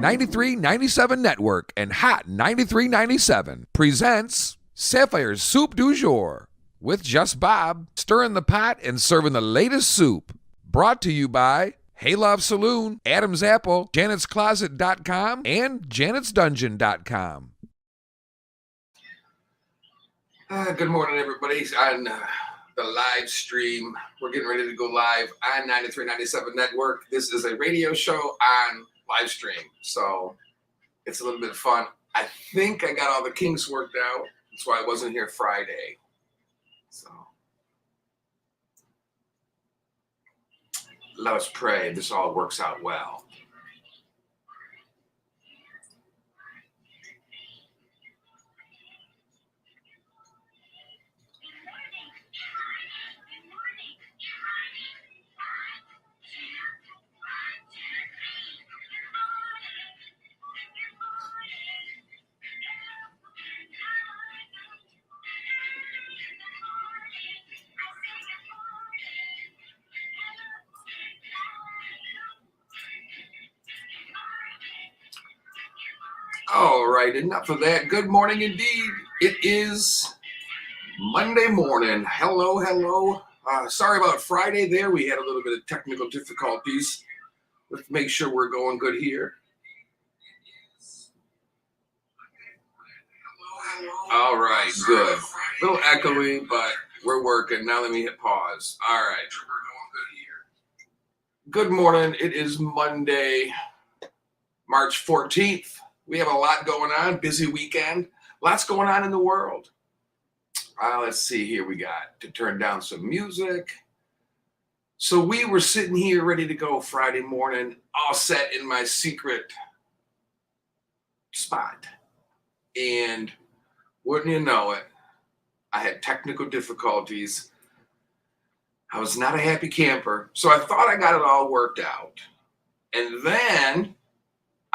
9397 Network and Hot 9397 presents Sapphire'S Soup du Jour with Just Bob, stirring the pot and serving the latest soup. Brought to you by Hey Love Saloon, Adam's Apple, Janet'sCloset.com, and Janet'sDungeon.com. Good morning, everybody. On the live stream, we're getting ready to go live on 9397 Network. This is a radio show on live stream, so it's a little bit of fun. I think I got all the kinks worked out. That's why I wasn't here Friday. So let us pray this all works out well. All right, enough of that. Good morning indeed. It is Monday morning. Hello. Sorry about Friday there. We had a little bit of technical difficulties. Let's make sure we're going good here. All right, good. A little echoey, but we're working. Now let me hit pause. All right. Good morning. It is Monday, March 14th. We have a lot going on, busy weekend, lots going on in the world. Let's see here. We got to turn down some music. So we were sitting here ready to go Friday morning, all set in my secret spot. And wouldn't you know it, I had technical difficulties. I was not a happy camper. So I thought I got it all worked out. And then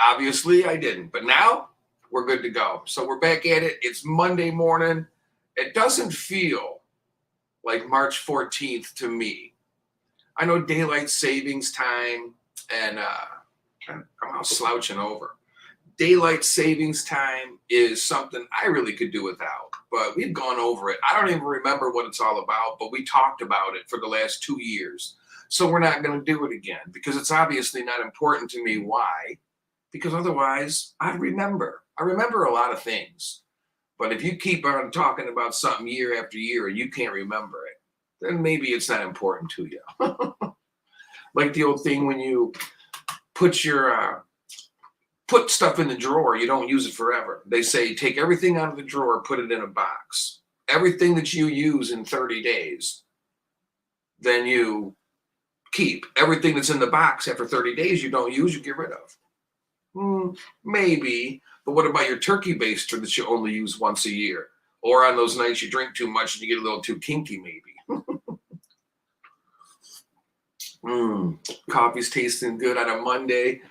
obviously I didn't, but now we're good to go. So we're back at it. It's Monday morning. It doesn't feel like March 14th to me. I know daylight savings time, and I'm out slouching over. Daylight savings time is something I really could do without, but we've gone over it. I don't even remember what it's all about, but we talked about it for the last 2 years. So we're not going to do it again because it's obviously not important to me. Why? Because otherwise, I remember a lot of things. But if you keep on talking about something year after year and you can't remember it, then maybe it's not important to you. Like the old thing when you put stuff in the drawer, you don't use it forever. They say take everything out of the drawer, put it in a box. Everything that you use in 30 days, then you keep. Everything that's in the box after 30 days you don't use, you get rid of. Maybe, but what about your turkey baster that you only use once a year? Or on those nights you drink too much and you get a little too kinky, maybe. Coffee's tasting good on a Monday.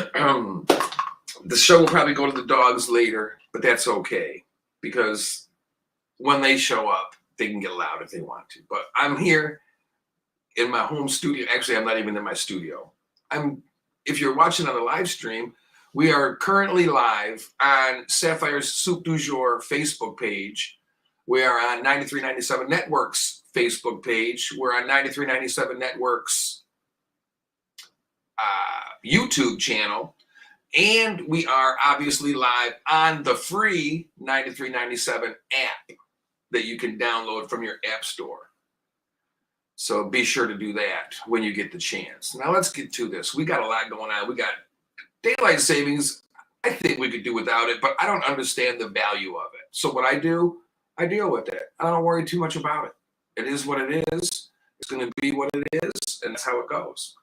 The show will probably go to the dogs later, but that's okay because when they show up, they can get loud if they want to. But I'm here in my home studio. Actually, I'm not even in my studio. If you're watching on the live stream, we are currently live on Sapphire'S Soup du Jour Facebook page. We are on 9397 Network's Facebook page. We're on 9397 Network's YouTube channel. And we are obviously live on the free 9397 app that you can download from your app store. So be sure to do that when you get the chance. Now let's get to this. We got a lot going on. We got daylight savings. I think we could do without it, but I don't understand the value of it. So what I do, I deal with it. I don't worry too much about it. It is what it is. It's going to be what it is, and that's how it goes.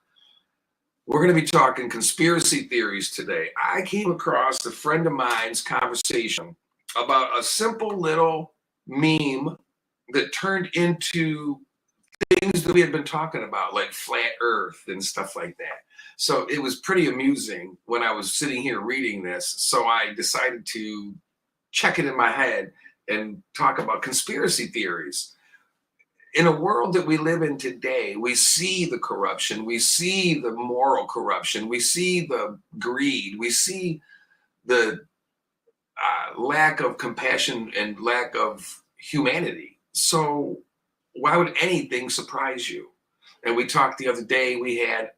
We're going to be talking conspiracy theories today. I came across a friend of mine's conversation about a simple little meme that turned into things that we had been talking about, like flat earth and stuff like that. So it was pretty amusing when I was sitting here reading this. So I decided to check it in my head and talk about conspiracy theories. in a world that we live in today, we see the corruption, we see the moral corruption, we see the greed, we see the lack of compassion and lack of humanity. So why would anything surprise you? And we talked the other day, we had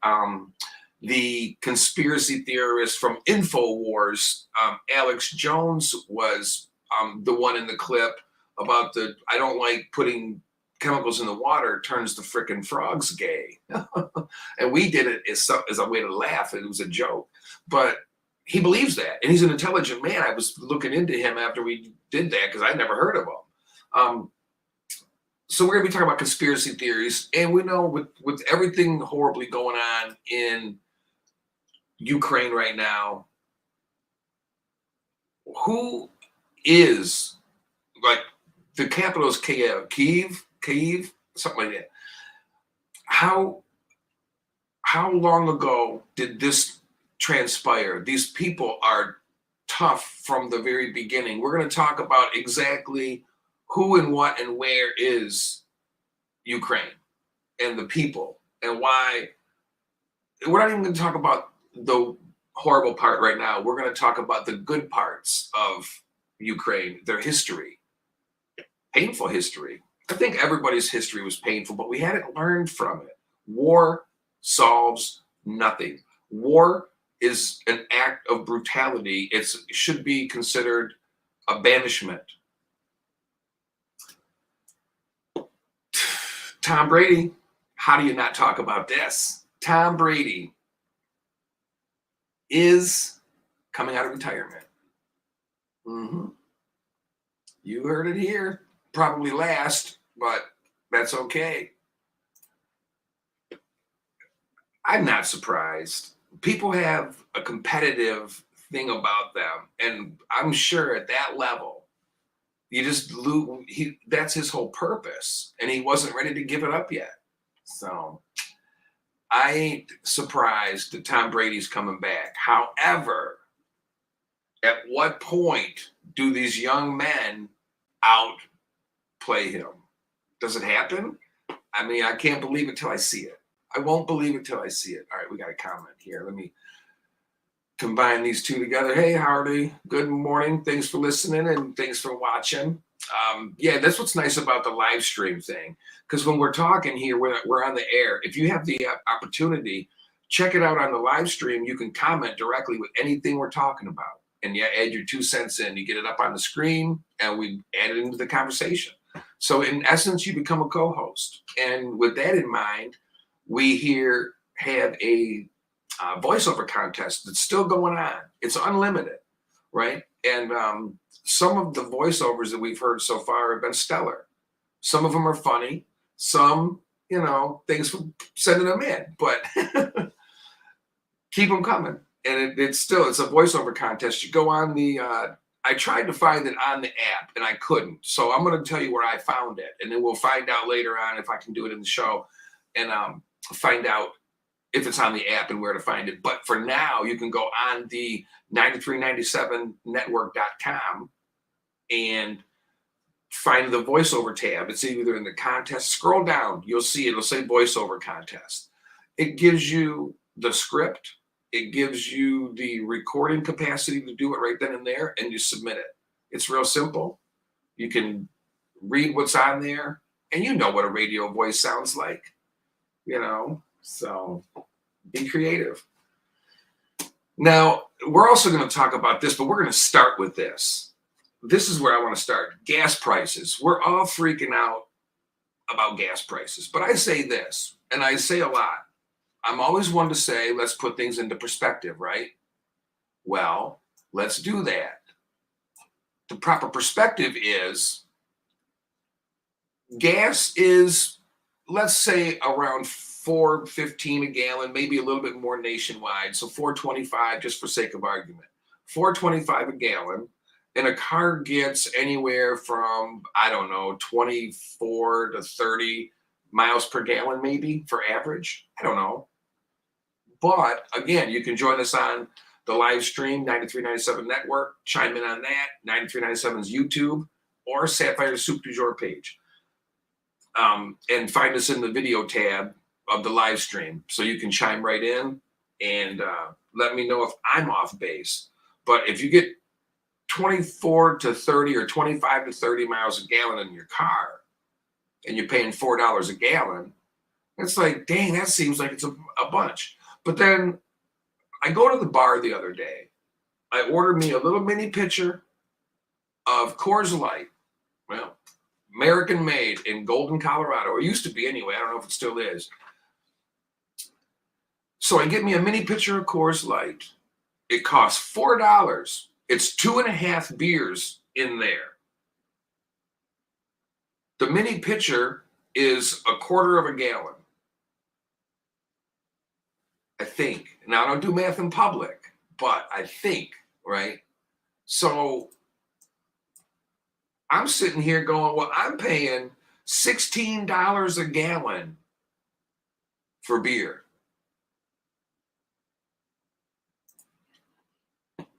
the conspiracy theorist from InfoWars, Alex Jones, was the one in the clip about I don't like putting chemicals in the water, turns the frickin' frogs gay. And we did it as a way to laugh. It was a joke. But he believes that. And he's an intelligent man. I was looking into him after we did that because I'd never heard of him. So we're going to be talking about conspiracy theories. And we know with everything horribly going on in Ukraine right now, who is, like, the capital is Kyiv, something like that. How long ago did this transpire? These people are tough from the very beginning. We're going to talk about exactly who and what and where is Ukraine and the people and why. We're not even going to talk about the horrible part right now. We're going to talk about the good parts of Ukraine, their history, painful history. I think everybody's history was painful, but we hadn't learned from it. War solves nothing. War is an act of brutality. It should be considered a banishment. Tom Brady, how do you not talk about this? Tom Brady is coming out of retirement. You heard it here. Probably last, but that's okay. I'm not surprised. People have a competitive thing about them, and I'm sure at that level, you just lose. That's his whole purpose, and he wasn't ready to give it up yet. So I ain't surprised that Tom Brady's coming back. However, at what point do these young men outplay him? Does it happen? I mean, I can't believe it till I see it. I won't believe it till I see it. All right, we got a comment here. Let me combine these two together. Hey, Hardy, good morning. Thanks for listening and thanks for watching. Yeah, that's what's nice about the live stream thing. Because when we're talking here, we're on the air. If you have the opportunity, check it out on the live stream. You can comment directly with anything we're talking about. And you add your 2 cents in. You get it up on the screen, and we add it into the conversation. So in essence, you become a co-host. And with that in mind, we here have a voiceover contest that's still going on. It's unlimited, right? And some of the voiceovers that we've heard so far have been stellar. Some of them are funny. Some, thanks for sending them in. But keep them coming. And it's a voiceover contest. You go on the, I tried to find it on the app and I couldn't. So I'm going to tell you where I found it. And then we'll find out later on if I can do it in the show and find out if it's on the app and where to find it. But for now, you can go on the 9397network.com and find the voiceover tab. It's either in the contest. Scroll down. You'll see it'll say voiceover contest. It gives you the script. It gives you the recording capacity to do it right then and there, and you submit it. It's real simple. You can read what's on there, and you know what a radio voice sounds like, so be creative. Now, we're also going to talk about this, but we're going to start with this. This is where I want to start. Gas prices. We're all freaking out about gas prices, but I say this, and I say a lot. I'm always one to say, let's put things into perspective, right? Well, let's do that. The proper perspective is gas is, let's say, around $4.15 a gallon, maybe a little bit more nationwide. So $4.25, just for sake of argument. $4.25 a gallon. And a car gets anywhere from, 24 to 30 miles per gallon, maybe, for average. I don't know. But again, you can join us on the live stream, 9397 Network. Chime in on that, 9397's YouTube, or Sapphire'S Soup du Jour page. and find us in the video tab of the live stream. So you can chime right in and let me know if I'm off base. But if you get 24 to 30 or 25 to 30 miles a gallon in your car and you're paying $4 a gallon, it's like, dang, that seems like it's a bunch. But then I go to the bar the other day. I ordered me a little mini pitcher of Coors Light. Well, American made in Golden, Colorado, or used to be anyway. I don't know if it still is. So I get me a mini pitcher of Coors Light. It costs $4. It's 2.5 beers in there. The mini pitcher is a quarter of a gallon, I think. Now, I don't do math in public, but I think, right? So I'm sitting here going, well, I'm paying $16 a gallon for beer.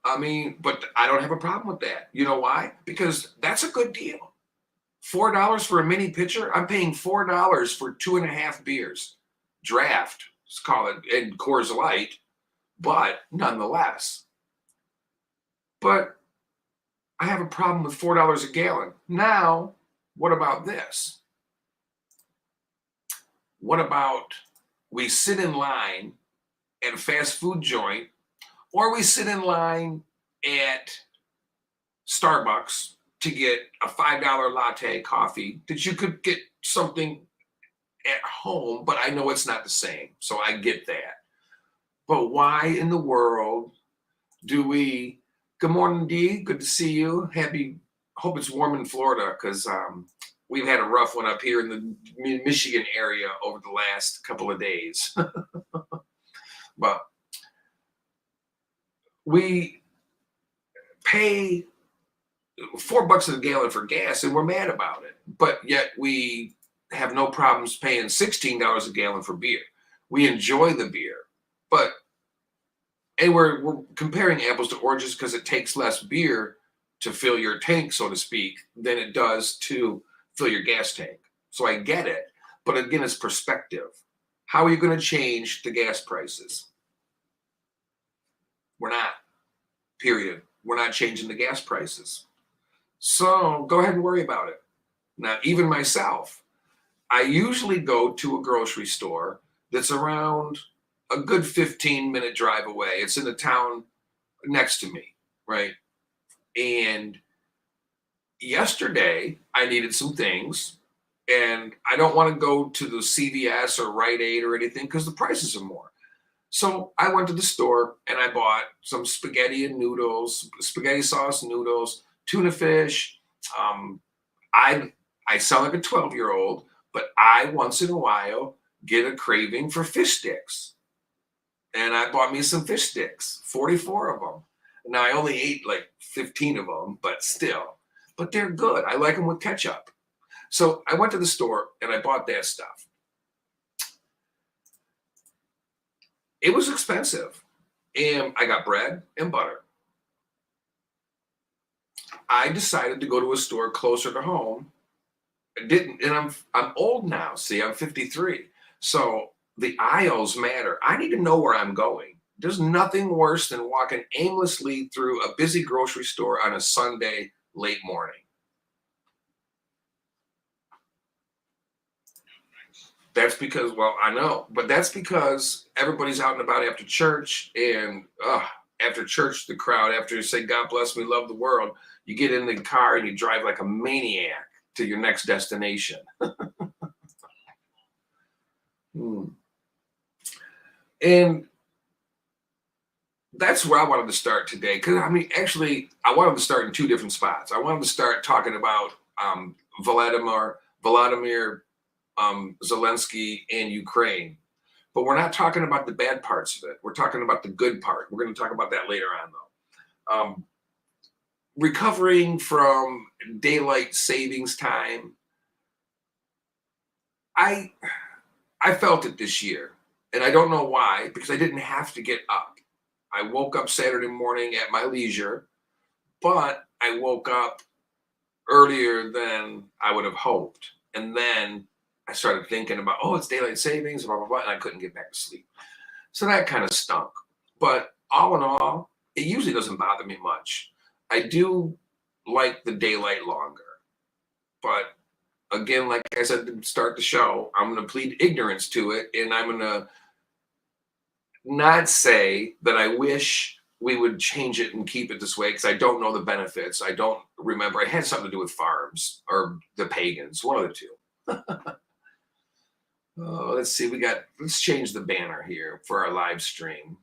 I mean, but I don't have a problem with that. You know why? Because that's a good deal. $4 for a mini pitcher. I'm paying $4 for 2.5 beers. Draft, let's call it, and Coors Light, but nonetheless. But I have a problem with $4 a gallon. Now, what about this? What about we sit in line at a fast food joint, or we sit in line at Starbucks to get a $5 latte coffee that you could get something at home, but I know it's not the same. So I get that. But why in the world do we? Good morning, Dee. Good to see you. Hope it's warm in Florida, because we've had a rough one up here in the Michigan area over the last couple of days. But we pay $4 a gallon for gas, and we're mad about it. But yet we have no problems paying $16 a gallon for beer. We enjoy the beer, and we're comparing apples to oranges because it takes less beer to fill your tank, so to speak, than it does to fill your gas tank. So I get it. But again, it's perspective. How are you going to change the gas prices? We're not. Period. We're not changing the gas prices. So go ahead and worry about it. Now, even myself, I usually go to a grocery store that's around a good 15-minute drive away. It's in the town next to me, right? And yesterday, I needed some things, and I don't want to go to the CVS or Rite Aid or anything because the prices are more. So I went to the store and I bought some spaghetti and noodles, spaghetti sauce noodles, tuna fish. I sound like a 12-year-old, but I once in a while get a craving for fish sticks. And I bought me some fish sticks, 44 of them. Now I only ate like 15 of them, but still. But they're good. I like them with ketchup. So I went to the store and I bought that stuff. It was expensive. And I got bread and butter. I decided to go to a store closer to home. I didn't, and I'm old now. See, I'm 53. So the aisles matter. I need to know where I'm going. There's nothing worse than walking aimlessly through a busy grocery store on a Sunday late morning. That's because, well, I know, but that's because everybody's out and about after church, and after church, the crowd, after you say, God bless me, love the world, you get in the car and you drive like a maniac to your next destination. And that's where I wanted to start today. Because, I mean, actually, I wanted to start in two different spots. I wanted to start talking about Vladimir Zelensky and Ukraine. But we're not talking about the bad parts of it. We're talking about the good part. We're going to talk about that later on, though. Recovering from daylight savings time. I felt it this year. And I don't know why, because I didn't have to get up. I woke up Saturday morning at my leisure, but I woke up earlier than I would have hoped. And then I started thinking about, oh, it's daylight savings, blah, blah, blah, and I couldn't get back to sleep. So that kind of stunk. But all in all, it usually doesn't bother me much. I do like the daylight longer. But again, like I said to start the show, I'm going to plead ignorance to it. And I'm going to not say that I wish we would change it and keep it this way because I don't know the benefits. I don't remember. It had something to do with farms or the pagans, one of the two. Oh, let's see. Let's change the banner here for our live stream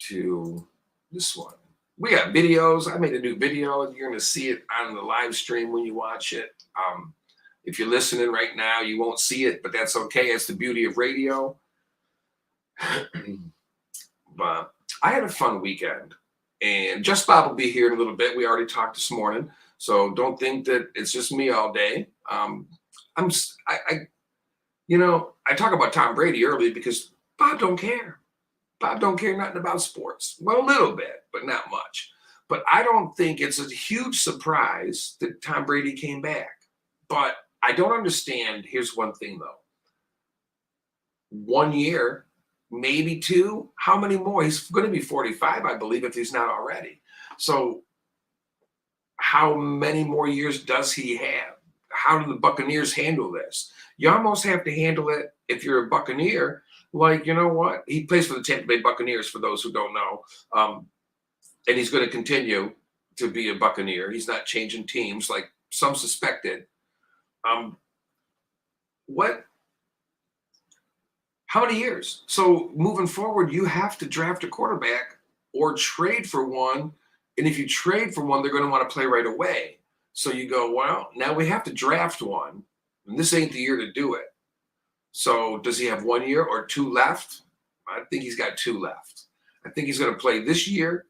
to this one. We got videos. I made a new video. You're going to see it on the live stream when you watch it. If you're listening right now, you won't see it, but that's okay. It's the beauty of radio. But I had a fun weekend, and Just Bob will be here in a little bit. We already talked this morning, so don't think that it's just me all day. I talk about Tom Brady early because Bob don't care. Bob don't care nothing about sports. Well, a little bit, but not much. But I don't think it's a huge surprise that Tom Brady came back. But I don't understand. Here's one thing, though. 1 year, maybe 2. How many more? He's going to be 45, I believe, if he's not already. So how many more years does he have? How do the Buccaneers handle this? You almost have to handle it if you're a Buccaneer. Like, you know what? He plays for the Tampa Bay Buccaneers, for those who don't know. And he's going to continue to be a Buccaneer. He's not changing teams like some suspected. How many years? So moving forward, you have to draft a quarterback or trade for one. And if you trade for one, they're going to want to play right away. So you go, well, now we have to draft one. And this ain't the year to do it. So does he have 1 year or 2 left? I think he's got 2 left. I think he's going to play this year.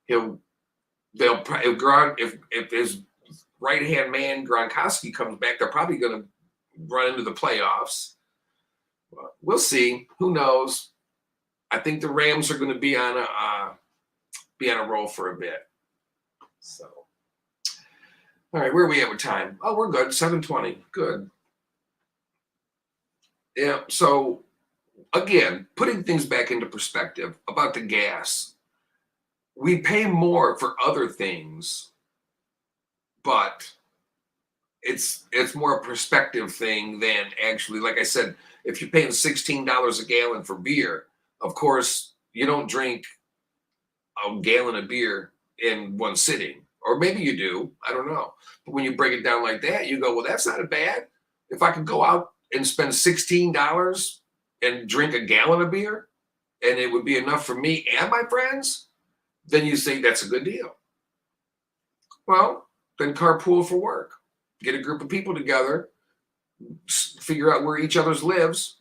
If his right-hand man Gronkowski comes back, they're probably going to run into the playoffs. Well, we'll see. Who knows? I think the Rams are going to be on a roll for a bit. So, all right, where are we at with time? Oh, we're good. 7:20. Good. Yeah, so again, putting things back into perspective about the gas, we pay more for other things, but it's more a perspective thing than actually, like I said, if you're paying $16 a gallon for beer, of course, you don't drink a gallon of beer in one sitting, or maybe you do, I don't know. But when you break it down like that, you go, well, that's not bad. If I could go out and spend $16 and drink a gallon of beer, and it would be enough for me and my friends, then you say that's a good deal. Well, then carpool for work. Get a group of people together, figure out where each other's lives,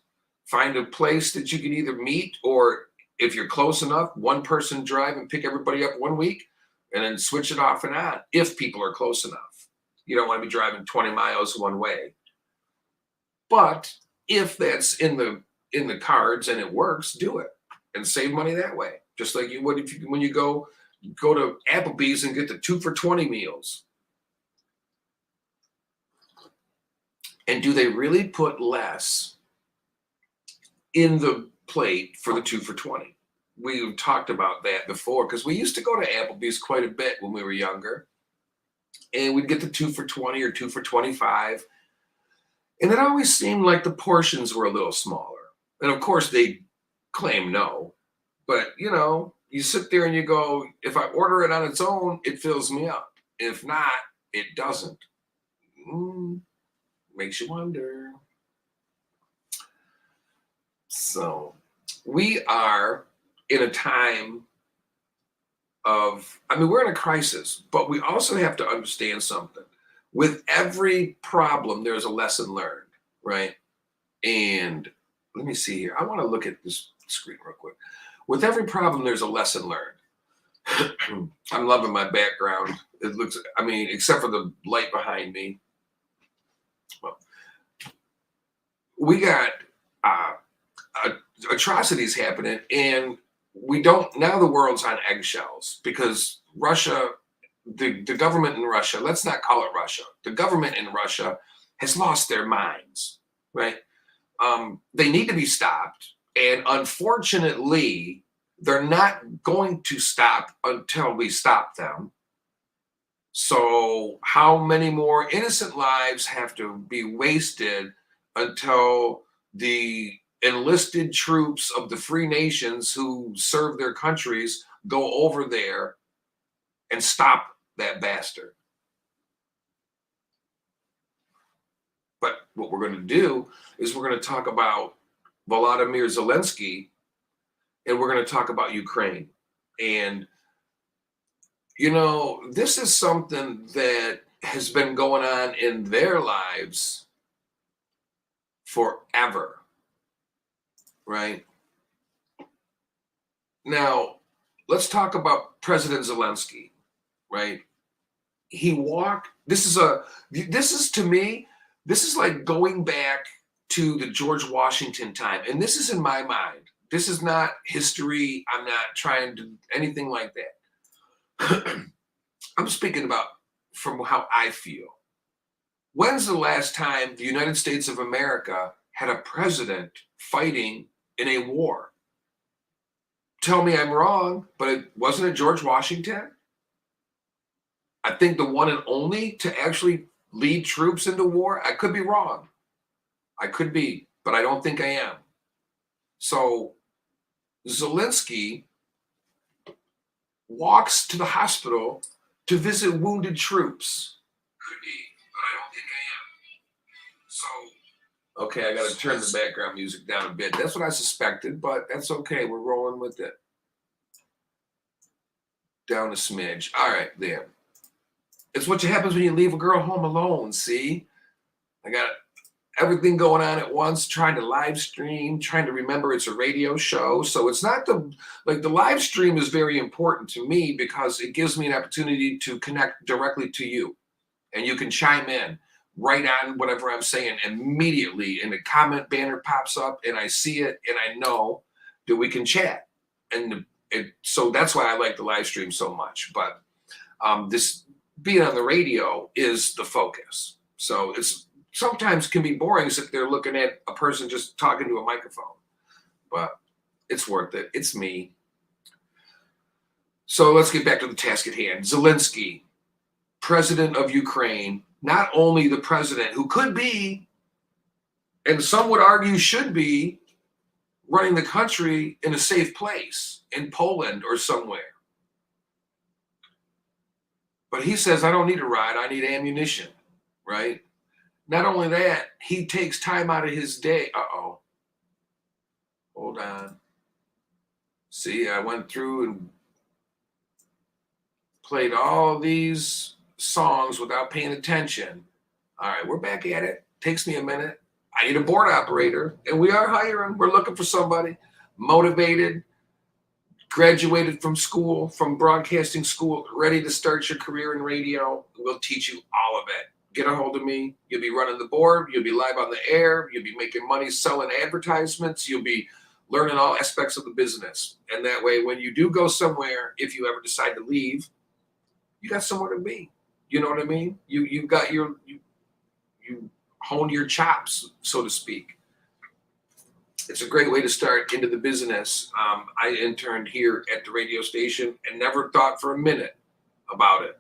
find a place that you can either meet, or if you're close enough, one person drive and pick everybody up 1 week, and then switch it off and on if people are close enough. You don't want to be driving 20 miles one way. But if that's in the cards and it works, do it and save money that way. Just like you would when you go to Applebee's and get the 2 for $20 meals. And do they really put less in the plate for the 2 for $20? We've talked about that before because we used to go to Applebee's quite a bit when we were younger. And we'd get the 2 for $20 or 2 for $25. And it always seemed like the portions were a little smaller. And of course, they claim no. But, you sit there and you go, if I order it on its own, it fills me up. If not, it doesn't. Makes you wonder. So we are in a time we're in a crisis, but we also have to understand something. With every problem, there's a lesson learned, right? And let me see here. I want to look at this screen real quick. With every problem, there's a lesson learned. I'm loving my background. It looks, except for the light behind me. Well, we got atrocities happening, and now the world's on eggshells because Russia, the government in Russia, let's not call it Russia. The government in Russia has lost their minds, right? They need to be stopped. And unfortunately, they're not going to stop until we stop them. So how many more innocent lives have to be wasted until the enlisted troops of the free nations who serve their countries go over there and stop that bastard? But what we're going to do is we're going to talk about Volodymyr Zelensky, and we're going to talk about Ukraine. And, you know, this is something that has been going on in their lives forever, right? Now, let's talk about President Zelensky, right? He walked, this is to me, this is like going back to the George Washington time. And this is in my mind. This is not history. I'm not trying to anything like that. I'm speaking about from how I feel. When's the last time the United States of America had a president fighting in a war? Tell me I'm wrong, but it wasn't George Washington? I think the one and only to actually lead troops into war. I could be wrong. I could be, but I don't think I am. So Zelensky walks to the hospital to visit wounded troops. Could be, but I don't think I am. So, okay, I got to turn the background music down a bit. That's what I suspected, but that's okay. We're rolling with it. Down a smidge. All right, there. It's what happens when you leave a girl home alone, see? I got everything going on at once, trying to live stream, trying to remember it's a radio show. So it's not the live stream is very important to me because it gives me an opportunity to connect directly to you. And you can chime in right on whatever I'm saying immediately. And the comment banner pops up and I see it and I know that we can chat. And so that's why I like the live stream so much. But this being on the radio is the focus. So it's sometimes can be boring if they're looking at a person just talking to a microphone, but it's worth it. It's me. So let's get back to the task at hand. Zelensky, president of Ukraine, not only the president who could be, and some would argue should be, running the country in a safe place in Poland or somewhere. But he says, I don't need a ride, I need ammunition, right? Not only that, he takes time out of his day. Uh-oh. Hold on. See, I went through and played all these songs without paying attention. All right, we're back at it. Takes me a minute. I need a board operator, and we are hiring. We're looking for somebody motivated, graduated from school, from broadcasting school, ready to start your career in radio. We'll teach you all of it. Get a hold of me. You'll be running the board. You'll be live on the air. You'll be making money selling advertisements. You'll be learning all aspects of the business. And that way, when you do go somewhere, if you ever decide to leave, you got somewhere to be. You know what I mean? You got you honed your chops, so to speak. It's a great way to start into the business. I interned here at the radio station and never thought for a minute about it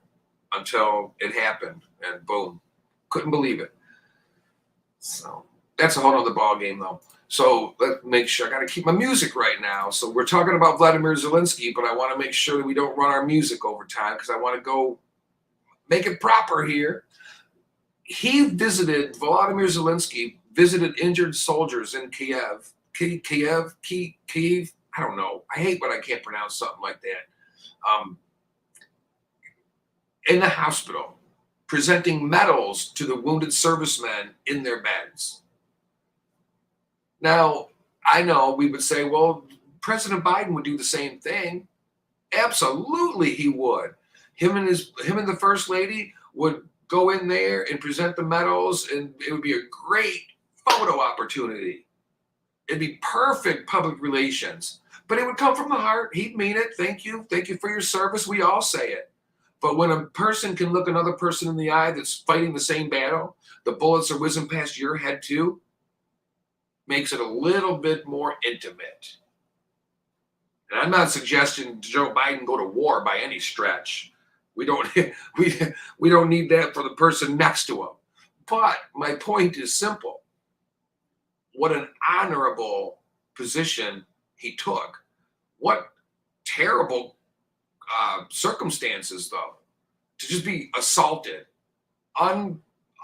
until it happened, and boom, couldn't believe it. So that's a whole other ball game, though. So let's make sure I got to keep my music right now. So we're talking about Vladimir Zelensky, but I want to make sure that we don't run our music over time because I want to go make it proper here. Volodymyr Zelensky visited injured soldiers in Kiev. Kiev. I don't know. I hate when I can't pronounce something like that. In the hospital, presenting medals to the wounded servicemen in their beds. Now, I know we would say, well, President Biden would do the same thing. Absolutely, he would. Him and the First Lady would go in there and present the medals, and it would be a great photo opportunity. It'd be perfect public relations, but it would come from the heart. He'd mean it. Thank you. Thank you for your service. We all say it. But when a person can look another person in the eye that's fighting the same battle, the bullets are whizzing past your head too, makes it a little bit more intimate. And I'm not suggesting Joe Biden go to war by any stretch. We don't we don't need that for the person next to him. But my point is simple. What an honorable position he took. What terrible circumstances, though, to just be assaulted,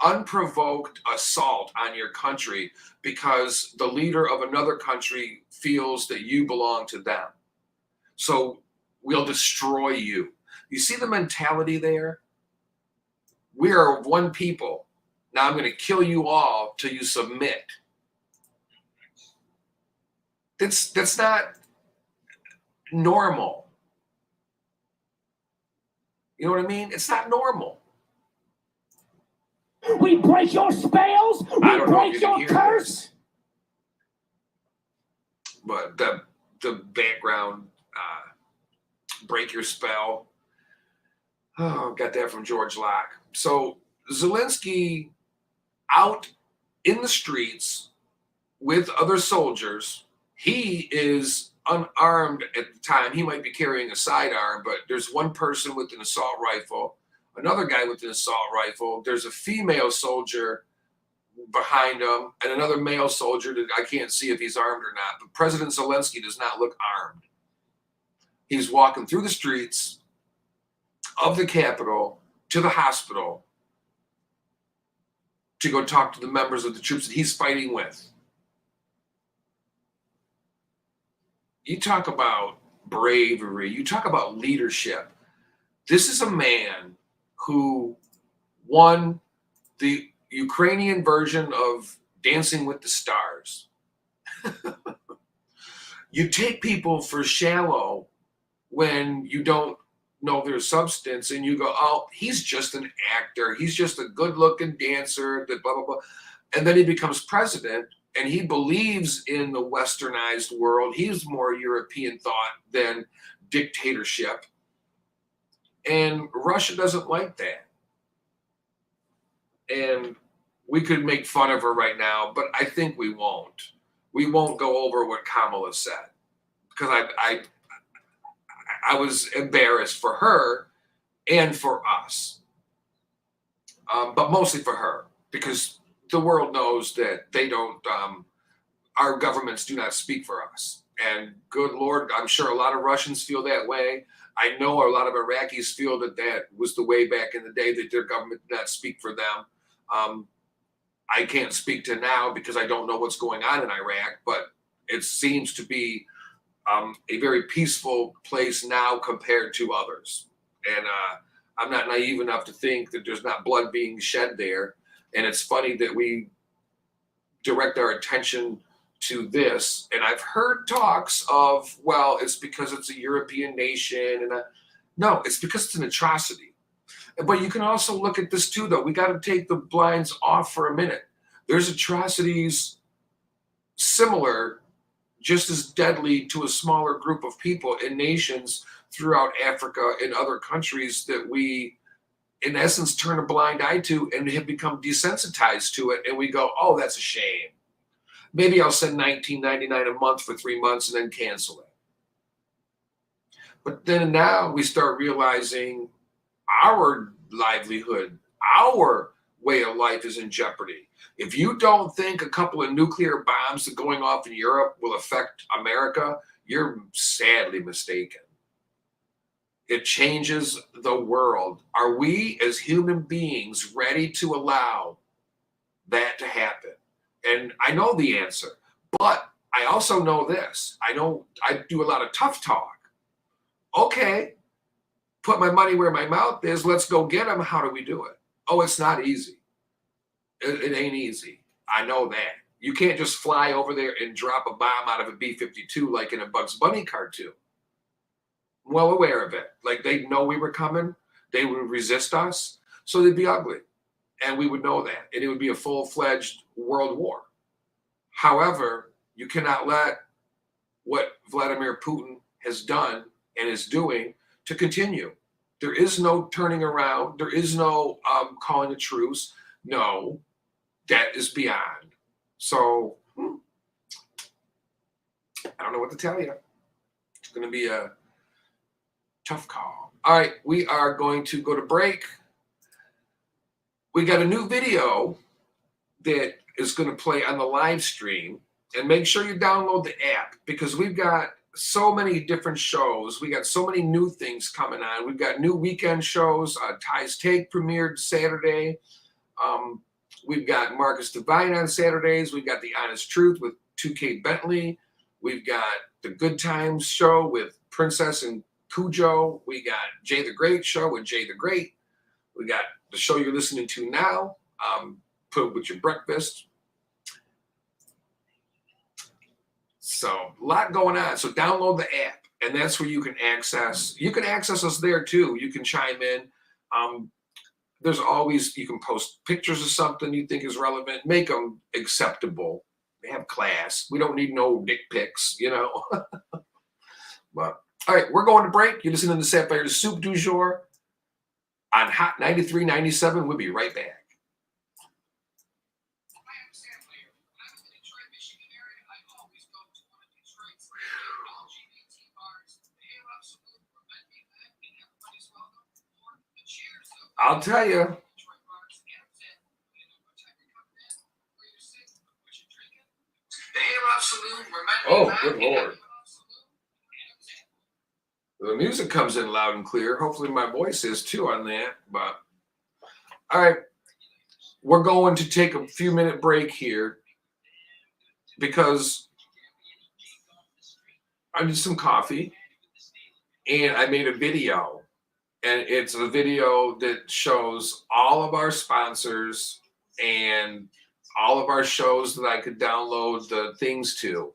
unprovoked assault on your country because the leader of another country feels that you belong to them. So we'll destroy you. You see the mentality there? We are one people. Now I'm going to kill you all till you submit. That's not normal. You know what I mean? It's not normal. We break your spells. We break your curse. But the background, break your spell. Oh, got that from George Locke. So Zelensky out in the streets with other soldiers. He is unarmed at the time. He might be carrying a sidearm, but there's one person with an assault rifle, another guy with an assault rifle. There's a female soldier behind him and another male soldier that I can't see if he's armed or not. But President Zelensky does not look armed. He's walking through the streets of the Capitol to the hospital to go talk to the members of the troops that he's fighting with. You talk about bravery. You talk about leadership. This is a man who won the Ukrainian version of Dancing with the Stars. You take people for shallow when you don't know their substance and you go, oh, he's just an actor. He's just a good-looking dancer, that blah, blah, blah. And then he becomes president and he believes in the westernized world. He's more European thought than dictatorship. And Russia doesn't like that. And we could make fun of her right now, but I think we won't. We won't go over what Kamala said because I was embarrassed for her and for us, but mostly for her because the world knows that they don't, our governments do not speak for us. And good Lord, I'm sure a lot of Russians feel that way. I know a lot of Iraqis feel that that was the way back in the day that their government did not speak for them. I can't speak to now because I don't know what's going on in Iraq, but it seems to be a very peaceful place now compared to others. And I'm not naive enough to think that there's not blood being shed there. And it's funny that we direct our attention to this. And I've heard talks of, well, it's because it's a European nation. And no, it's because it's an atrocity. But you can also look at this too, though. We got to take the blinds off for a minute. There's atrocities similar, just as deadly to a smaller group of people in nations throughout Africa and other countries that we, in essence, turn a blind eye to and have become desensitized to it. And we go, oh, that's a shame. Maybe I'll send $19.99 a month for 3 months and then cancel it. But then now we start realizing our livelihood, our way of life is in jeopardy. If you don't think a couple of nuclear bombs that going off in Europe will affect America, you're sadly mistaken. It changes the world. Are we as human beings ready to allow that to happen? And I know the answer, but I also know this. I do a lot of tough talk. Okay, put my money where my mouth is. Let's go get them. How do we do it? Oh, it's not easy. It ain't easy. I know that. You can't just fly over there and drop a bomb out of a B-52 like in a Bugs Bunny cartoon. I'm well aware of it. Like they know we were coming. They would resist us. So they'd be ugly. And we would know that. And it would be a full-fledged world war. However, you cannot let what Vladimir Putin has done and is doing to continue. There is no turning around. There is no calling a truce. No, that is beyond. So I don't know what to tell you. It's going to be a tough call. All right, we are going to go to break. We got a new video that is going to play on the live stream. And make sure you download the app because we've got so many different shows. We got so many new things coming on. We've got new weekend shows. Ty's Take premiered Saturday. We've got Marcus Divine on Saturdays. We've got The Honest Truth with 2K Bentley. We've got The Good Times show with Princess and Cujo. We got Jay the Great show with Jay the Great. We got the show you're listening to now, Put It With Your Breakfast. So a lot going on. So download the app, and that's where you can access. You can access us there too. You can chime in. There's always, you can post pictures of something you think is relevant. Make them acceptable. Have class. We don't need no dick pics, you know. But all right, we're going to break. You're listening to Sapphire'S Soup du Jour on Hot 93.97. We'll be right back. I'll tell you. Oh, good Lord. The music comes in loud and clear. Hopefully my voice is too on that. But all right, we're going to take a few minute break here because I need some coffee and I made a video. And it's a video that shows all of our sponsors and all of our shows that I could download the things to.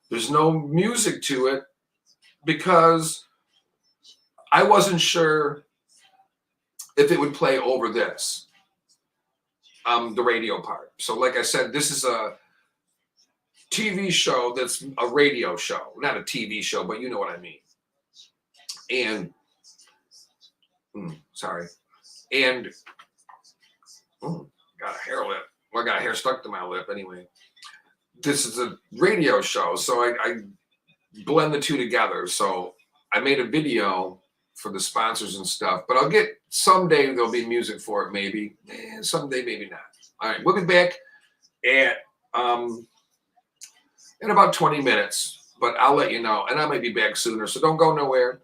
There's no music to it because I wasn't sure if it would play over this, the radio part. So like I said, this is a TV show that's a radio show. Not a TV show, but you know what I mean. And sorry. And got a hair lip. Well, I got hair stuck to my lip anyway. This is a radio show, so I blend the two together. So I made a video for the sponsors and stuff, but I'll get someday there'll be music for it, maybe. Someday, maybe not. All right, we'll be back at in about 20 minutes, but I'll let you know, and I might be back sooner, so don't go nowhere.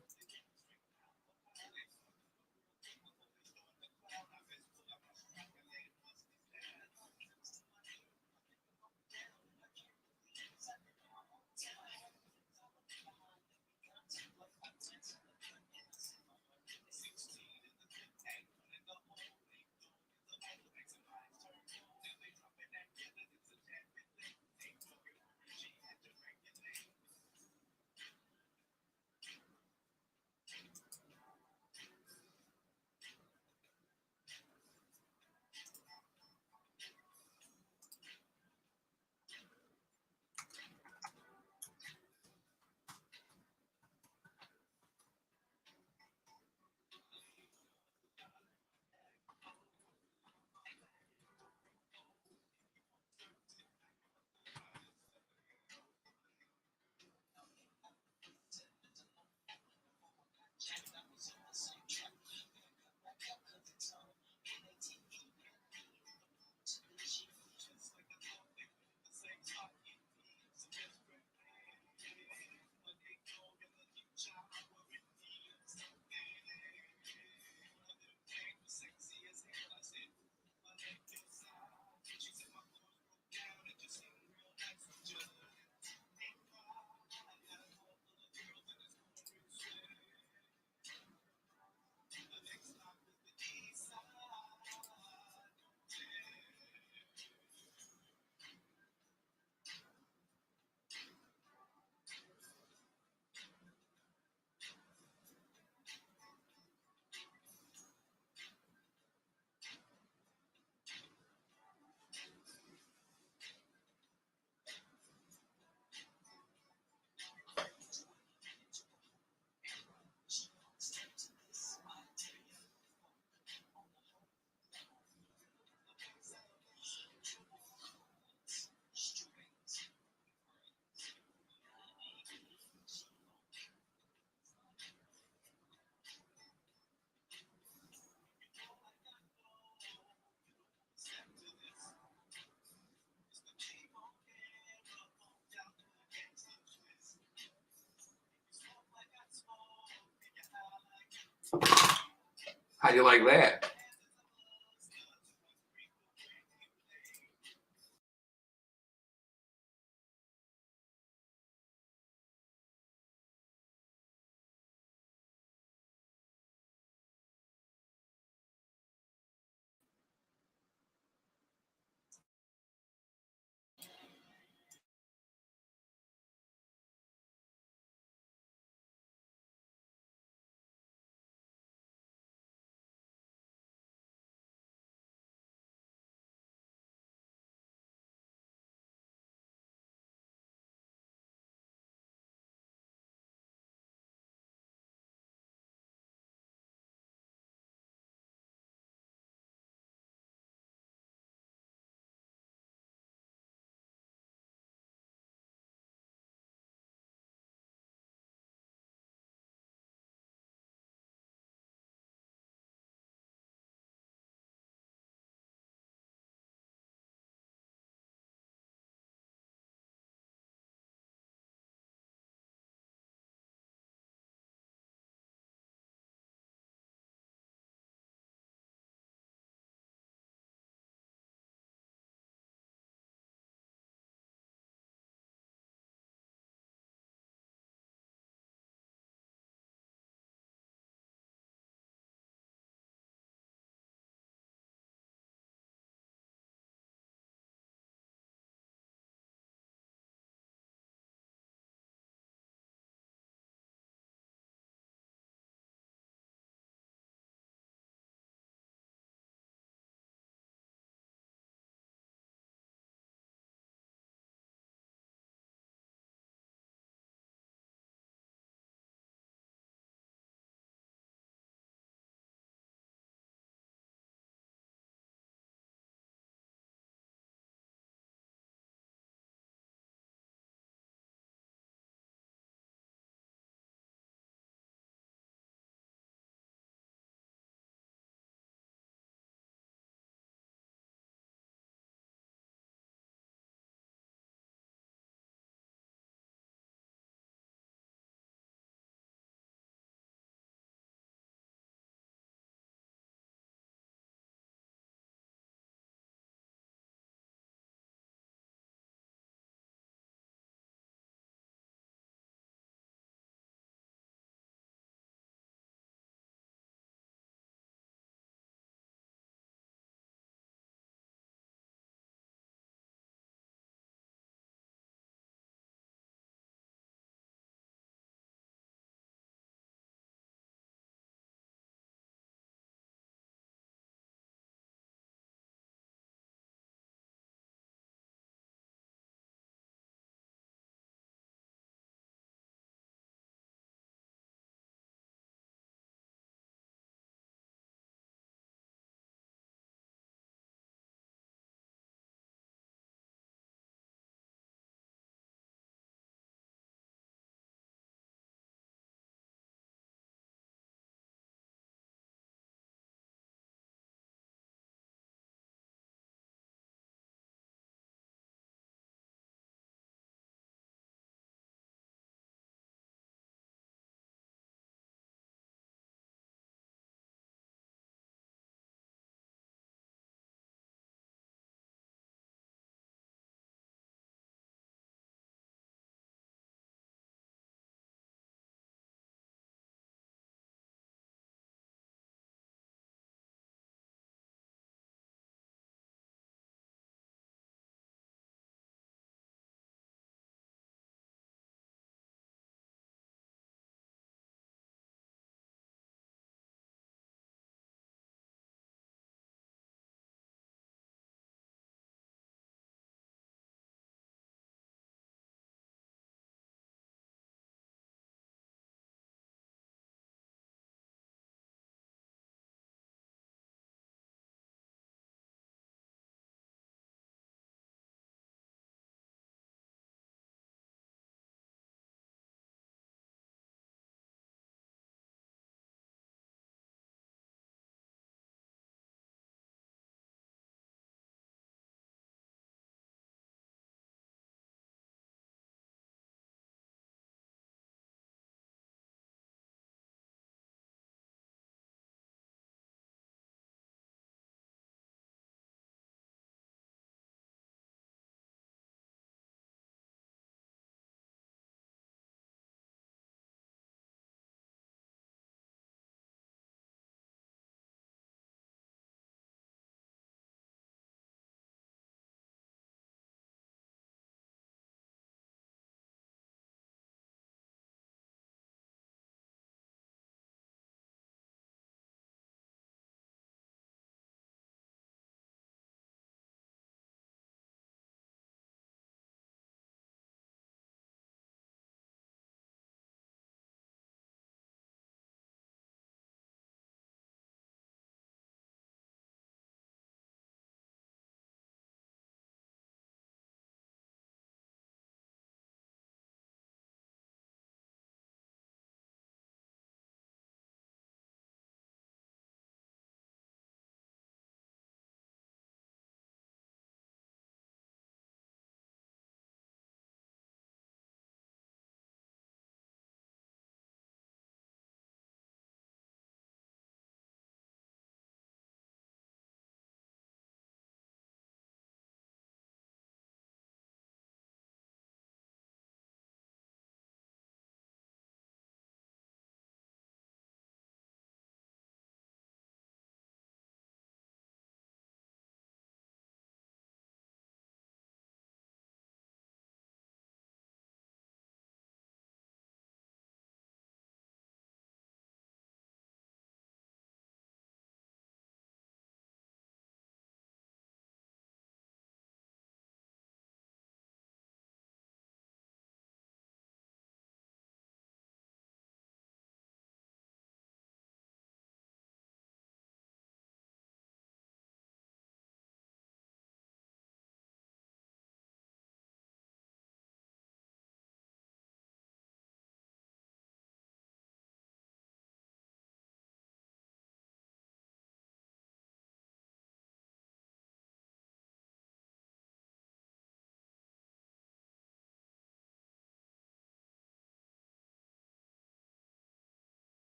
How do you like that?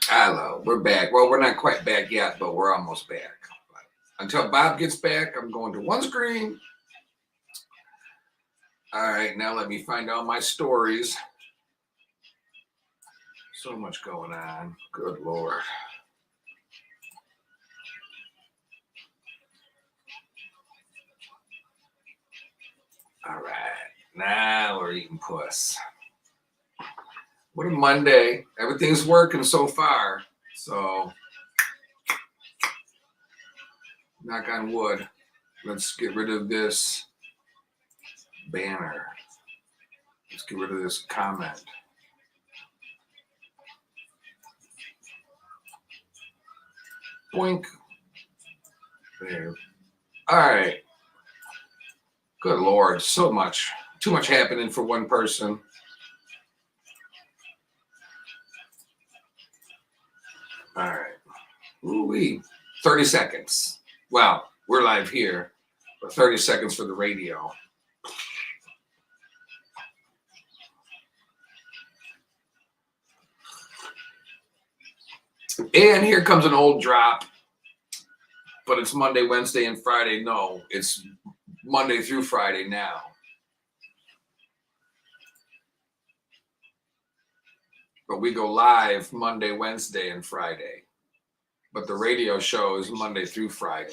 Hello, we're back. Well, we're not quite back yet, but we're almost back. But until Bob gets back, I'm going to one screen. All right, now let me find out my stories. So much going on. Good Lord. All right, now we're eating puss. What a Monday. Everything's working so far. So, knock on wood. Let's get rid of this banner. Let's get rid of this comment. Boink. There. All right. Good Lord. So much. Too much happening for one person. All right. Ooh-wee. 30 seconds. Well, we're live here, but 30 seconds for the radio. And here comes an old drop, but it's Monday, Wednesday, and Friday. No, it's Monday through Friday now. But we go live Monday, Wednesday, and Friday. But the radio show is Monday through Friday.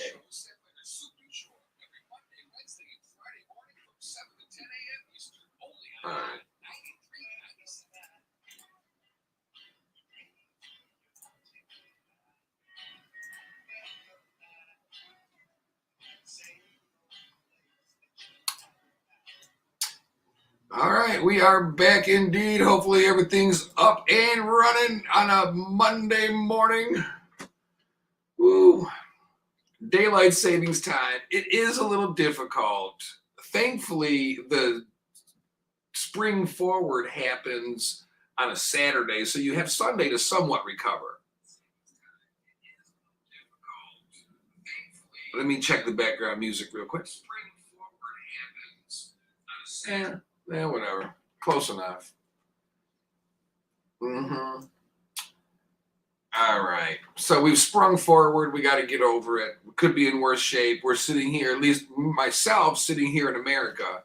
All right. All right, we are back indeed. Hopefully everything's up and running on a Monday morning. Woo. Daylight savings time. It is a little difficult. Thankfully, the spring forward happens on a Saturday, so you have Sunday to somewhat recover. Let me check the background music real quick. Yeah, whatever. Close enough. Mm-hmm. All right. So we've sprung forward. We got to get over it. We could be in worse shape. We're sitting here, at least myself, sitting here in America.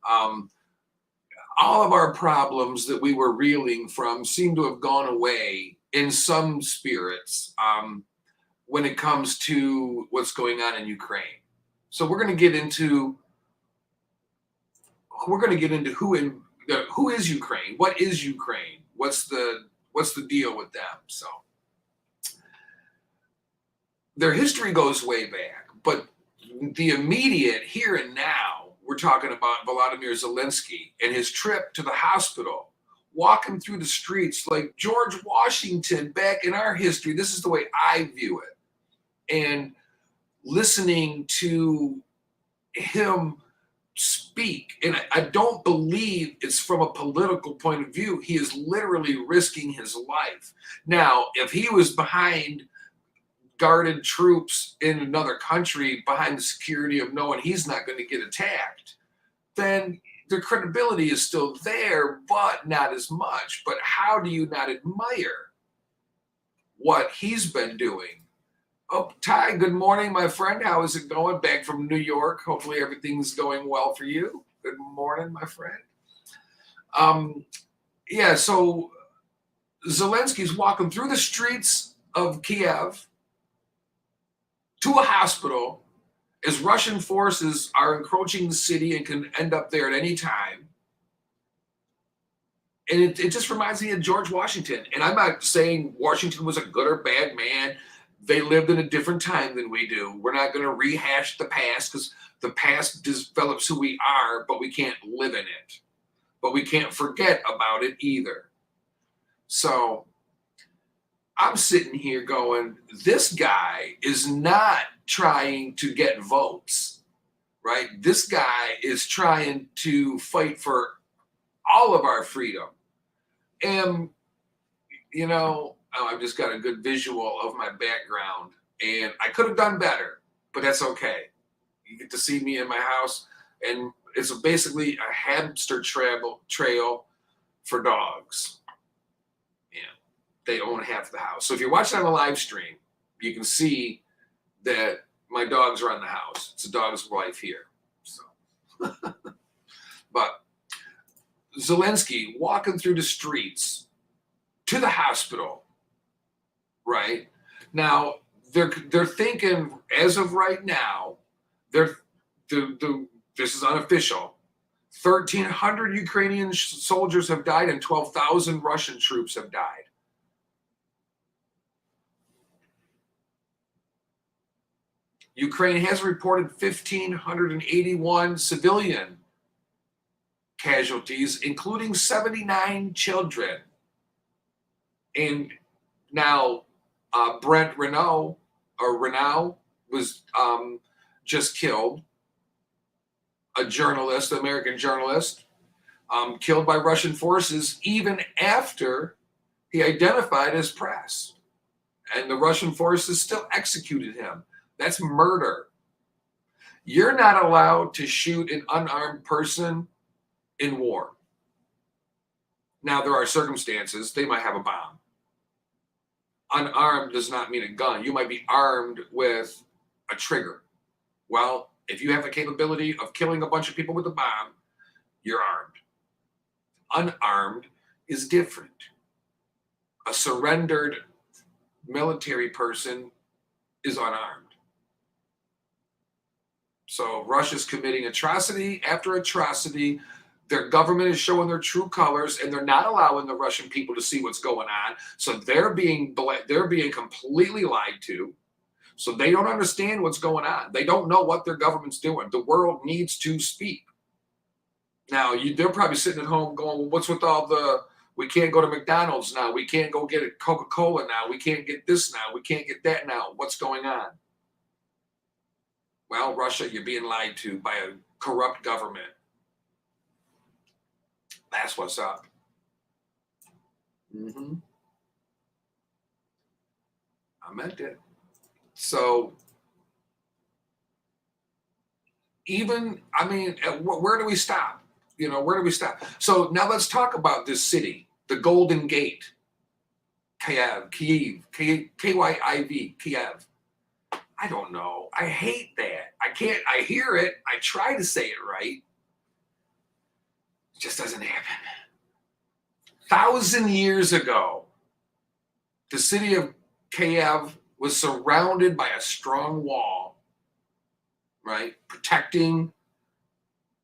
All of our problems that we were reeling from seem to have gone away in some spirits when it comes to what's going on in Ukraine. So we're going to get into who is Ukraine? What is Ukraine? What's the deal with them? So their history goes way back, but the immediate here and now, we're talking about Volodymyr Zelensky and his trip to the hospital, walking through the streets like George Washington back in our history. This is the way I view it. And listening to him speak, and I don't believe it's from a political point of view. He is literally risking his life. Now, if he was behind guarded troops in another country behind the security of knowing he's not going to get attacked, then the credibility is still there, but not as much. But how do you not admire what he's been doing? Oh, Ty, good morning, my friend. How is it going? Back from New York. Hopefully everything's going well for you. Good morning, my friend. Yeah, so Zelensky's walking through the streets of Kiev to a hospital as Russian forces are encroaching the city and can end up there at any time. And it just reminds me of George Washington. And I'm not saying Washington was a good or bad man. They lived in a different time than we do. We're not going to rehash the past because the past develops who we are, but we can't live in it. But we can't forget about it either. So I'm sitting here going, this guy is not trying to get votes, right? This guy is trying to fight for all of our freedom. And, you know, I've just got a good visual of my background, and I could have done better, but that's okay. You get to see me in my house, and it's basically a hamster trail for dogs. Yeah, they own half the house. So if you're watching on a live stream, you can see that my dogs are on the house. It's a dog's wife here. So, but Zelensky walking through the streets to the hospital, right? Now, they're thinking, as of right now, this is unofficial, 1,300 Ukrainian soldiers have died and 12,000 Russian troops have died. Ukraine has reported 1,581 civilian casualties, including 79 children. And now Brent Renault was just killed, a journalist, an American journalist, killed by Russian forces even after he identified as press. And the Russian forces still executed him. That's murder. You're not allowed to shoot an unarmed person in war. Now, there are circumstances. They might have a bomb. Unarmed does not mean a gun. You might be armed with a trigger. Well, if you have the capability of killing a bunch of people with a bomb, you're armed. Unarmed is different. A surrendered military person is unarmed. So Russia's committing atrocity after atrocity. Their government is showing their true colors, and they're not allowing the Russian people to see what's going on. So they're being completely lied to. So they don't understand what's going on. They don't know what their government's doing. The world needs to speak. Now, they're probably sitting at home going, well, what's with all the, we can't go to McDonald's now. We can't go get a Coca-Cola now. We can't get this now. We can't get that now. What's going on? Well, Russia, you're being lied to by a corrupt government. That's what's up. I meant it. So, where do we stop? Where do we stop? So now let's talk about this city, the Golden Gate, Kyiv, K-Y-I-V, Kyiv. I don't know. I hate that. I hear it. I try to say it right. It just doesn't happen. 1,000 years ago, the city of Kyiv was surrounded by a strong wall, right? Protecting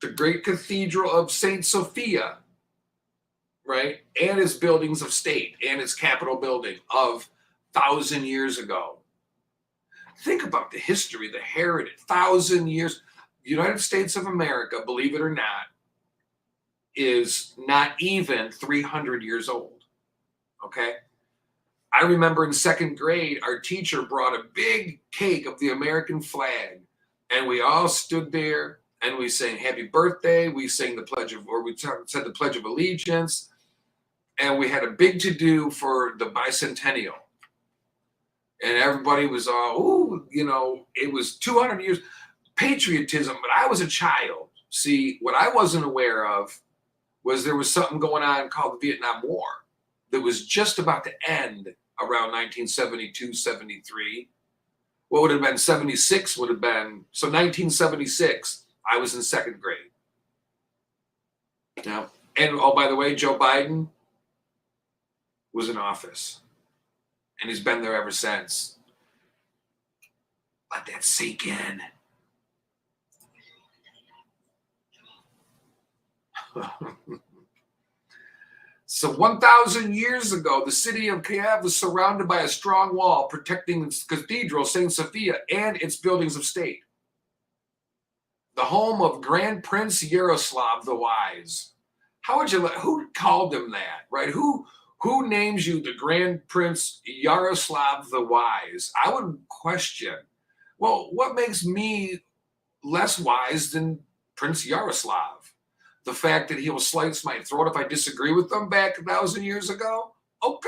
the great cathedral of St. Sophia, right? And its buildings of state and its Capitol building of 1,000 years ago. Think about the history, the heritage, 1,000 years. The United States of America, believe it or not, is not even 300 years old, okay? I remember in second grade, our teacher brought a big cake of the American flag, and we all stood there, and we sang happy birthday, we sang the said the Pledge of Allegiance, and we had a big to-do for the bicentennial. And everybody was all, ooh, it was 200 years patriotism, but I was a child. See, what I wasn't aware of was there was something going on called the Vietnam War that was just about to end around 1972, 73. What would have been 76 would have been, so 1976, I was in second grade. Now, and oh, by the way, Joe Biden was in office. And he's been there ever since. Let that sink in. So 1,000 years ago, the city of Kyiv was surrounded by a strong wall protecting its cathedral, St. Sophia, and its buildings of state. The home of Grand Prince Yaroslav the Wise. Who called him that, right? Who names you the Grand Prince Yaroslav the Wise? I would question, well, what makes me less wise than Prince Yaroslav? The fact that he will slice my throat if I disagree with them back 1,000 years ago? Oh,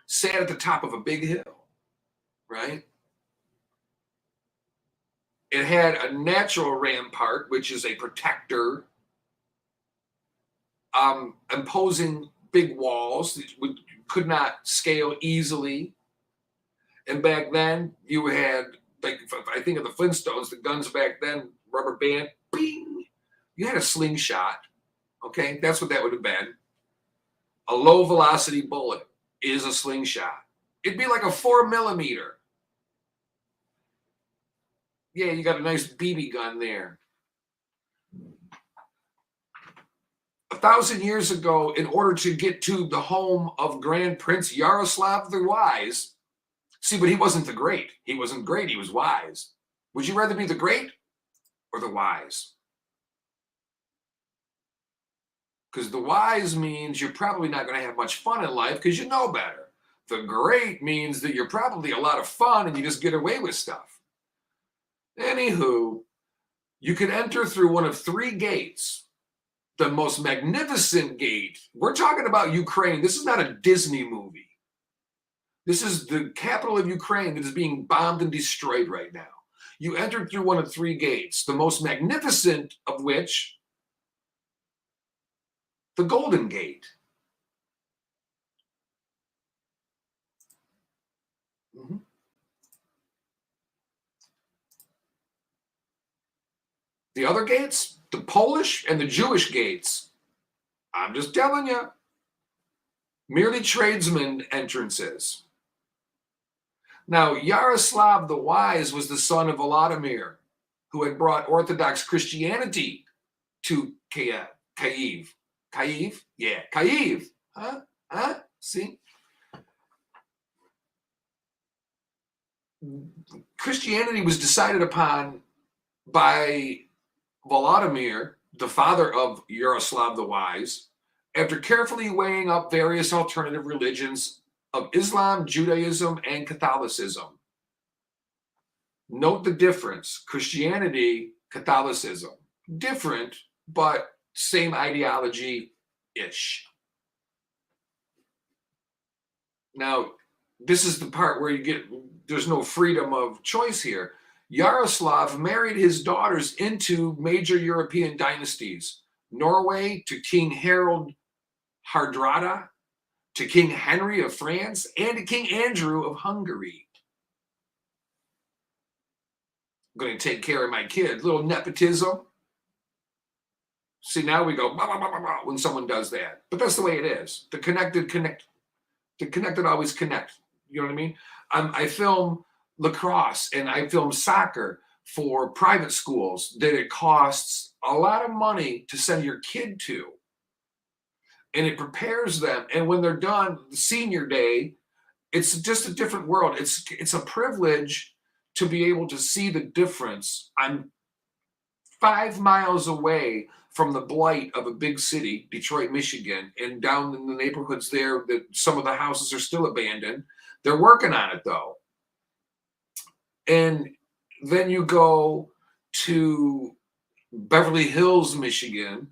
sat at the top of a big hill, right? It had a natural rampart, which is a protector imposing big walls that could not scale easily. And back then, you had, like, I think of the Flintstones, the guns back then, rubber band, bing. You had a slingshot. Okay, that's what that would have been. A low velocity bullet is a slingshot. It'd be like a 4mm. Yeah, you got a nice BB gun there. 1,000 years ago, in order to get to the home of Grand Prince Yaroslav the Wise, see, but he wasn't the great. He wasn't great. He was wise. Would you rather be the great or the wise? Because the wise means you're probably not going to have much fun in life because you know better. The great means that you're probably a lot of fun and you just get away with stuff. Anywho, you can enter through one of 3 gates. The most magnificent gate. We're talking about Ukraine. This is not a Disney movie. This is the capital of Ukraine that is being bombed and destroyed right now. You entered through one of 3 gates, the most magnificent of which, the Golden Gate. Mm-hmm. The other gates, the Polish and the Jewish gates, I'm just telling you, merely tradesmen entrances. Now, Yaroslav the Wise was the son of Volodymyr, who had brought Orthodox Christianity to Kiev. Kiev? Yeah, Kiev. Huh? See? Christianity was decided upon by Volodymyr, the father of Yaroslav the Wise, after carefully weighing up various alternative religions of Islam, Judaism, and Catholicism. Note the difference. Christianity, Catholicism. Different, but same ideology-ish. Now, this is the part where there's no freedom of choice here. Yaroslav married his daughters into major European dynasties. Norway to King Harald Hardrada, to King Henry of France, and to King Andrew of Hungary. I'm going to take care of my kids. Little nepotism. See, now we go blah, blah, blah, blah, blah, when someone does that. But that's the way it is. The connected connect. The connected always connect. You know what I mean? I film lacrosse and I film soccer for private schools that it costs a lot of money to send your kid to. And it prepares them. And when they're done, the senior day, it's just a different world. It's a privilege to be able to see the difference. I'm 5 miles away from the blight of a big city, Detroit, Michigan, and down in the neighborhoods there that some of the houses are still abandoned. They're working on it, though. And then you go to Beverly Hills, Michigan,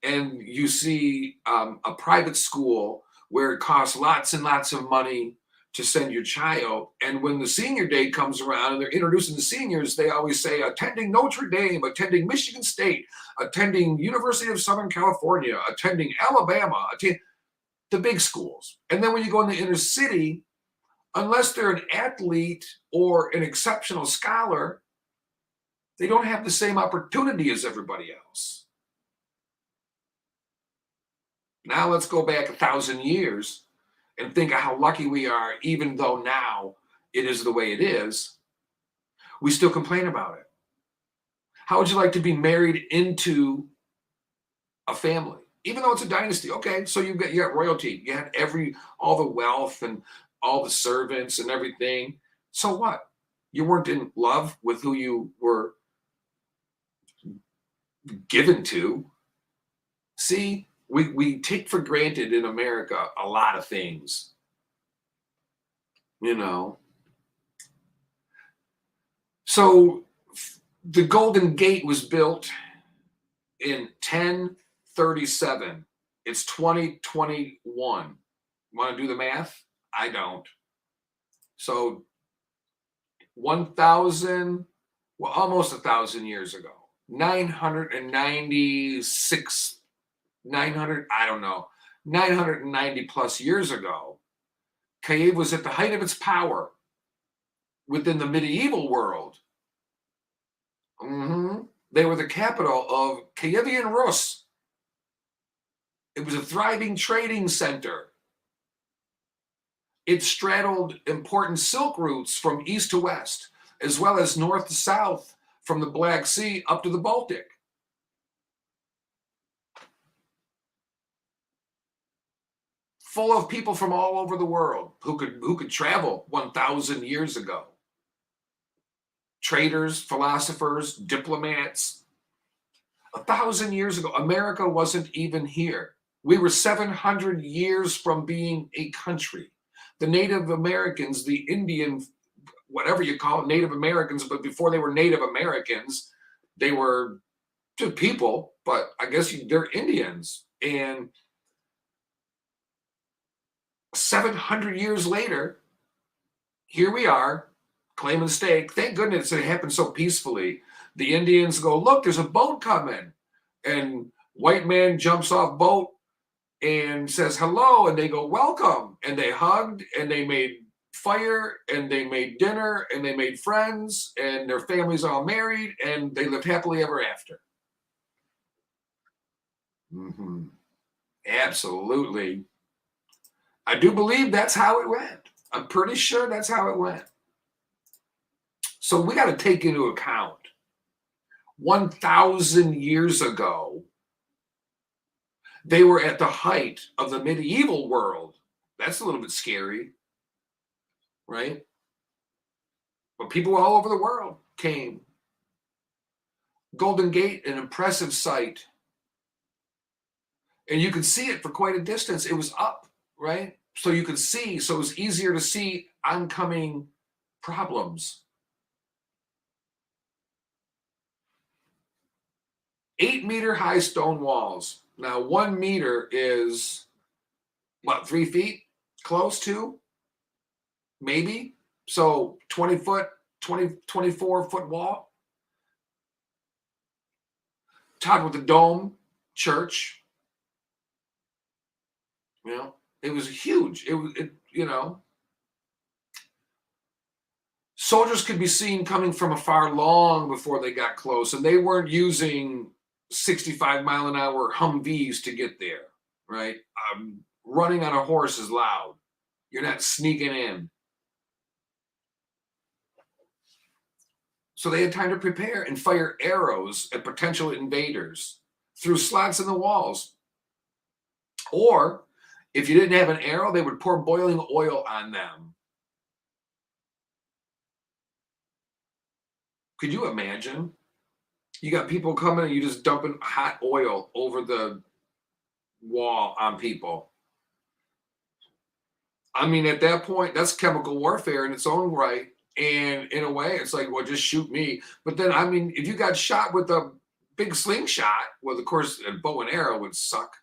and you see a private school where it costs lots and lots of money to send your child. And when the senior day comes around and they're introducing the seniors, they always say attending Notre Dame, attending Michigan State, attending University of Southern California, attending Alabama, the big schools. And then when you go in the inner city, unless they're an athlete or an exceptional scholar, they don't have the same opportunity as everybody else. Now let's go back 1,000 years and think of how lucky we are, even though now it is the way it is. We still complain about it. How would you like to be married into a family? Even though it's a dynasty. Okay, so you got royalty. You had all the wealth and all the servants and everything. So what? You weren't in love with who you were given to. See, we take for granted in America a lot of things. You know. So the Golden Gate was built in 1037. It's 2021. Want to do the math? I don't. So 1,000, almost 1,000 years ago, 996 I don't know, 990 plus years ago, Kiev was at the height of its power within the medieval world. They were the capital of Kievian Rus. It was a thriving trading center. It straddled important silk routes from east to west, as well as north to south from the Black Sea up to the Baltic. Full of people from all over the world who could travel 1,000 years ago. Traders, philosophers, diplomats. 1,000 years ago, America wasn't even here. We were 700 years from being a country. The Native Americans, the Indian, whatever you call it, Native Americans, but before they were Native Americans, they were just people, but I guess they're Indians. And 700 years later, here we are, claiming stake. Thank goodness it happened so peacefully. The Indians go, look, there's a boat coming. And white man jumps off boat and says hello, and they go, welcome. And they hugged, and they made fire, and they made dinner, and they made friends, and their families all married, and they lived happily ever after. Absolutely. I do believe that's how it went. I'm pretty sure that's how it went. So we got to take into account 1,000 years ago, they were at the height of the medieval world. That's a little bit scary, right? But people all over the world came. Golden Gate, an impressive sight. And you could see it for quite a distance. It was up, right? So you could see, so it was easier to see oncoming problems. 8-meter high stone walls. Now, 1 meter is, what, 3 feet? Close to? Maybe. So 20 foot, 24 foot wall. Topped with a dome, church. You know, it was huge. Soldiers could be seen coming from afar long before they got close, and they weren't using 65-mile-an-hour Humvees to get there, right? Running on a horse is loud. You're not sneaking in. So they had time to prepare and fire arrows at potential invaders through slots in the walls. Or, if you didn't have an arrow, they would pour boiling oil on them. Could you imagine? You got people coming and you just dumping hot oil over the wall on people. I mean, at that point, that's chemical warfare in its own right. And in a way, it's like, well, just shoot me. But then, I mean, if you got shot with a big slingshot, well, of course, a bow and arrow would suck.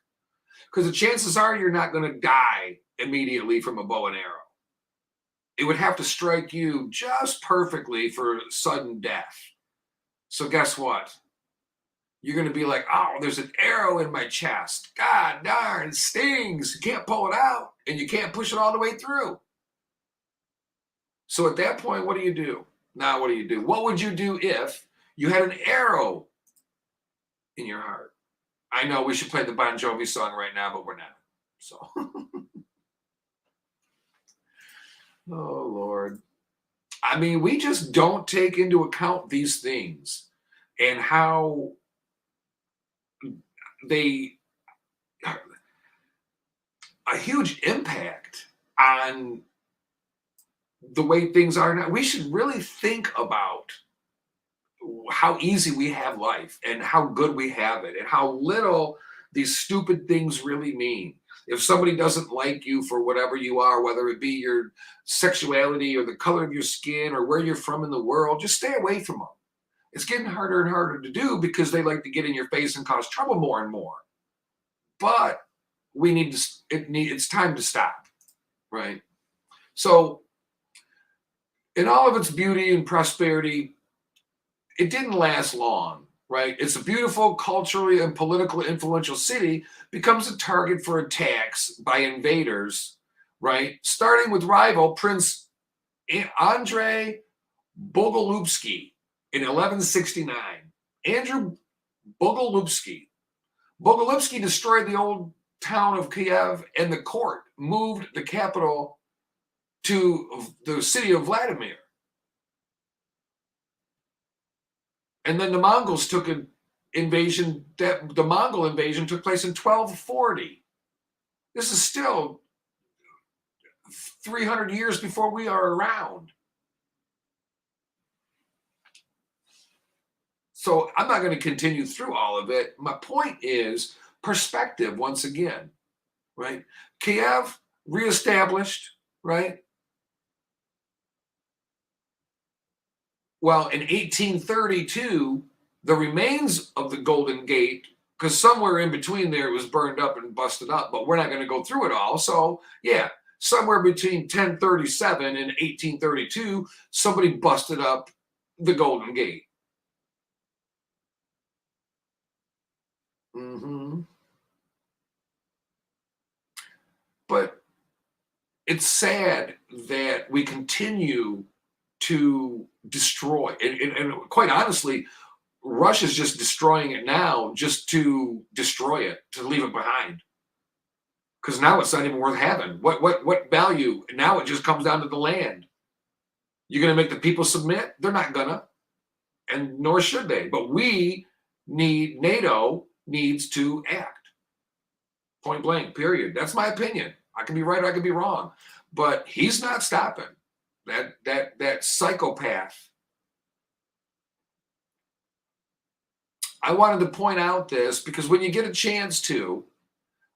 Because the chances are you're not going to die immediately from a bow and arrow. It would have to strike you just perfectly for sudden death. So guess what? You're going to be like, oh, there's an arrow in my chest. God darn, it stings. You can't pull it out, and you can't push it all the way through. So at that point, what do you do? Now, what do you do? What would you do if you had an arrow in your heart? I know we should play the Bon Jovi song right now, but we're not. So, oh, Lord. I mean, we just don't take into account these things and how they a huge impact on the way things are now. We should really think about how easy we have life and how good we have it and how little these stupid things really mean. If somebody doesn't like you for whatever you are, whether it be your sexuality or the color of your skin or where you're from in the world, just stay away from them. It's getting harder and harder to do because they like to get in your face and cause trouble more and more. But we need to, it's time to stop, right? So in all of its beauty and prosperity, it didn't last long. right? It's a beautiful, culturally and politically influential city, becomes a target for attacks by invaders, right? Starting with rival Prince Andrei Bogolyubsky in 1169. Andrew Bogolyubsky. Bogolyubsky destroyed the old town of Kiev, and the court moved the capital to the city of Vladimir. And then the Mongols took an invasion. The Mongol invasion took place in 1240. This is still 300 years before we are around. So I'm not going to continue through all of it. My point is perspective once again, right? Kiev reestablished, right? Well, in 1832, the remains of the Golden Gate, because somewhere in between there it was burned up and busted up, but we're not going to go through it all. So, yeah, somewhere between 1037 and 1832, somebody busted up the Golden Gate. But it's sad that we continue to destroy, and quite honestly, Russia's just destroying it now just to destroy it, to leave it behind. Because now it's not even worth having. What value? Now it just comes down to the land. You're going to make the people submit? They're not gonna, and nor should they. But NATO needs to act. Point blank, period. That's my opinion. I can be right or I can be wrong. But he's not stopping. That psychopath. I wanted to point out this because when you get a chance to,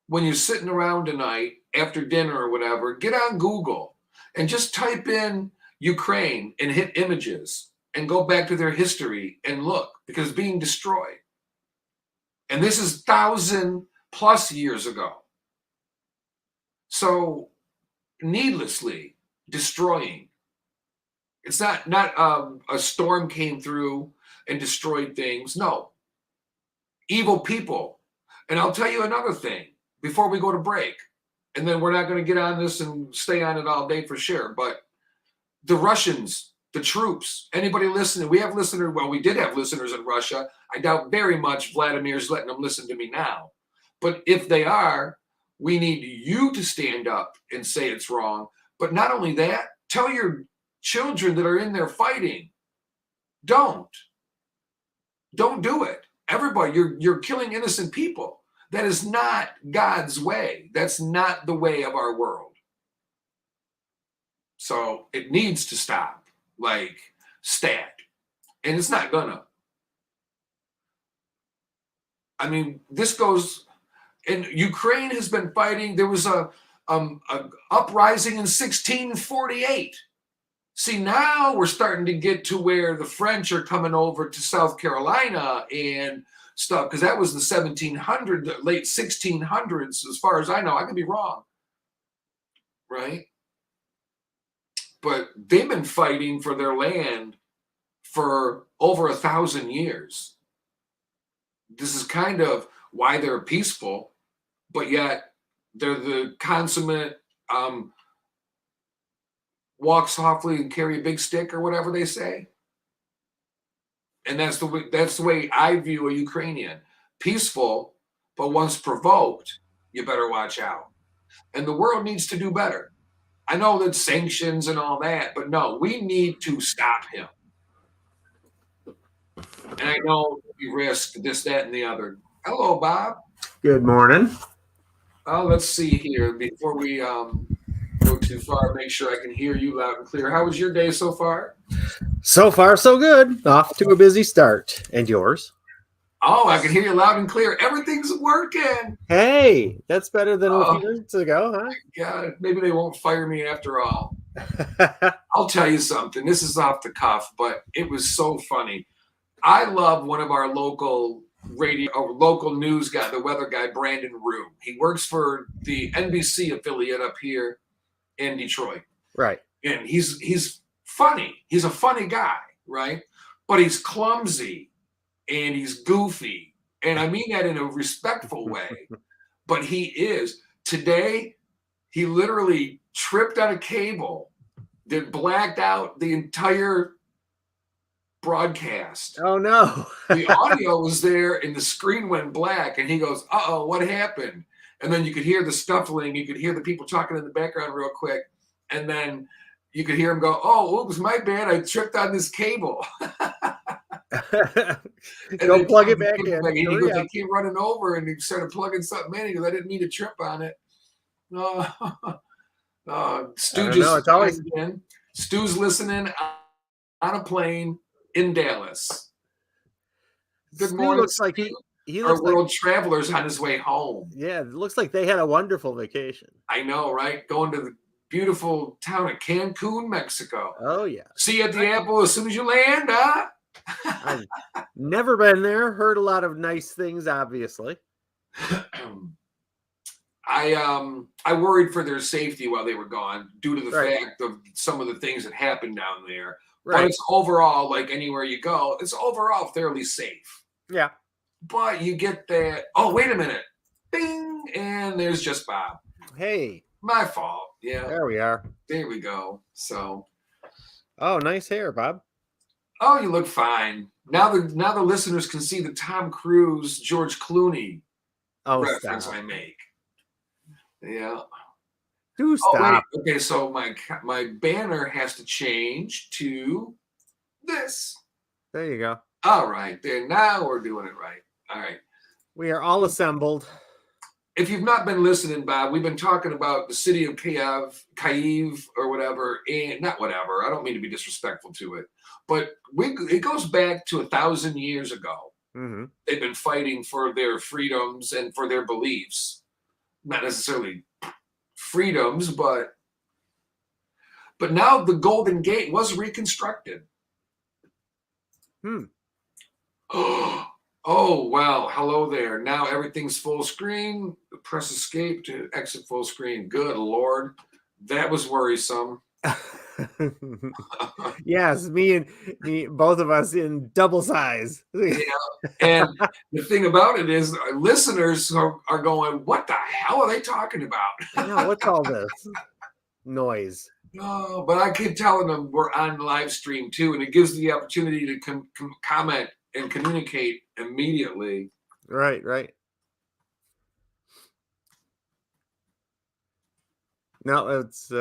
when you're sitting around tonight after dinner or whatever, get on Google and just type in Ukraine and hit images and go back to their history and look, because it's being destroyed. And this is 1,000+ years ago. So needlessly destroying. It's not a storm came through and destroyed things. No. Evil people. And I'll tell you another thing before we go to break. And then we're not going to get on this and stay on it all day for sure. But the Russians, the troops, anybody listening, we have listeners. Well, we did have listeners in Russia. I doubt very much Vladimir's letting them listen to me now. But if they are, we need you to stand up and say it's wrong. But not only that, tell your children that are in there fighting, don't do it. Everybody, you're killing innocent people. That is not God's way. That's not the way of our world. So it needs to stop, like stat. And it's not gonna. I mean, this goes, and Ukraine has been fighting. There was a uprising in 1648. See, now we're starting to get to where the French are coming over to South Carolina and stuff, because that was the 1700s, late 1600s, as far as I know. I could be wrong, right? But they've been fighting for their land for over 1,000 years. This is kind of why they're peaceful, but yet they're the consummate walk softly and carry a big stick, or whatever they say. And that's the way I view a Ukrainian. Peaceful, but once provoked, you better watch out. And the world needs to do better. I know that sanctions and all that, but no, we need to stop him. And I know we risk this, that, and the other. Hello, Bob. Good morning. Oh, let's see here. Before we go too far, make sure I can hear you loud and clear. How was your day so far? So far, so good. Off to a busy start. And yours? Oh, I can hear you loud and clear. Everything's working. Hey, that's better than a few minutes ago, huh? Yeah, maybe they won't fire me after all. I'll tell you something. This is off the cuff, but it was so funny. I love one of our local radio or local news guy, the weather guy, Brandon Rue. He works for the NBC affiliate up here in Detroit. Right. And he's funny. He's a funny guy, right? But he's clumsy and he's goofy. And I mean that in a respectful way. But he is. Today, he literally tripped on a cable that blacked out the entire broadcast. Oh, no. The audio was there and the screen went black. And he goes, uh-oh, what happened? And then you could hear the scuffling. You could hear the people talking in the background real quick. And then you could hear him go, oh, oops, my bad. I tripped on this cable. Go plug it back in. And he goes, I came running over and he started plugging something in. He goes, I didn't mean to trip on it. Stu just in. Stu's listening on a plane in Dallas. Good morning. Looks like he our world travelers on his way home. Yeah, it looks like they had a wonderful vacation. I know, right? Going to the beautiful town of Cancun, Mexico. Oh, yeah. See you at the airport as soon as you land, huh? I've never been there. Heard a lot of nice things, obviously. I worried for their safety while they were gone due to the fact of some of the things that happened down there. Right. But it's overall, like anywhere you go, it's overall fairly safe. Yeah. But you get that, oh, wait a minute. Bing! And there's just Bob. Hey. My fault. Yeah. There we are. There we go. So. Oh, nice hair, Bob. Oh, you look fine. Now the listeners can see the Tom Cruise, George Clooney reference I make. Yeah. Do stop. Wait. Okay, so my banner has to change to this. There you go. All right. There. Now we're doing it right. All right. We are all assembled. If you've not been listening, Bob, we've been talking about the city of Kyiv or whatever, and not whatever. I don't mean to be disrespectful to it, but it goes back to 1,000 years ago. Mm-hmm. They've been fighting for their freedoms and for their beliefs. Not necessarily freedoms, but now the Golden Gate was reconstructed. Oh, wow. Hello there. Now everything's full screen. Press escape to exit full screen. Good Lord. That was worrisome. Yes, me, both of us in double size. Yeah. And the thing about it is listeners are going, what the hell are they talking about? I know, what's all this noise? No, but I keep telling them we're on live stream too, and it gives the opportunity to comment and communicate immediately. Right. No, it's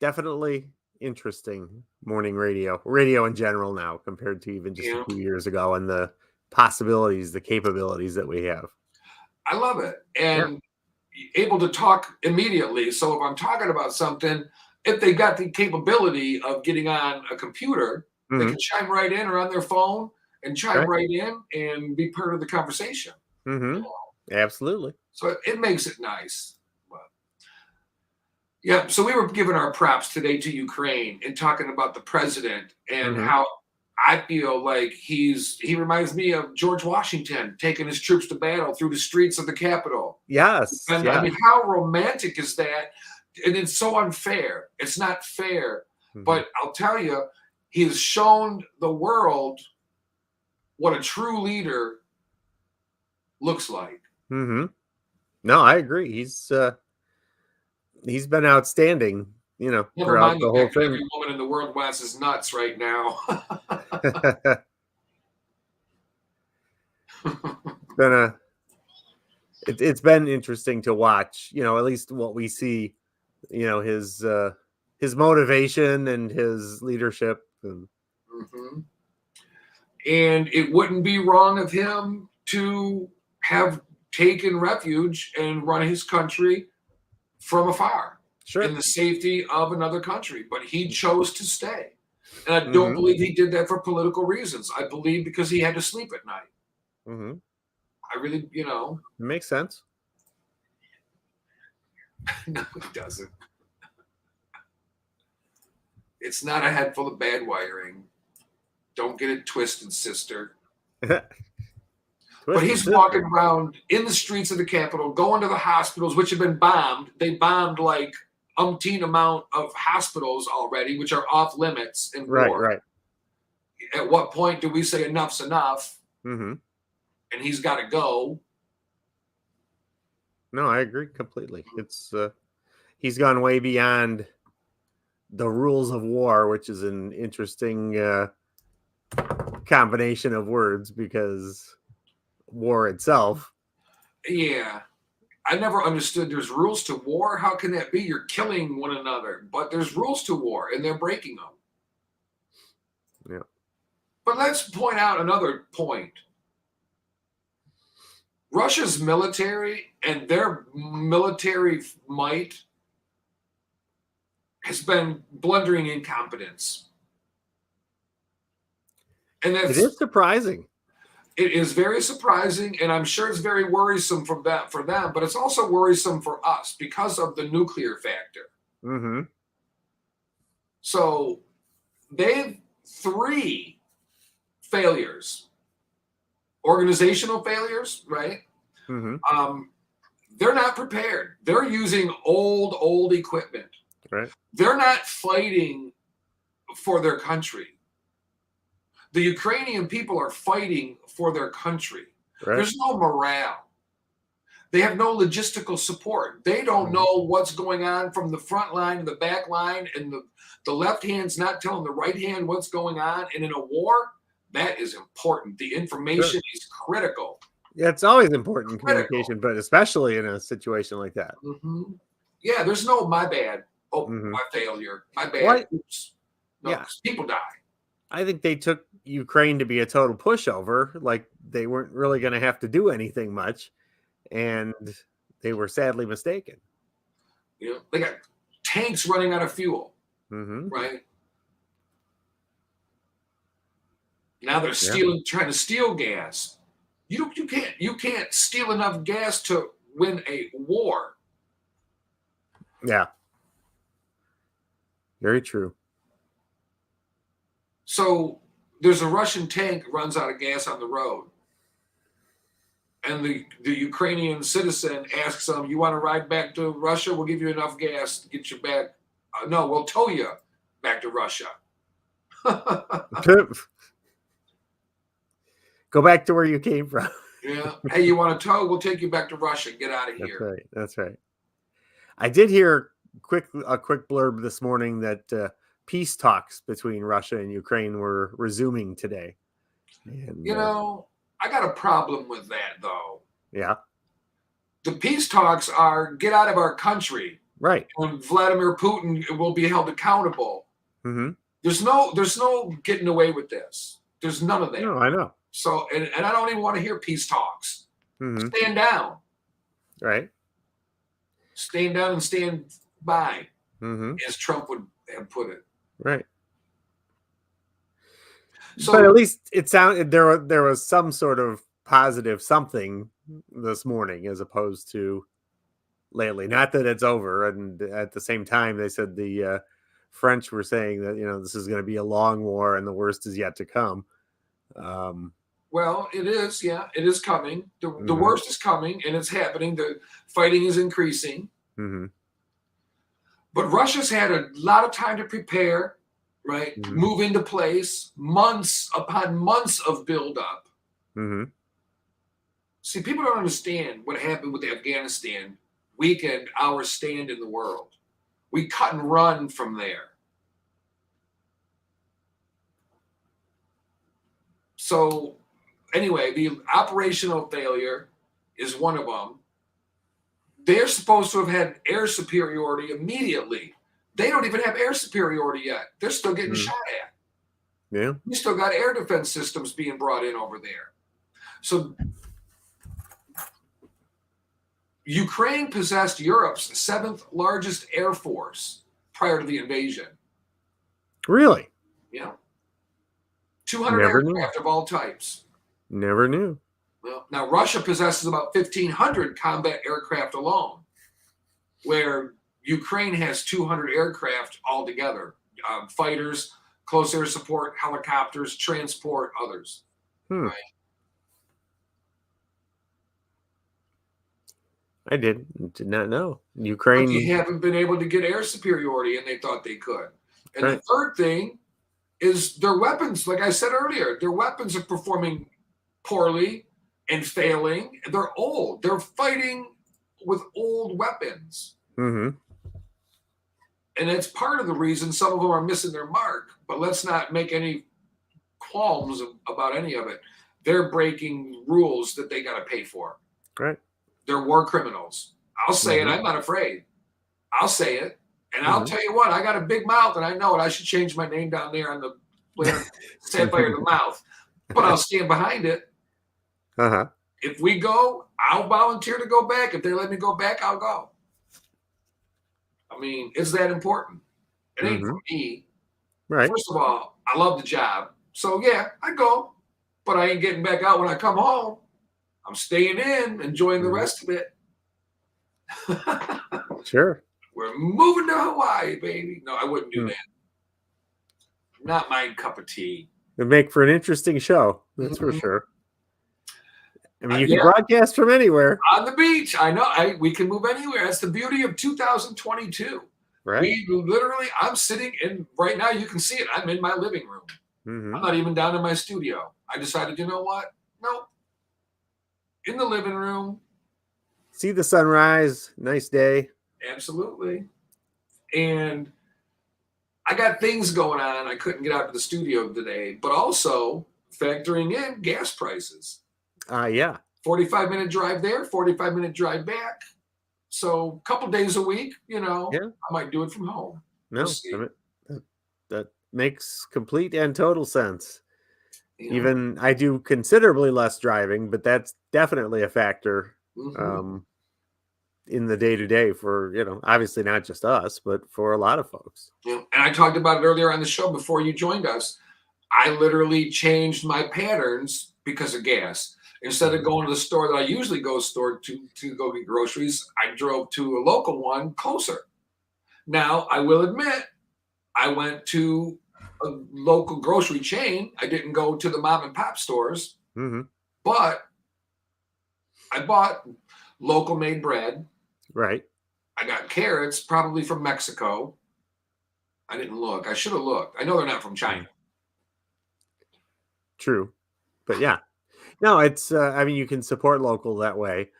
definitely interesting morning radio in general now compared to even just a few years ago, and the possibilities, the capabilities that we have. I love it. And able to talk immediately. So if I'm talking about something, if they got the capability of getting on a computer, they can chime right in or on their phone and chime right in and be part of the conversation. Mm-hmm. Absolutely. So it makes it nice. Yeah, so we were giving our props today to Ukraine and talking about the president and how I feel like he reminds me of George Washington taking his troops to battle through the streets of the Capitol. Yes. And I mean, how romantic is that? And it's so unfair. It's not fair. But I'll tell you, he has shown the world what a true leader looks like. Mm-hmm. No, I agree. He's been outstanding, throughout the whole thing. Every woman in the world wants his nuts right now. It's been interesting to watch, at least what we see, his motivation and his leadership. And it wouldn't be wrong of him to have taken refuge and run his country from afar in the safety of another country. But he chose to stay. And I don't believe he did that for political reasons. I believe because he had to sleep at night. I really, It makes sense. No, it doesn't. It's not a head full of bad wiring. Don't get it twisted, sister. But he's walking around in the streets of the Capitol, going to the hospitals, which have been bombed. They bombed like umpteen amount of hospitals already, which are off limits in war. Right. at what point do we say enough's enough? Mm-hmm. And he's got to go. No, I agree completely. It's he's gone way beyond the rules of war, which is an interesting combination of words because war itself. Yeah. I never understood there's rules to war. How can that be? You're killing one another, but there's rules to war and they're breaking them. Yeah. But let's point out another point. Russia's military and their military might has been blundering incompetence. And It is surprising. It is very surprising, and I'm sure it's very worrisome for them, but it's also worrisome for us because of the nuclear factor. Mm-hmm. So they've 3 failures. Organizational failures, right? Mm-hmm. They're not prepared. They're using old equipment. Right. They're not fighting for their country. The Ukrainian people are fighting for their country. Right. There's no morale. They have no logistical support. They don't know what's going on from the front line to the back line, and the left hand's not telling the right hand what's going on. And in a war, that is important. The information is critical. Yeah, it's always important in communication, but especially in a situation like that. Mm-hmm. Yeah, there's no my bad. Oh, my failure. My bad. What? Oops. No, Yeah. people die. I think they took Ukraine to be a total pushover. Like they weren't really going to have to do anything much. And they were sadly mistaken. You know, they got tanks running out of fuel, right? Now they're trying to steal gas. You can't steal enough gas to win a war. Yeah. Very true. So there's a Russian tank runs out of gas on the road. And the Ukrainian citizen asks them, "You want to ride back to Russia? We'll give you enough gas to get you back." No, we'll tow you back to Russia. Go back to where you came from. Yeah. Hey, you want a tow? We'll take you back to Russia. Get out of here. That's right. That's right. I did hear a quick blurb this morning that peace talks between Russia and Ukraine were resuming today. And, I got a problem with that, though. Yeah. The peace talks are get out of our country. Right. And Vladimir Putin will be held accountable. Mm-hmm. There's no getting away with this. There's none of that. No, I know. So, and I don't even want to hear peace talks. Mm-hmm. Stand down. Right. Stand down and stand by, as Trump would have put it. Right. So, but at least it sounded there was some sort of positive something this morning as opposed to lately. Not that it's over, and at the same time they said the French were saying that this is going to be a long war and the worst is yet to come. Well, it is. Yeah, it is coming. The worst is coming, and it's happening. The fighting is increasing. But Russia's had a lot of time to prepare. Right, move into place, months upon months of buildup. See, people don't understand what happened with Afghanistan. Weakened our stand in the world. We cut and run from there. So, anyway, the operational failure is one of them. They're supposed to have had air superiority immediately. They don't even have air superiority yet. They're still getting shot at. Yeah. We still got air defense systems being brought in over there. So Ukraine possessed Europe's 7th largest air force prior to the invasion. Really? Yeah. 200 aircraft of all types. Never knew. Well, now Russia possesses about 1,500 combat aircraft alone, where Ukraine has 200 aircraft altogether, fighters, close air support, helicopters, transport, others. Right? I did not know. Ukraine. But you haven't been able to get air superiority, and they thought they could. And the third thing is their weapons. Like I said earlier, their weapons are performing poorly and failing. They're old. They're fighting with old weapons. Mm-hmm. And that's part of the reason some of them are missing their mark. But let's not make any qualms about any of it. They're breaking rules that they got to pay for. Right. They're war criminals. I'll say it. I'm not afraid. I'll say it. And I'll tell you what, I got a big mouth and I know it. I should change my name down there on the Sapphire the mouth. But I'll stand behind it. Uh-huh. If we go, I'll volunteer to go back. If they let me go back, I'll go. I mean, it's that important. It ain't for me. Right. First of all, I love the job. So, yeah, I go. But I ain't getting back out when I come home. I'm staying in, enjoying the rest of it. Sure. We're moving to Hawaii, baby. No, I wouldn't do that. Not my cup of tea. It'd make for an interesting show. That's for sure. I mean, you can broadcast from anywhere. On the beach. I know. We can move anywhere. That's the beauty of 2022. Right. We literally, I'm sitting in, right now, you can see it. I'm in my living room. I'm not even down in my studio. I decided, you know what? No. In the living room. See the sunrise. Nice day. Absolutely. And I got things going on. I couldn't get out to the studio today, but also factoring in gas prices. Yeah. 45-minute drive there, 45-minute drive back. So a couple days a week, I might do it from home. No, We'll that makes complete and total sense. Yeah. Even I do considerably less driving, but that's definitely a factor in the day-to-day for, obviously not just us, but for a lot of folks. And I talked about it earlier on the show before you joined us. I literally changed my patterns because of gas. Instead of going to the store that I usually go to go get groceries, I drove to a local one closer. Now, I will admit, I went to a local grocery chain. I didn't go to the mom and pop stores, but I bought local made bread. Right. I got carrots, probably from Mexico. I didn't look. I should have looked. I know they're not from China. True. But yeah. No, it's, I mean, you can support local that way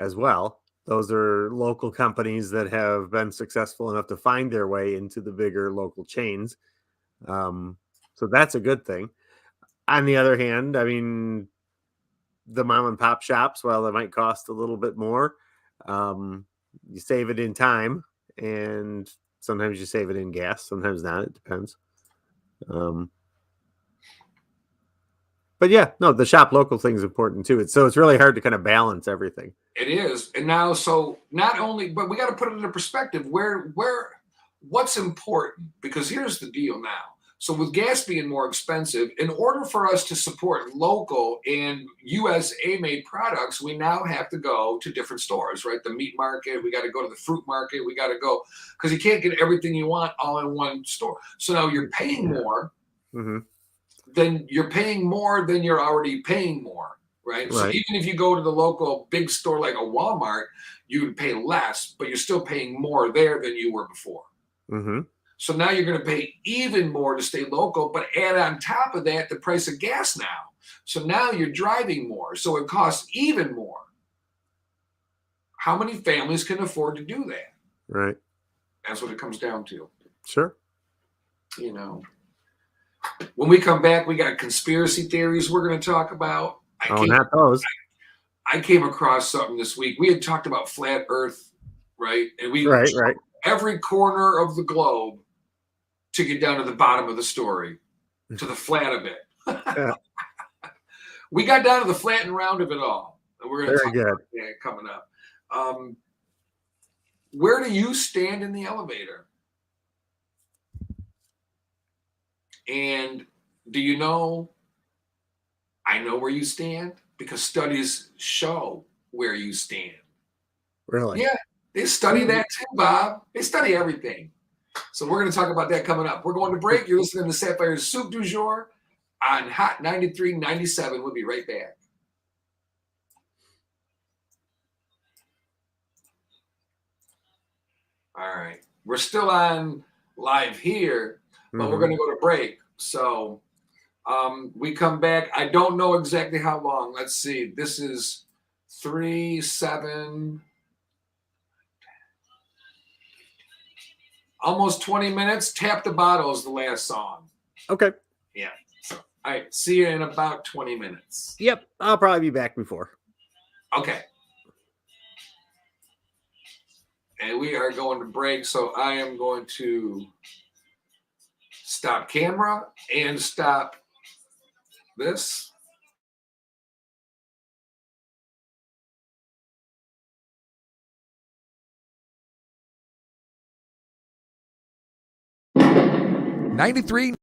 as well. Those are local companies that have been successful enough to find their way into the bigger local chains. So that's a good thing. On the other hand, I mean, the mom and pop shops, while they might cost a little bit more, you save it in time, and sometimes you save it in gas, sometimes not. It depends. But yeah, no, the shop local thing is important too. It's really hard to kind of balance everything. It is. And now, so not only, but we got to put it into perspective what's important, because here's the deal now. So with gas being more expensive, in order for us to support local and USA made products, we now have to go to different stores, right? The meat market, we got to go to the fruit market, we got to go, because you can't get everything you want all in one store. So now you're paying more. Then you're paying more than you're already paying more, right? So even if you go to the local big store like a Walmart, you would pay less, but you're still paying more there than you were before. So now you're going to pay even more to stay local, but add on top of that the price of gas now. So now you're driving more, so it costs even more. How many families can afford to do that? Right. That's what it comes down to. Sure. When we come back, we got conspiracy theories we're going to talk about. Not those. I came across something this week. We had talked about flat Earth, right? And we right. every corner of the globe to get down to the bottom of the story, to the flat of it. We got down to the flat and round of it all. And we're going to talk about that coming up. Where do you stand in the elevator? And do you know, I know where you stand because studies show where you stand. Really? Yeah, they study that too, Bob. They study everything. So we're going to talk about that coming up. We're going to break. You're listening to Sapphire'S Soup du Jour on Hot 93.97. We'll be right back. All right. We're still on live here, but we're going to go to break. So we come back. I don't know exactly how long. Let's see. This is 3, 7, almost 20 minutes. Tap the Bottle is the last song. Okay. Yeah. So, all right. See you in about 20 minutes. Yep. I'll probably be back before. Okay. And we are going to break. So I am going to stop camera and stop this. '93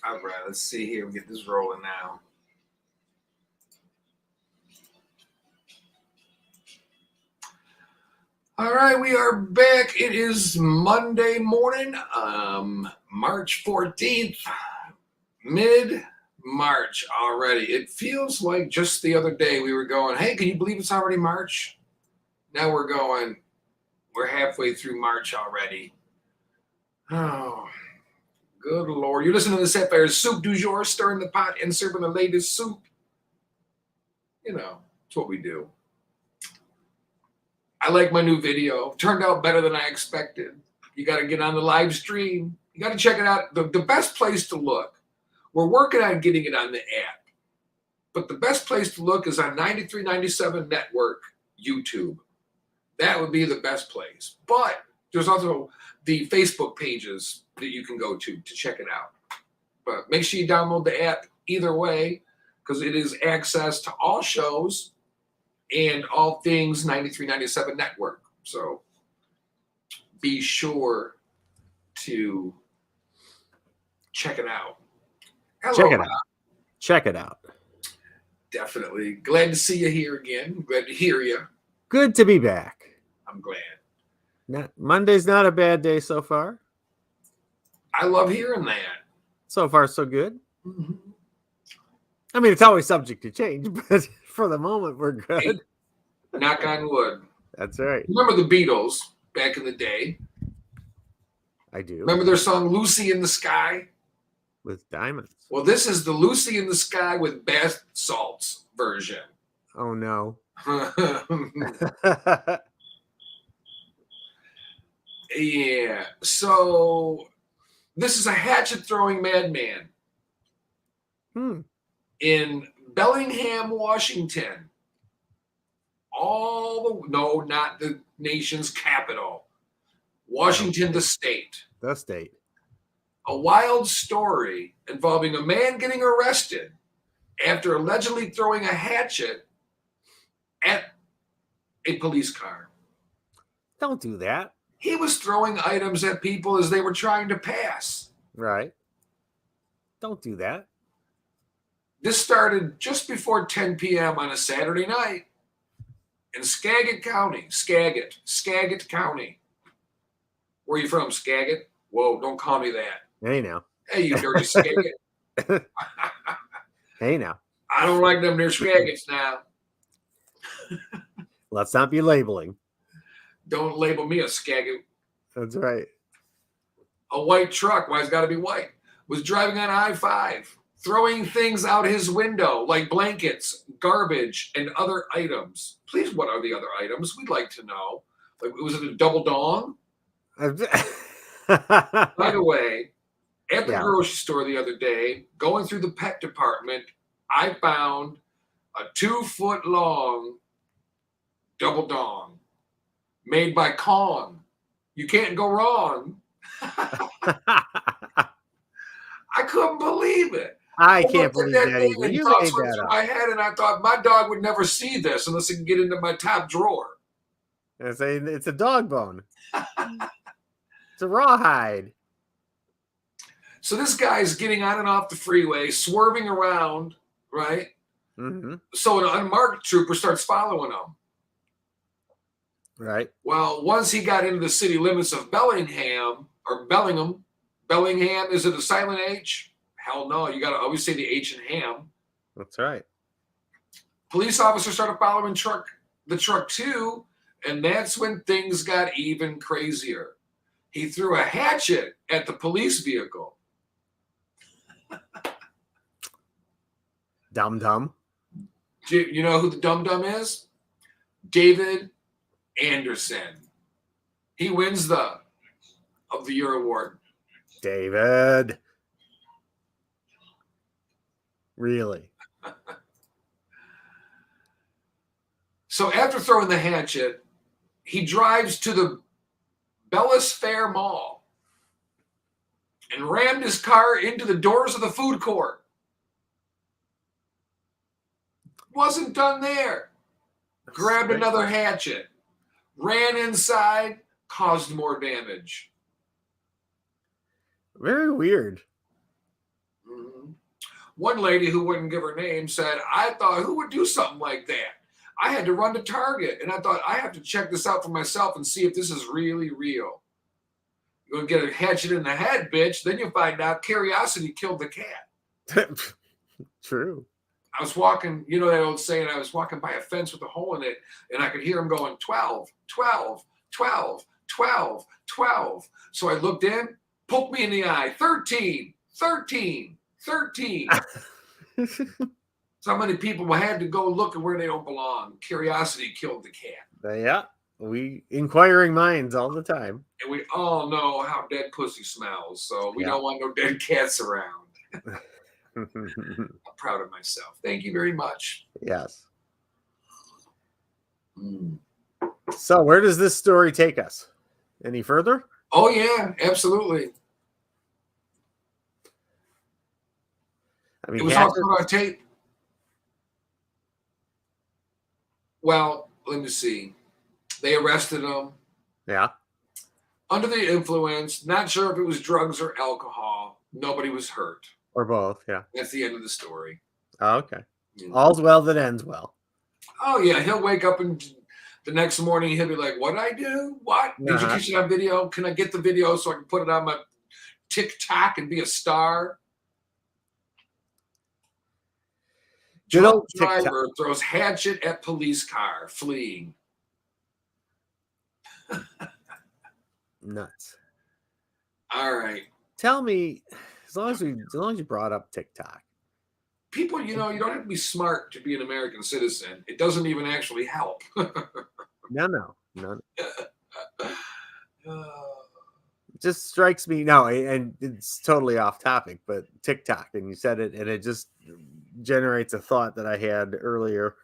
All right, let's see here. We get this rolling now. All right, we are back. It is Monday morning, March 14th, mid-March already. It feels like just the other day we were going, hey, can you believe it's already March? Now we're halfway through March already. Oh, good Lord. You're listening to the Sapphire'S Soup du Jour, stirring the pot and serving the latest soup. You know, it's what we do. I like my new video. Turned out better than I expected. You got to get on the live stream. You got to check it out. The best place to look. We're working on getting it on the app. But the best place to look is on 9397 Network YouTube. That would be the best place. But there's also the Facebook pages that you can go to check it out. But make sure you download the app either way, because it is access to all shows and all things 9397 Network. So be sure to check it out. Hello, Check it out. Check it out. Definitely. Glad to see you here again. Glad to hear you. Good to be back. I'm glad. Monday's not a bad day so far. I love hearing that. So far, so good. Mm-hmm. I mean, it's always subject to change, but for the moment, we're good. Hey, knock on wood. That's right. Remember the Beatles back in the day? I do. Remember their song Lucy in the Sky? With diamonds. Well, this is the Lucy in the Sky with bath salts version. Oh, no. Yeah. So this is a hatchet-throwing madman in Bellingham, Washington. No, not the nation's capital. Washington, the state. The state. A wild story involving a man getting arrested after allegedly throwing a hatchet at a police car. Don't do that. He was throwing items at people as they were trying to pass. Right. Don't do that. This started just before 10 p.m. on a Saturday night in Skagit County. Skagit County. Where are you from, Skagit? Whoa, don't call me that. Hey, now. Hey, you dirty Skagit. Hey, now. I don't like them near Skagits now. Let's not be labeling. Don't label me a Skagit. That's right. A white truck, why it's got to be white, was driving on I-5, throwing things out his window like blankets, garbage, and other items. Please, what are the other items? We'd like to know. Like, was it a double dong? By the way, at the grocery store the other day, going through the pet department, I found a 2-foot-long double dong made by Kong. You can't go wrong. I couldn't believe it. I can't believe that either. You made that up. My head, and I thought my dog would never see this unless it can get into my top drawer. It's a dog bone. It's a rawhide. So this guy's getting on and off the freeway, swerving around, right? Mm-hmm. So an unmarked trooper starts following him. Right. Well, once he got into the city limits of Bellingham, is it a silent H? Hell no, you got to always say the H in ham. That's right. Police officers started following the truck too, and that's when things got even crazier. He threw a hatchet at the police vehicle. Dum-dum. You know who the dum-dum is? David Anderson. He wins the Year award. David. Really? So after throwing the hatchet, he drives to the Bellis Fair Mall and rammed his car into the doors of the food court. Wasn't done there. Grabbed another hatchet, ran inside, caused more damage. Very weird. One lady who wouldn't give her name said, I thought, who would do something like that? I had to run to Target, and I thought, I have to check this out for myself and see if this is really real. You're going to get a hatchet in the head, bitch. Then you'll find out curiosity killed the cat. True. I was walking, you know that old saying, I was walking by a fence with a hole in it, and I could hear him going, 12, 12, 12, 12, 12. So I looked in, poked me in the eye, 13, 13, 13. So many people had to go look at where they don't belong. Curiosity killed the cat. Yeah, we inquiring minds all the time. And we all know how dead pussy smells, so we don't want no dead cats around. I'm proud of myself. Thank you very much. Yes. So where does this story take us? Any further? Oh, yeah, absolutely. I mean, it was also on tape. Well, let me see. They arrested him. Yeah. Under the influence, not sure if it was drugs or alcohol. Nobody was hurt. Or both, yeah. That's the end of the story. Oh, okay. All's well that ends well. Oh, yeah. He'll wake up and the next morning he'll be like, what did I do? What? Did you catch it on video? Can I get the video so I can put it on my TikTok and be a star? Drunk driver throws hatchet at police car, fleeing. Nuts. All right. Tell me, as long as you brought up TikTok. People, you don't have to be smart to be an American citizen. It doesn't even actually help. No. Just strikes me. No, and it's totally off topic, but TikTok, and you said it, and it just generates a thought that I had earlier.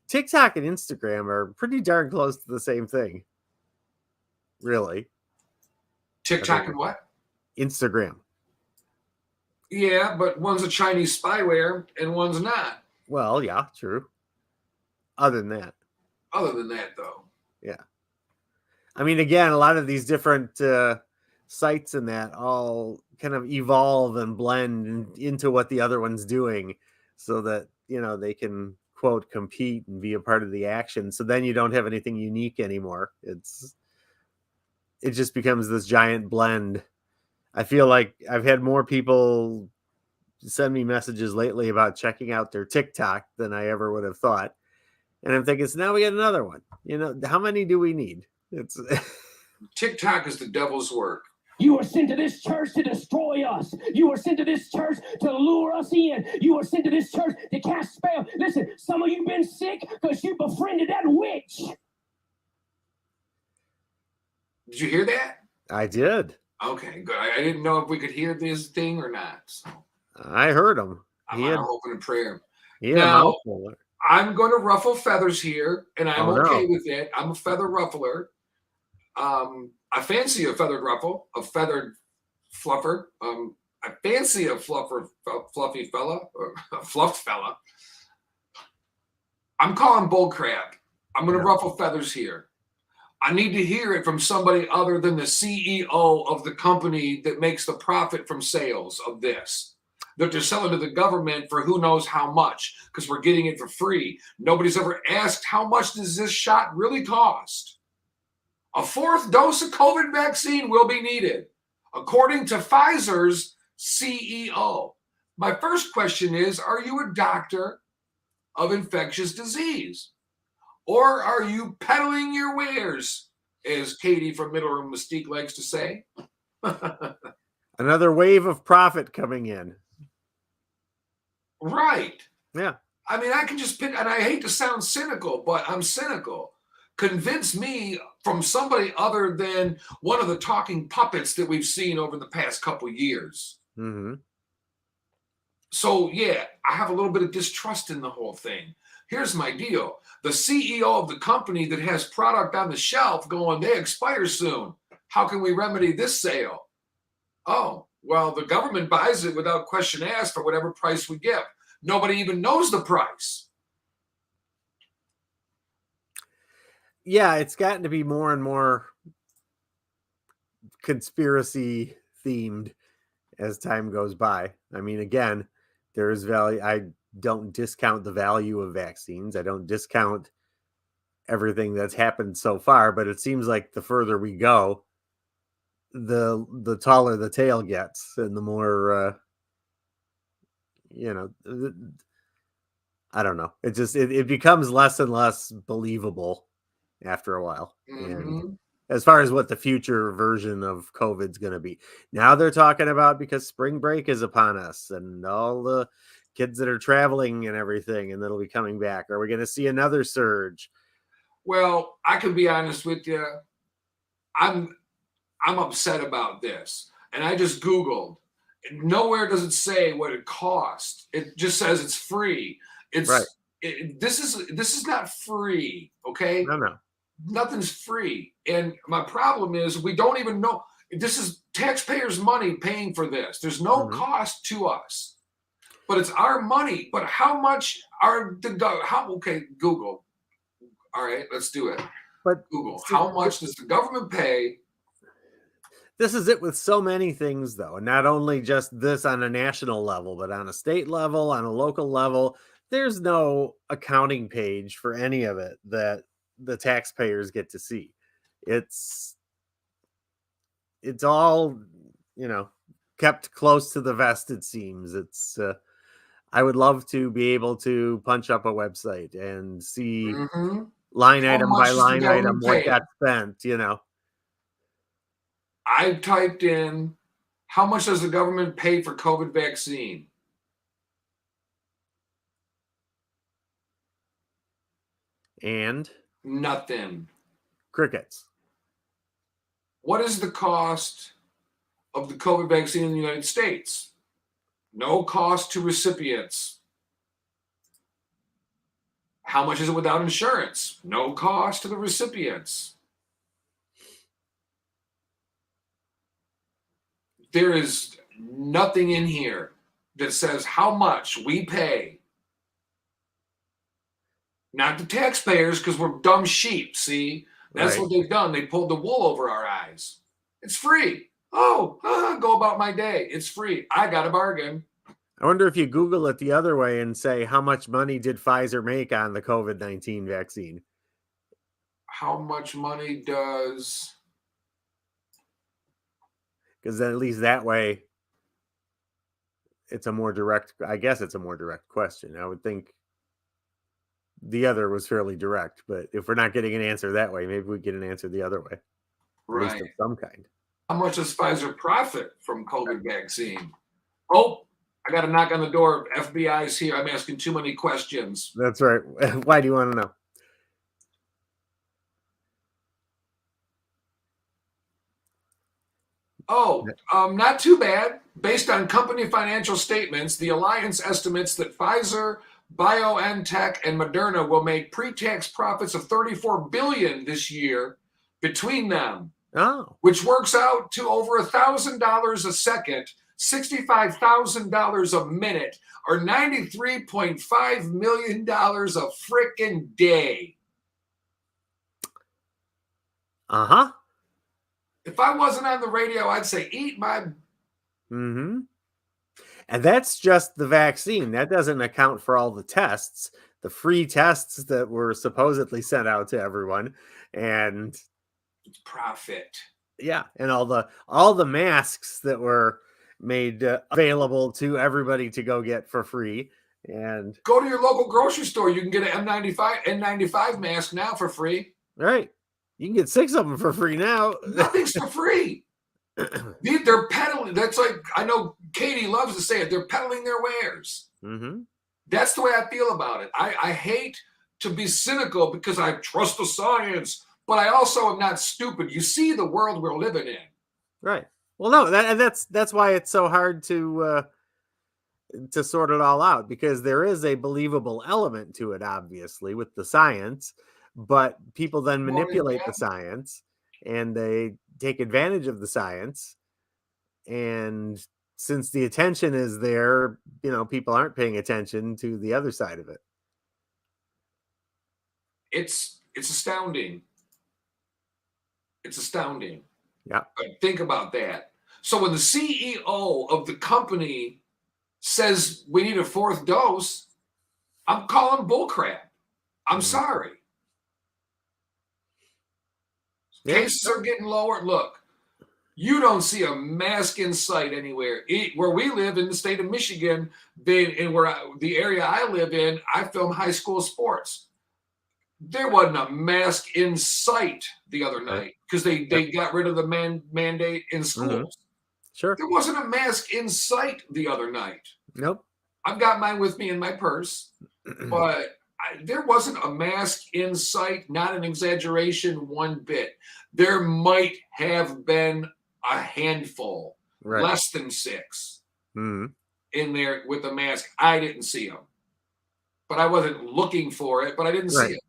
TikTok and Instagram are pretty darn close to the same thing. Really. TikTok and what? Instagram. Yeah, but one's a Chinese spyware and one's not. Well, yeah, true. Other than that, though. Yeah. I mean, again, a lot of these different sites and that all kind of evolve and blend into what the other one's doing so that, they can, quote, compete and be a part of the action. So then you don't have anything unique anymore. It just becomes this giant blend. I feel like I've had more people send me messages lately about checking out their TikTok than I ever would have thought. And I'm thinking, so now we get another one. How many do we need? It's TikTok is the devil's work. You were sent to this church to destroy us. You were sent to this church to lure us in. You were sent to this church to cast spell. Listen, some of you been sick because you befriended that witch. Did you hear that? I did. Okay, good. I didn't know if we could hear this thing or not. So I heard him. I'm hoping and prayer. Now, I'm going to ruffle feathers here, and I'm okay with it. I'm a feather ruffler. I fancy a feathered ruffle, a feathered fluffer. I fancy a fluffy fella, or a fluffed fella. I'm calling bull crap. I'm going to ruffle feathers here. I need to hear it from somebody other than the CEO of the company that makes the profit from sales of this. That they're selling to the government for who knows how much, because we're getting it for free. Nobody's ever asked, how much does this shot really cost? A fourth dose of COVID vaccine will be needed, according to Pfizer's CEO. My first question is, are you a doctor of infectious disease? Or are you peddling your wares, as Katie from Middle Room Mystique likes to say? Another wave of profit coming in. Right. Yeah. I mean, I can just pick, and I hate to sound cynical, but I'm cynical. Convince me from somebody other than one of the talking puppets that we've seen over the past couple years. Mm-hmm. So, yeah, I have a little bit of distrust in the whole thing. Here's my deal. The CEO of the company that has product on the shelf going, they expire soon. How can we remedy this sale? Oh, well, the government buys it without question asked for whatever price we give. Nobody even knows the price. Yeah, it's gotten to be more and more conspiracy themed. as time goes by. I mean, again, there is value. I don't discount the value of vaccines. I don't discount everything that's happened so far, but it seems like the further we go, the taller the tail gets, and the more I don't know. It becomes less and less believable after a while. And Mm-hmm. as far as what the future version of COVID's going to be, now they're talking about, because spring break is upon us and all the kids that are traveling and everything, and that'll be coming back. Are we going to see another surge? Well, I can be honest with you. I'm upset about this, and I just Googled. Nowhere does it say what it cost. It just says it's free. It's Right. This is not free. Okay, No. nothing's free, and my problem is we don't even know. This is taxpayers' money paying for this. There's no Mhm. cost to us, but it's our money. But how much are okay, Google. All right, let's do it. But Google. see, How much does the government pay? this is it with so many things, though, and not only just this on a national level, but on a state level, on a local level. There's no accounting page for any of it that the taxpayers get to see. It's all, kept close to the vest, it seems. I would love to be able to punch up a website and see Mm-hmm. line How item by much does the line item government what pay? got spent. I typed in how much does the government pay for COVID vaccine? And Nothing. crickets. What is the cost of the COVID vaccine in the United States? No cost to recipients. How much is it without insurance? No cost to the recipients. There is nothing in here that says how much we pay. Not the taxpayers, because we're dumb sheep, see? That's Right. what they've done. They pulled the wool over our eyes. It's free. Oh, go about my day. It's free. I got a bargain. I wonder if you Google it the other way and say, how much money did Pfizer make on the COVID-19 vaccine? How much money does... Because then at least that way, it's a more direct, I guess it's a more direct question. I would think the other was fairly direct, but if we're not getting an answer that way, maybe we get an answer the other way, at least Right. of some kind. How much does Pfizer profit from COVID vaccine? Oh, I got a knock on the door. FBI's here. I'm asking too many questions. That's right. Why do you want to know? Oh, not too bad. Based on company financial statements, the alliance estimates that Pfizer, BioNTech, and Moderna will make pre-tax profits of $34 billion this year between them, Oh, which works out to over $1,000 a second, $65,000 a minute, or $93.5 million a freaking day. uh-huh. If I wasn't on the radio, I'd say, eat my... Mm-hmm. And that's just the vaccine. That doesn't account for all the tests, the free tests that were supposedly sent out to everyone. And profit. yeah, and all the masks that were made available to everybody to go get for free. And go to your local grocery store. You can get an N95 mask now for free. Right. You can get 6 of them for free now. Nothing's for free. They're peddling. That's like, I know Katie loves to say it. They're peddling their wares. Mm-hmm. That's the way I feel about it. I hate to be cynical because I trust the science, but I also am not stupid. You see the world we're living in. Right. Well, no, that's why it's so hard to sort it all out, because there is a believable element to it, obviously, with the science, but people then manipulate the science and they take advantage of the science. And since the attention is there, people aren't paying attention to the other side of it. It's astounding. It's astounding. Yeah. But think about that. So when the CEO of the company says we need a 4th dose, I'm calling bullcrap. I'm sorry. Yeah. Cases are getting lower. Look, you don't see a mask in sight anywhere. Where we live in the state of Michigan, the area I live in, I film high school sports. There wasn't a mask in sight the other night because they got rid of the mandate in schools. Sure. There wasn't a mask in sight the other night. Nope. I've got mine with me in my purse, but there wasn't a mask in sight, not an exaggeration one bit. There might have been a handful, less than 6 in there with a mask. I didn't see them, but I wasn't looking for it, but I didn't see it.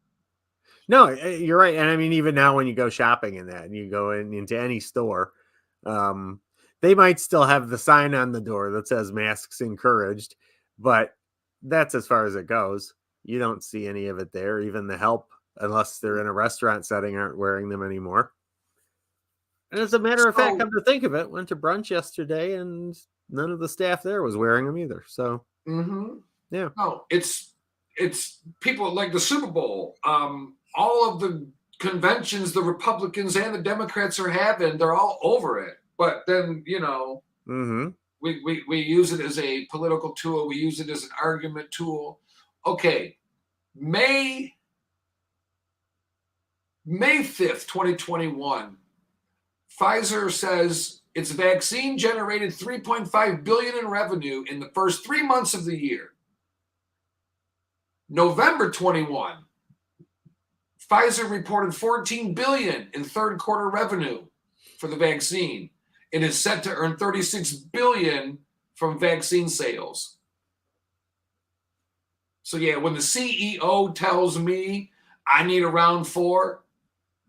No, you're right. And I mean, even now when you go shopping in that and you go into any store, they might still have the sign on the door that says masks encouraged, but that's as far as it goes. You don't see any of it there. Even the help, unless they're in a restaurant setting, aren't wearing them anymore. And as a matter of fact, come to think of it, went to brunch yesterday and none of the staff there was wearing them either. So, yeah. No, it's people like the Super Bowl. All of the conventions the Republicans and the Democrats are having, they're all over it. But then, we use it as a political tool. We use it as an argument tool. Okay, May 5th, 2021, Pfizer says its vaccine generated $3.5 billion in revenue in the first 3 months of the year. November 21, Pfizer reported $14 billion in third quarter revenue for the vaccine. It is set to earn $36 billion from vaccine sales. So yeah, when the CEO tells me I need a round 4,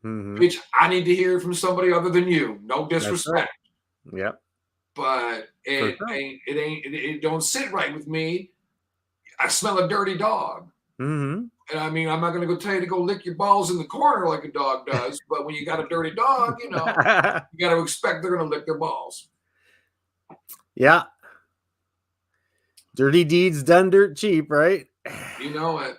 which I need to hear from somebody other than you. No disrespect. Right. Yep. But it don't sit right with me. I smell a dirty dog. And I mean, I'm not going to go tell you to go lick your balls in the corner like a dog does. But when you got a dirty dog, you got to expect they're going to lick their balls. Yeah. Dirty deeds done dirt cheap, right? You know it.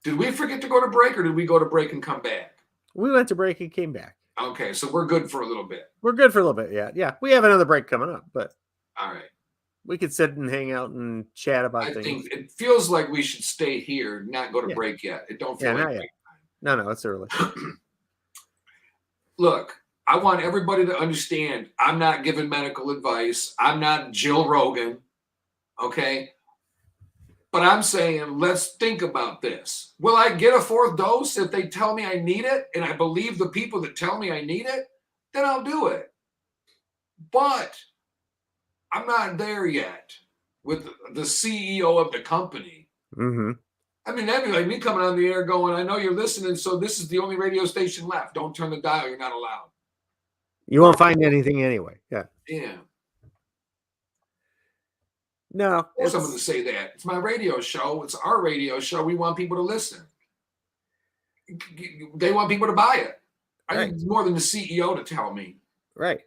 Did we forget to go to break, or did we go to break and come back? We went to break and came back. Okay, so we're good for a little bit. We're good for a little bit, yeah. Yeah, we have another break coming up, but all right. We could sit and hang out and chat about things. I think it feels like we should stay here, not go to break yet. It don't feel like break time. No, it's early. Look, I want everybody to understand I'm not giving medical advice. I'm not Jill Rogan, okay? But I'm saying, let's think about this. Will I get a 4th dose if they tell me I need it and I believe the people that tell me I need it? Then I'll do it. But I'm not there yet with the CEO of the company. I mean, that'd be like me coming on the air going, I know you're listening, so this is the only radio station left. Don't turn the dial. You're not allowed. You won't find anything anyway. Yeah. Yeah. No. Or someone to say that. It's my radio show. It's our radio show. We want people to listen. They want people to buy it. I think it's more than the CEO to tell me. Right.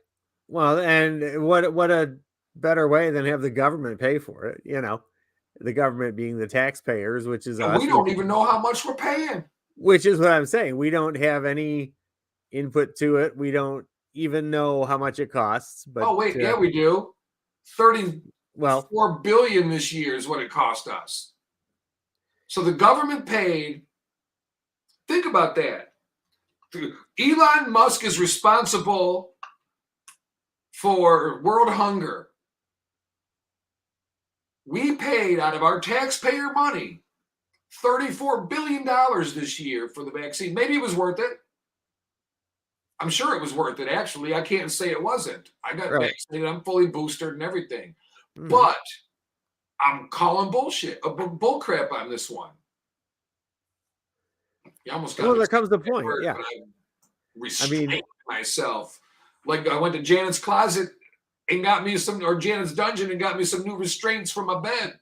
Well, and what a better way than have the government pay for it, the government being the taxpayers, which is us. We don't even know how much we're paying. Which is what I'm saying. We don't have any input to it. We don't even know how much it costs. But yeah, we do. $34 billion this year is what it cost us. So the government paid. Think about that. Elon Musk is responsible for world hunger. We paid out of our taxpayer money $34 billion this year for the vaccine. Maybe it was worth it. I'm sure it was worth it, actually. I can't say it wasn't. I got vaccinated. I'm fully boosted and everything. But I'm calling bull crap on this one. You almost got there comes the point. Yeah. I mean, myself. Like I went to Janet's closet and got me or Janet's dungeon and got me some new restraints for my bed.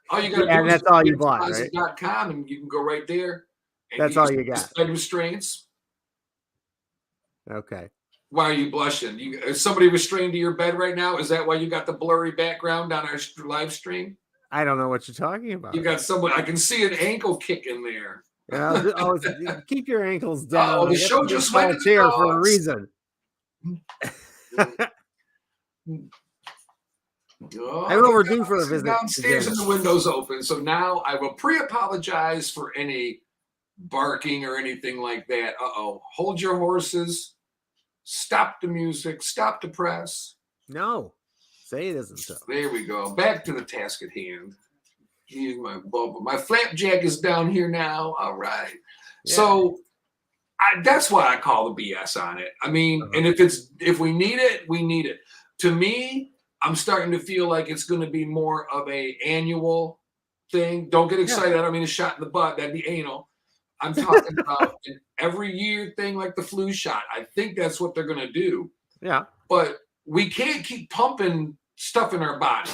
All you got to do is that's all you bought, right? .com and you can go right there. And That's you all use you got. bed restraints. Okay. Why are you blushing? Is somebody restrained to your bed right now? Is that why you got the blurry background on our live stream? I don't know what you're talking You about. got someone. I can see an ankle kick in there. Always keep your ankles down. Oh, the I got show the big just went tall to the chair for a dogs. reason. Oh, I'm overdue for a sit visit. downstairs Again. and the window's open. So now I will pre-apologize for any barking or anything like that. Hold your horses. Stop the music. Stop the press. No, say it isn't so. There we go. Back to the task at hand. Here's my bubble. My flapjack is down here now. All right. Yeah. So that's why I call the BS on it. I mean, and if we need it, we need it. To me, I'm starting to feel like it's going to be more of a annual thing. Don't get excited. I don't mean a shot in the butt. That'd be anal. I'm talking about an every year thing like the flu shot. I think that's what they're going to do. Yeah. But we can't keep pumping stuff in our body,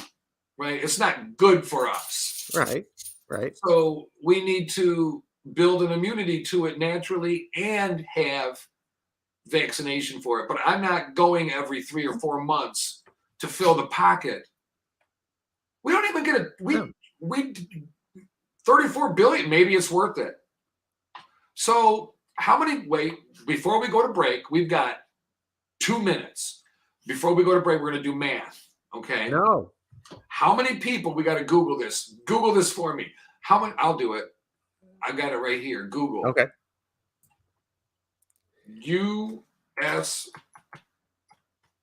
right? It's not good for us. Right. Right. So we need to build an immunity to it naturally and have vaccination for it. But I'm not going every 3 or 4 months to fill the pocket. We don't even get we 34 billion, maybe it's worth it. So before we go to break, we've got 2 minutes. Before we go to break, we're going to do math. Okay. No. How many people, we got to Google this. Google this for me. How many, I'll do it. I've got it right here. Google. Okay. U.S.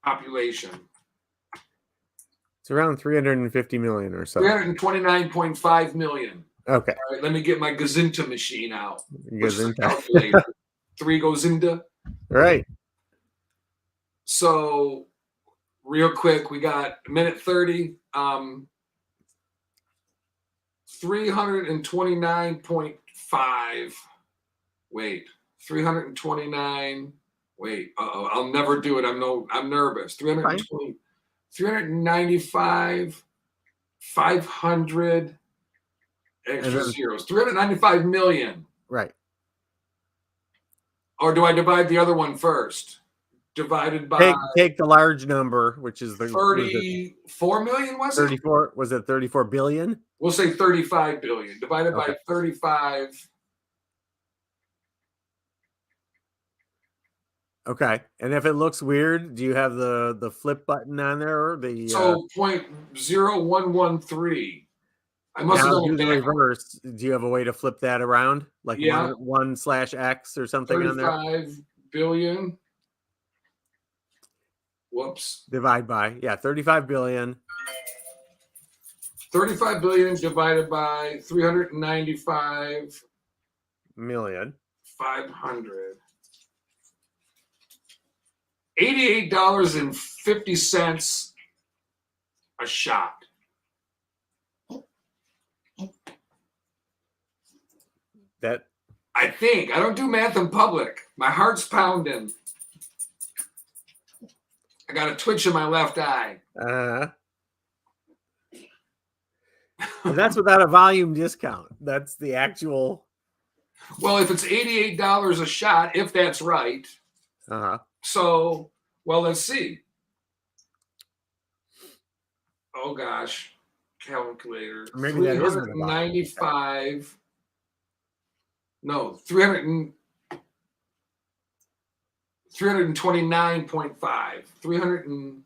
population. It's around 350 million or so. 329.5 million. Okay. All right, let me get my Gazinta machine out. Gazinta. Calculator. 3 goes into. Right. So, real quick, we got a minute 30. 329.5. Wait, 329. Wait, I'll never do it. I'm nervous. 320, 395, 500 extra zeros. 395 million. Right. Or do I divide the other one first? Divided by take the large number, which is the 34 million, was it? 34. Was it 34 billion? We'll say 35 billion. Divided by 35. Okay. And if it looks weird, do you have the flip button on there? Or the so 0.0113. I must have done the reverse. Do you have a way to flip that around? Like 1/X or something on there? 35 billion. Whoops. Divide by 35 billion. 35 billion divided by 395 million. 500. $88.50 a shot. That I think. I don't do math in public. My heart's pounding. I got a twitch in my left eye. That's without a volume discount. That's the actual. Well, if it's $88 a shot, if that's right. So, well, let's see. Oh gosh, calculator. Maybe that isn't 395. No, 329.5. 300 and.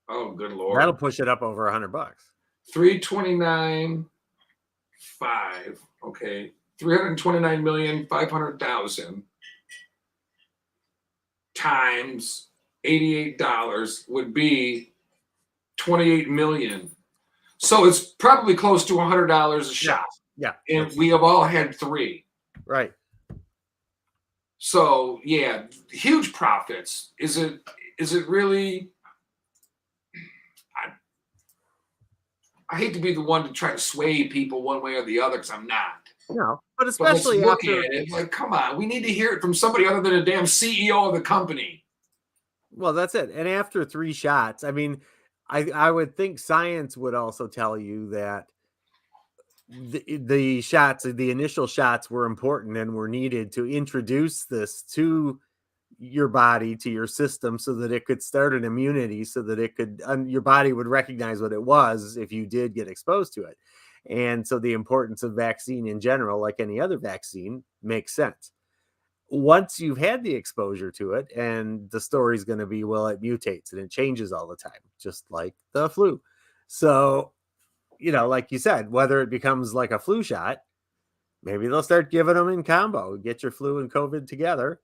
Oh, good Lord. That'll push it up over $100. 329.5. Okay. 329,500,000 times $88 would be 28 million. So it's probably close to $100 a shot. Yeah. And we have all had 3. Right. So yeah, huge profits. Is it really? I hate to be the one to try to sway people one way or the other because I'm not. No, but especially look at it. Like, come on, we need to hear it from somebody other than a damn CEO of the company. Well, that's it. And after 3 shots, I mean, I would think science would also tell you that the shots, the initial shots were important and were needed to introduce this to your body, to your system, so that it could start an immunity, so that it could your body would recognize what it was if you did get exposed to it. And so the importance of vaccine in general, like any other vaccine, makes sense. Once you've had the exposure to it, and the story's going to be, well, it mutates and it changes all the time, just like the flu. So, like you said, whether it becomes like a flu shot, maybe they'll start giving them in combo, get your flu and COVID together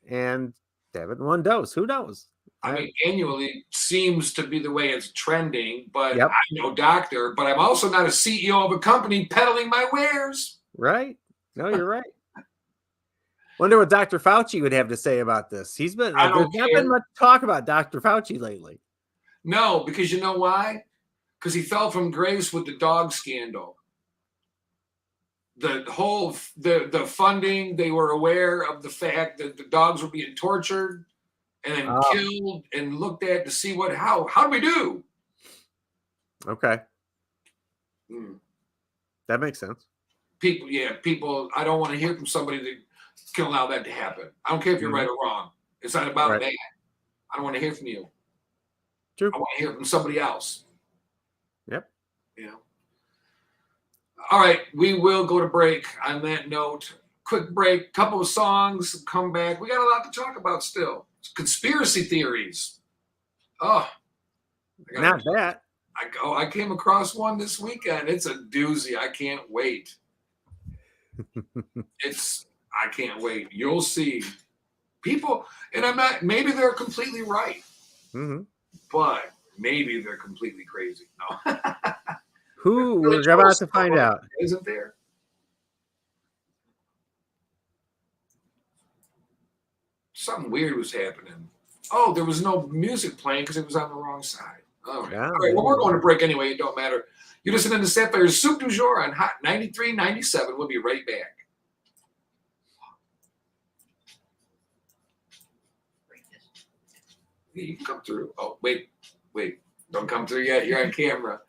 and have it in one dose. Who knows? I mean, annually seems to be the way it's trending, but Yep. I'm no doctor, but I'm also not a CEO of a company peddling my wares. Right. No, you're right. Wonder what Dr. Fauci would have to say about this. There's not been much talk about Dr. Fauci lately. No, because you know why? Because he fell from grace with the dog scandal. The whole the funding, they were aware of the fact that the dogs were being tortured and then killed and looked at to see how do we do? Okay. That makes sense. People, I don't want to hear from somebody that can allow that to happen. I don't care if you're right or wrong. It's not about that. I don't want to hear from you. True. I want to hear from somebody else. Yep. All right, we will go to break on that note. Quick break, couple of songs, come back. We got a lot to talk about still. Conspiracy theories. Oh, not that. I came across one this weekend. It's a doozy. I can't wait. I can't wait. You'll see. People, and I'm not, maybe they're completely right, but maybe they're completely crazy. No. Who we're about to find out. Isn't there? Something weird was happening. Oh, there was no music playing because it was on the wrong side. All right. All right. Well, we're going to break anyway. It don't matter. You're listening to Sapphire'S Soup du Jour on Hot 93.97. We'll be right back. You can come through. Oh, wait. Don't come through yet. You're on camera.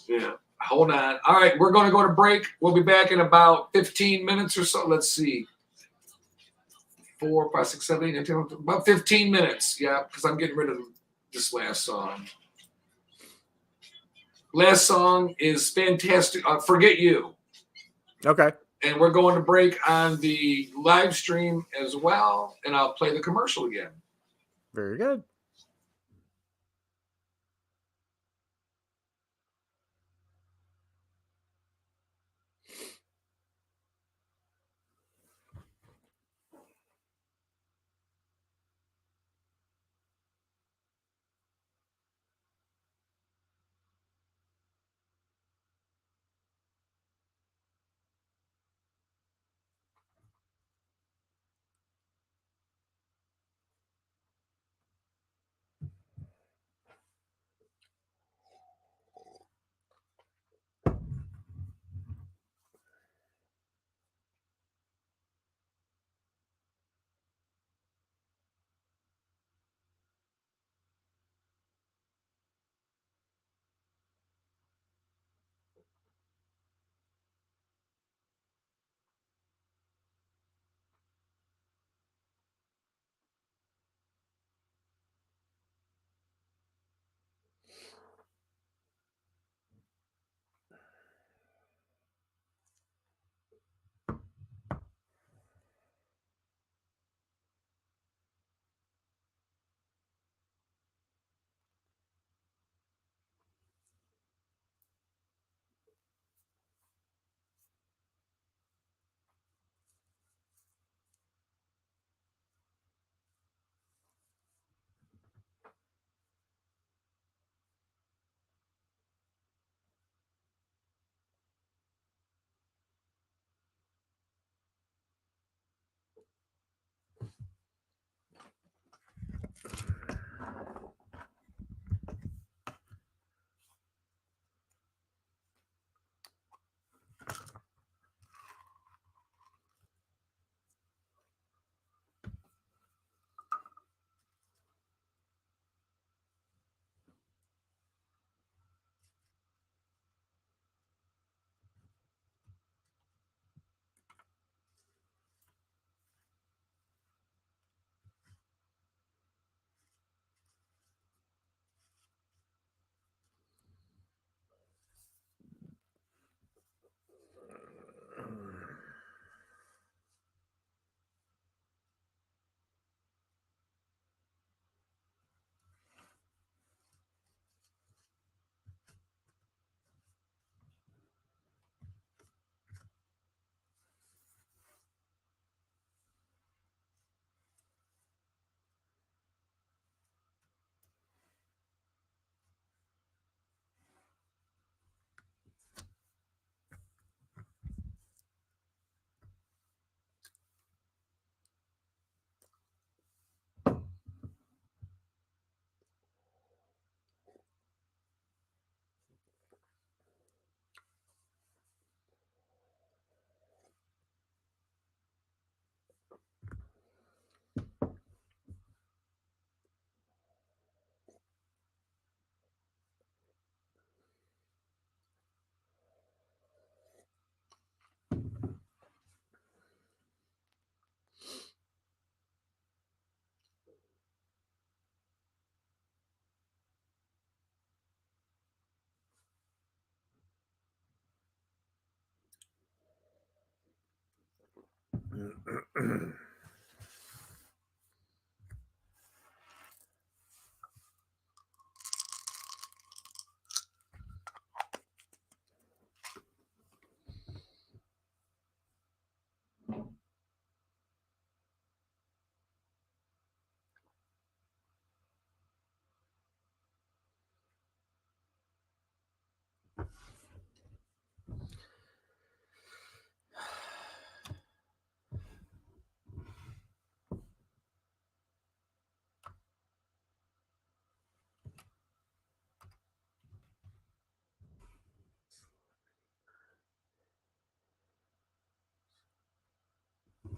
Yeah. Hold on. All right. We're going to go to break. We'll be back in about 15 minutes or so. Let's see. 4, 5, 6, 7, 8, 9, 10, about 15 minutes. Yeah, because I'm getting rid of this last song. Last song is fantastic. Forget You. Okay. And we're going to break on the live stream as well. And I'll play the commercial again. Very good.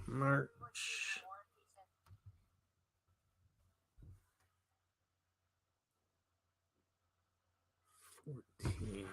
March 14.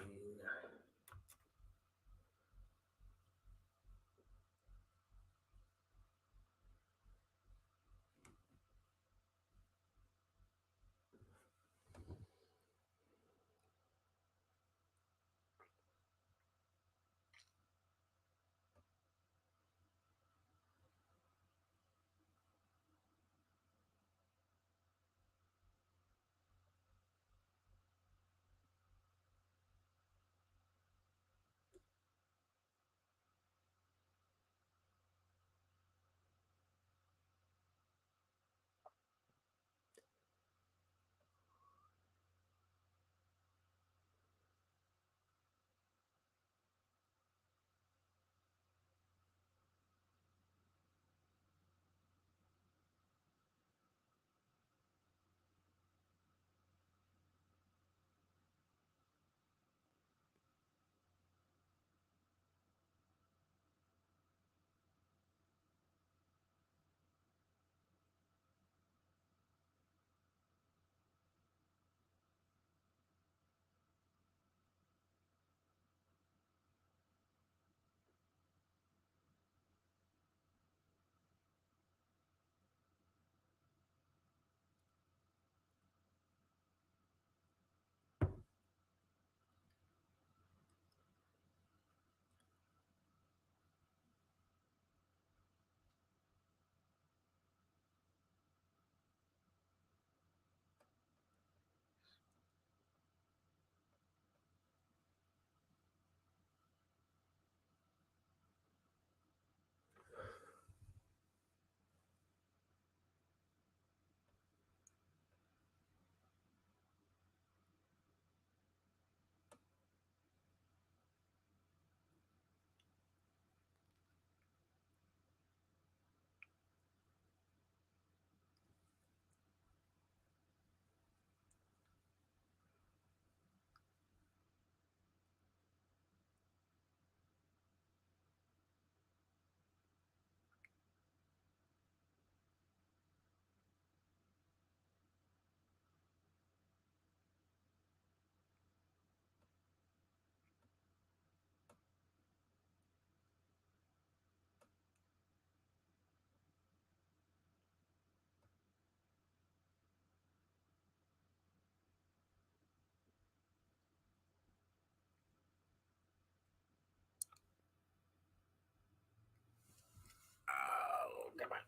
Oh, come on.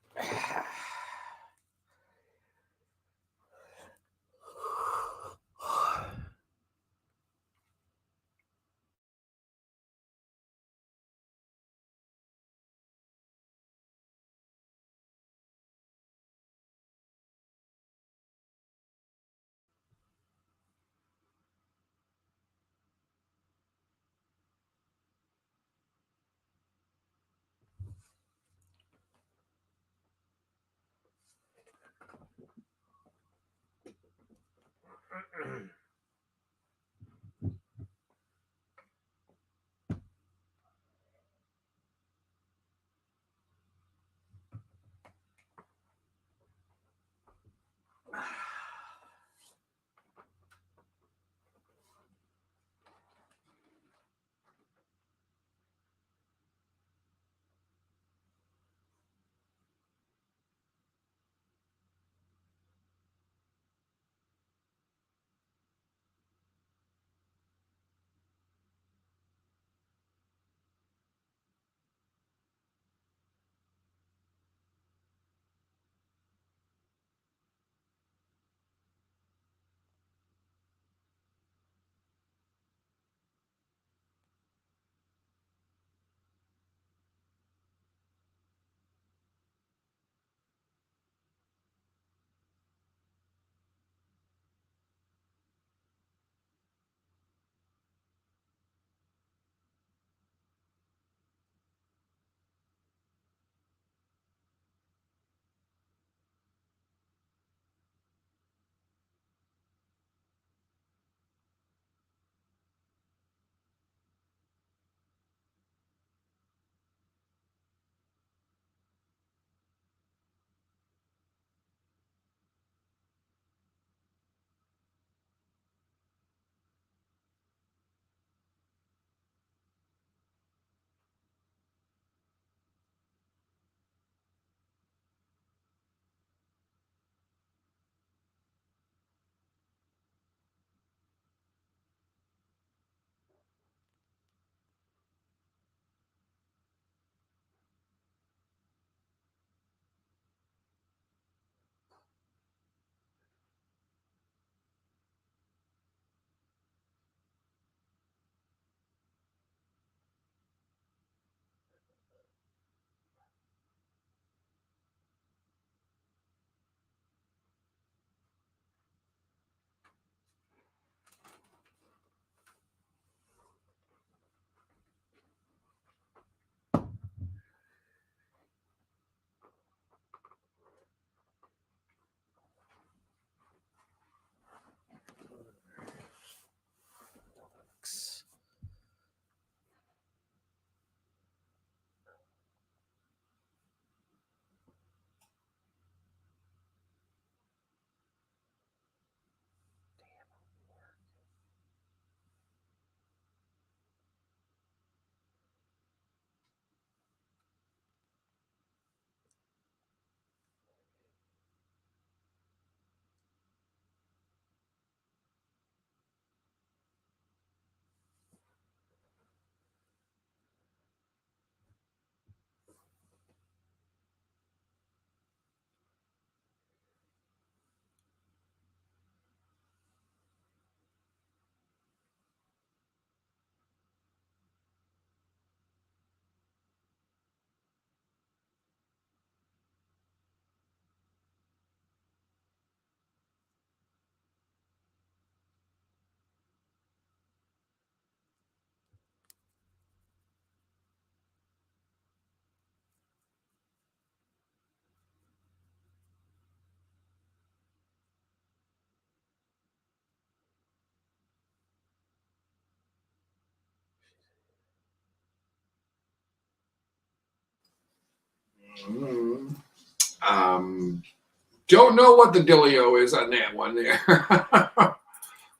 Don't know what the dealio is on that one there.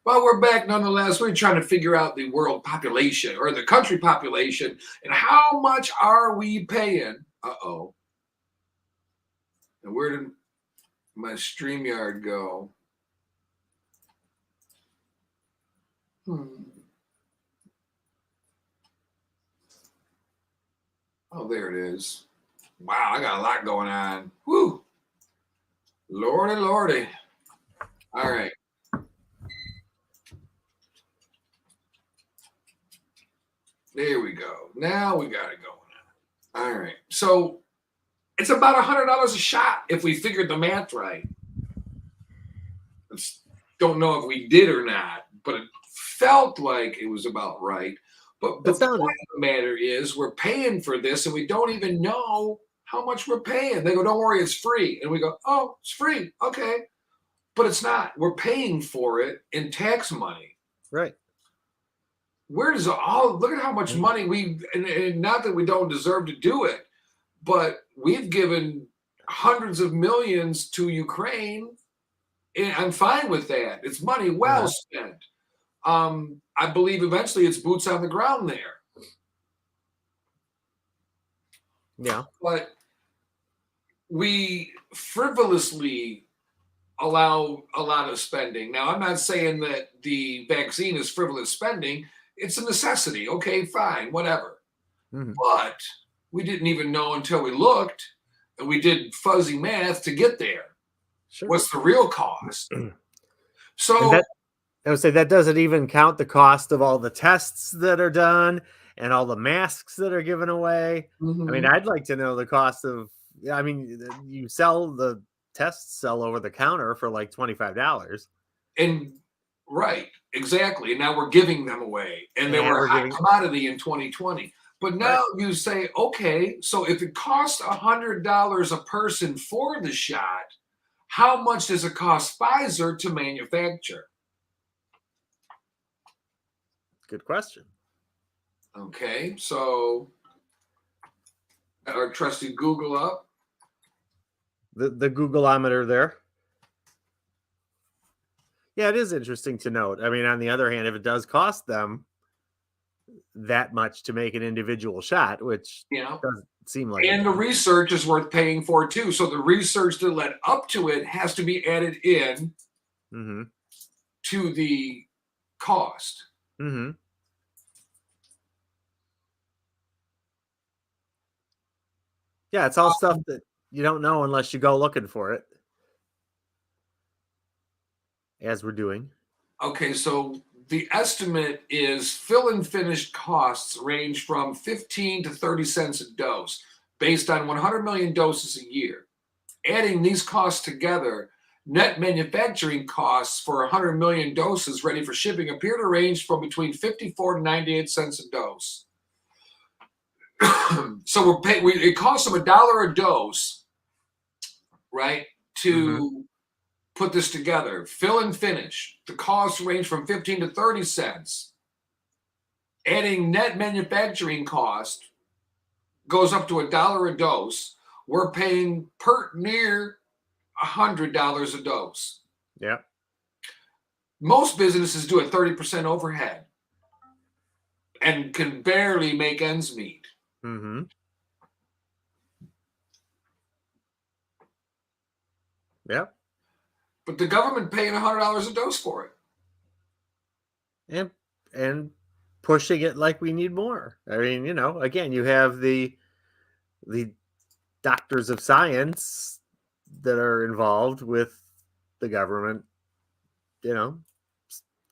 Well, we're back nonetheless. We're trying to figure out the world population or the country population and how much are we paying? Uh-oh. And where did my StreamYard go? Oh, there it is. Wow, I got a lot going on. Woo! Lordy, lordy. All right. There we go. Now we got it going on. All right. So it's about $100 a shot if we figured the math right. Don't know if we did or not, but it felt like it was about right. But the point of the matter is we're paying for this and we don't even know how much we're paying. They go, don't worry, it's free. And we go, oh, it's free. Okay. But it's not. We're paying for it in tax money. Right. Where does look at how much money and not that we don't deserve to do it, but we've given hundreds of millions to Ukraine. And I'm fine with that. It's money well spent. I believe eventually it's boots on the ground there. Yeah. But we frivolously allow a lot of spending. Now, I'm not saying that the vaccine is frivolous spending. It's a necessity. Okay, fine, whatever. Mm-hmm. But we didn't even know until we looked and we did fuzzy math to get there. Sure. What's the real cost? So I would say that doesn't even count the cost of all the tests that are done and all the masks that are given away. Mm-hmm. I mean, I'd like to know the cost of, I mean, you sell the tests sell over the counter for like $25. And right, exactly. And now we're giving them away. And they were a hot commodity in 2020. But now you say, okay, so if it costs $100 a person for the shot, how much does it cost Pfizer to manufacture? Good question. Okay, so our trusty Google up. The Googleometer there. Yeah, it is interesting to note. I mean, on the other hand, if it does cost them that much to make an individual shot, which doesn't seem like and the research is worth paying for too. So the research that led up to it has to be added in to the cost. Mm-hmm. Yeah, it's all stuff that you don't know unless you go looking for it, as we're doing. Okay, so the estimate is fill and finish costs range from 15 to 30 cents a dose based on 100 million doses a year. Adding these costs together, net manufacturing costs for 100 million doses ready for shipping appear to range from between 54 to 98 cents a dose. So it costs them $1 a dose, right, to put this together. Fill and finish. The costs range from 15 to 30 cents. Adding net manufacturing cost goes up to $1 a dose. We're paying near $100 a dose. Yeah. Most businesses do a 30% overhead and can barely make ends meet. Mm-hmm. Yep. But the government paying $100 a dose for it. And pushing it like we need more. I mean, again, you have the doctors of science that are involved with the government,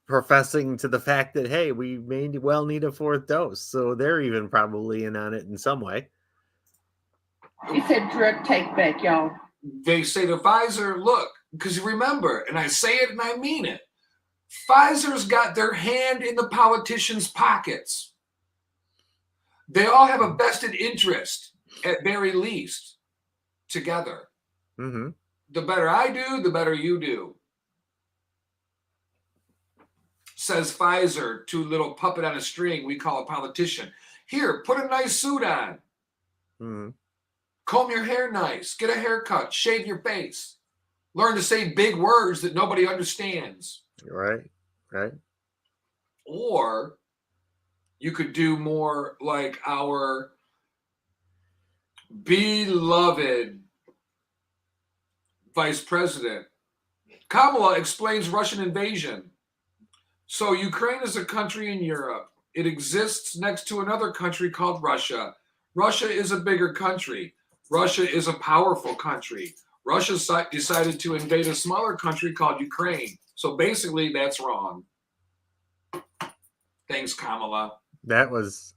professing to the fact that, hey, we may well need a fourth dose. So they're even probably in on it in some way. He said drug take back, y'all. They say to Pfizer, look, because remember, and I say it and I mean it, Pfizer's got their hand in the politicians' pockets. They all have a vested interest, at very least, together. Mm-hmm. The better I do, the better you do. Says Pfizer to little puppet on a string we call a politician. Here, put a nice suit on. Mm-hmm. Comb your hair nice. Get a haircut. Shave your face. Learn to say big words that nobody understands. Right. Or you could do more like our beloved vice president. Kamala explains Russian invasion. So Ukraine is a country in Europe. It exists next to another country called Russia. Russia is a bigger country. Russia is a powerful country. Russia decided to invade a smaller country called Ukraine. So basically, that's wrong. Thanks, Kamala. That was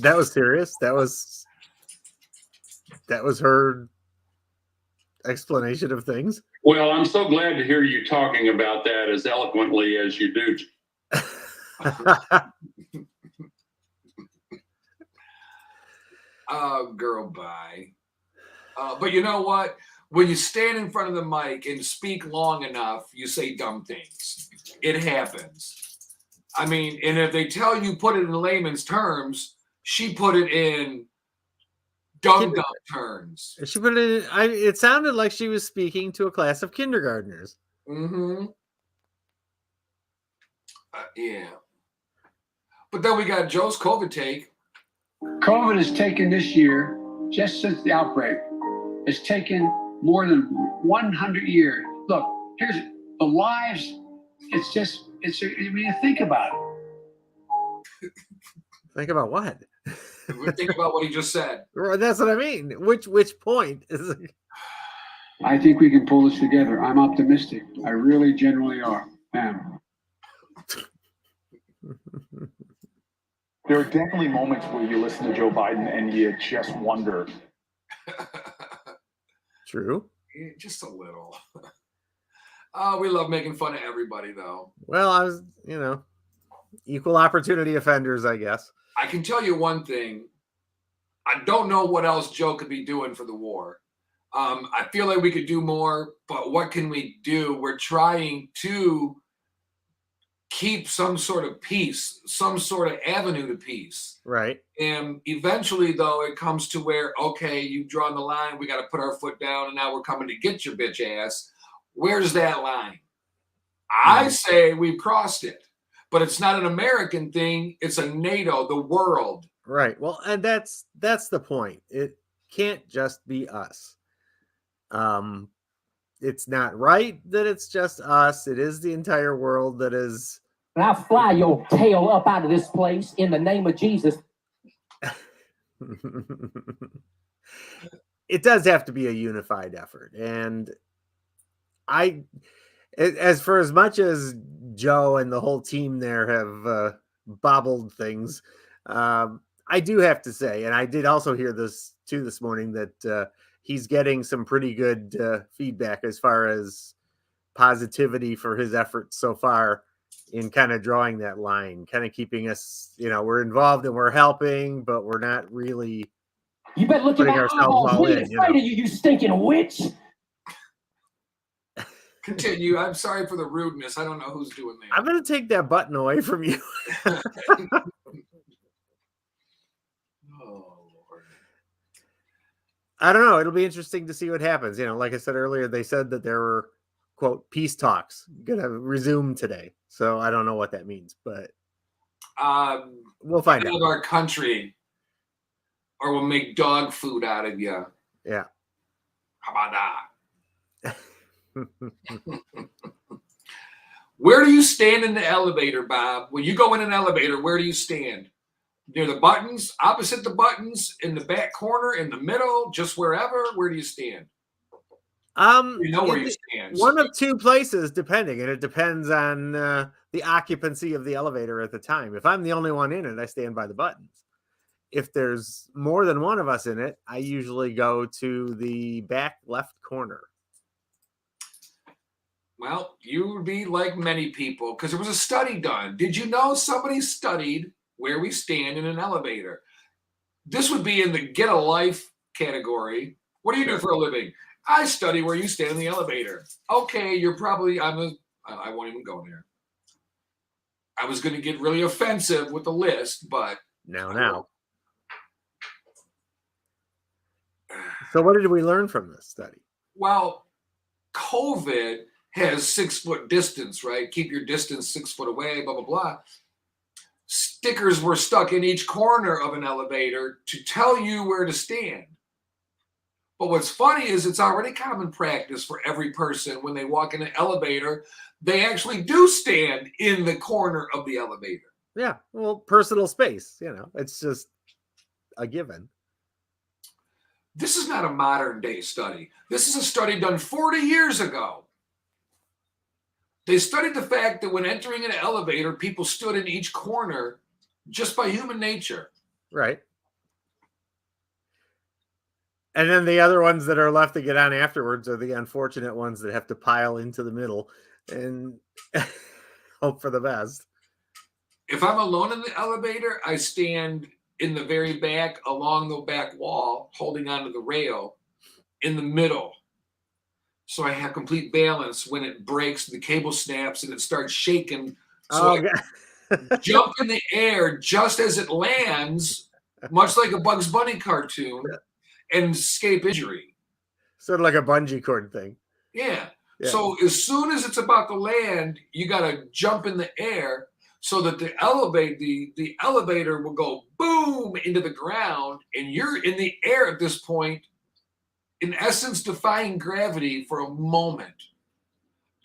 serious. That was her explanation of things. Well, I'm so glad to hear you talking about that as eloquently as you do. Oh, girl, bye. But you know what? When you stand in front of the mic and speak long enough, you say dumb things. It happens. I mean, and if they tell you put it in layman's terms, she put it in dumb terms. She put it in, it sounded like she was speaking to a class of kindergartners. Mm-hmm. Yeah. But then we got Joe's COVID take. COVID has taken this year, just since the outbreak, it's taken more than 100 years. Look, here's the lives. When you think about it. Think about what? Think about what he just said. That's what I mean. Which point is it? I think we can pull this together. I'm optimistic. I really genuinely am. There are definitely moments where you listen to Joe Biden and you just wonder. True. Yeah, just a little. We love making fun of everybody, though. Well, I was, equal opportunity offenders, I guess. I can tell you one thing. I don't know what else Joe could be doing for the war. I feel like we could do more, but what can we do? We're trying to keep some sort of peace, some sort of avenue to peace. Right. And eventually, though, it comes to where, okay, you've drawn the line. We got to put our foot down, and now we're coming to get your bitch ass. Where's that line? I say we've crossed it, but it's not an American thing. It's a NATO, the world. Right. Well, and that's the point. It can't just be us. It's not right that it's just us. It is the entire world that is. And I'll fly your tail up out of this place in the name of Jesus. It does have to be a unified effort. And as for as much as Joe and the whole team there have bobbled things, I do have to say, and I did also hear this too this morning, that he's getting some pretty good feedback as far as positivity for his efforts so far in kind of drawing that line, kind of keeping us, we're involved and we're helping, but we're not really. You better look at my eyeballs. What are you afraid of, you stinking witch? Continue. I'm sorry for the rudeness. I don't know who's doing that. I'm going to take that button away from you. I don't know. It'll be interesting to see what happens. Like I said earlier, they said that there were, quote, peace talks going to resume today. So I don't know what that means, but we'll find out. Our country, or we'll make dog food out of you. Yeah. How about that? Where do you stand in the elevator, Bob? When you go in an elevator, where do you stand? Near the buttons, opposite the buttons, in the back corner, in the middle, just wherever? Where do you stand? You know where you stand. One of two places, depending, and it depends on the occupancy of the elevator at the time. If I'm the only one in it, I stand by the buttons. If there's more than one of us in it, I usually go to the back left corner. Well, you would be like many people, because there was a study done. Did you know somebody studied where we stand in an elevator? This would be in the get a life category. What do you do for a living? I study where you stand in the elevator. Okay, you're probably, I won't even go there. I was going to get really offensive with the list, but now. So what did we learn from this study? Well, COVID has 6 foot distance, right? Keep your distance 6 foot away, blah, blah, blah. Stickers were stuck in each corner of an elevator to tell you where to stand. But what's funny is it's already common practice for every person when they walk in an elevator, they actually do stand in the corner of the elevator. Yeah, well, personal space, it's just a given. This is not a modern day study. This is a study done 40 years ago. They studied the fact that when entering an elevator, people stood in each corner just by human nature. Right. And then the other ones that are left to get on afterwards are the unfortunate ones that have to pile into the middle and hope for the best. If I'm alone in the elevator, I stand in the very back along the back wall, holding onto the rail in the middle. So I have complete balance. When it breaks, the cable snaps and it starts shaking. So I jump in the air just as it lands, much like a Bugs Bunny cartoon, and escape injury. Sort of like a bungee cord thing. Yeah. So as soon as it's about to land, you got to jump in the air so that the elevator will go boom into the ground, and you're in the air at this point, in essence, defying gravity for a moment.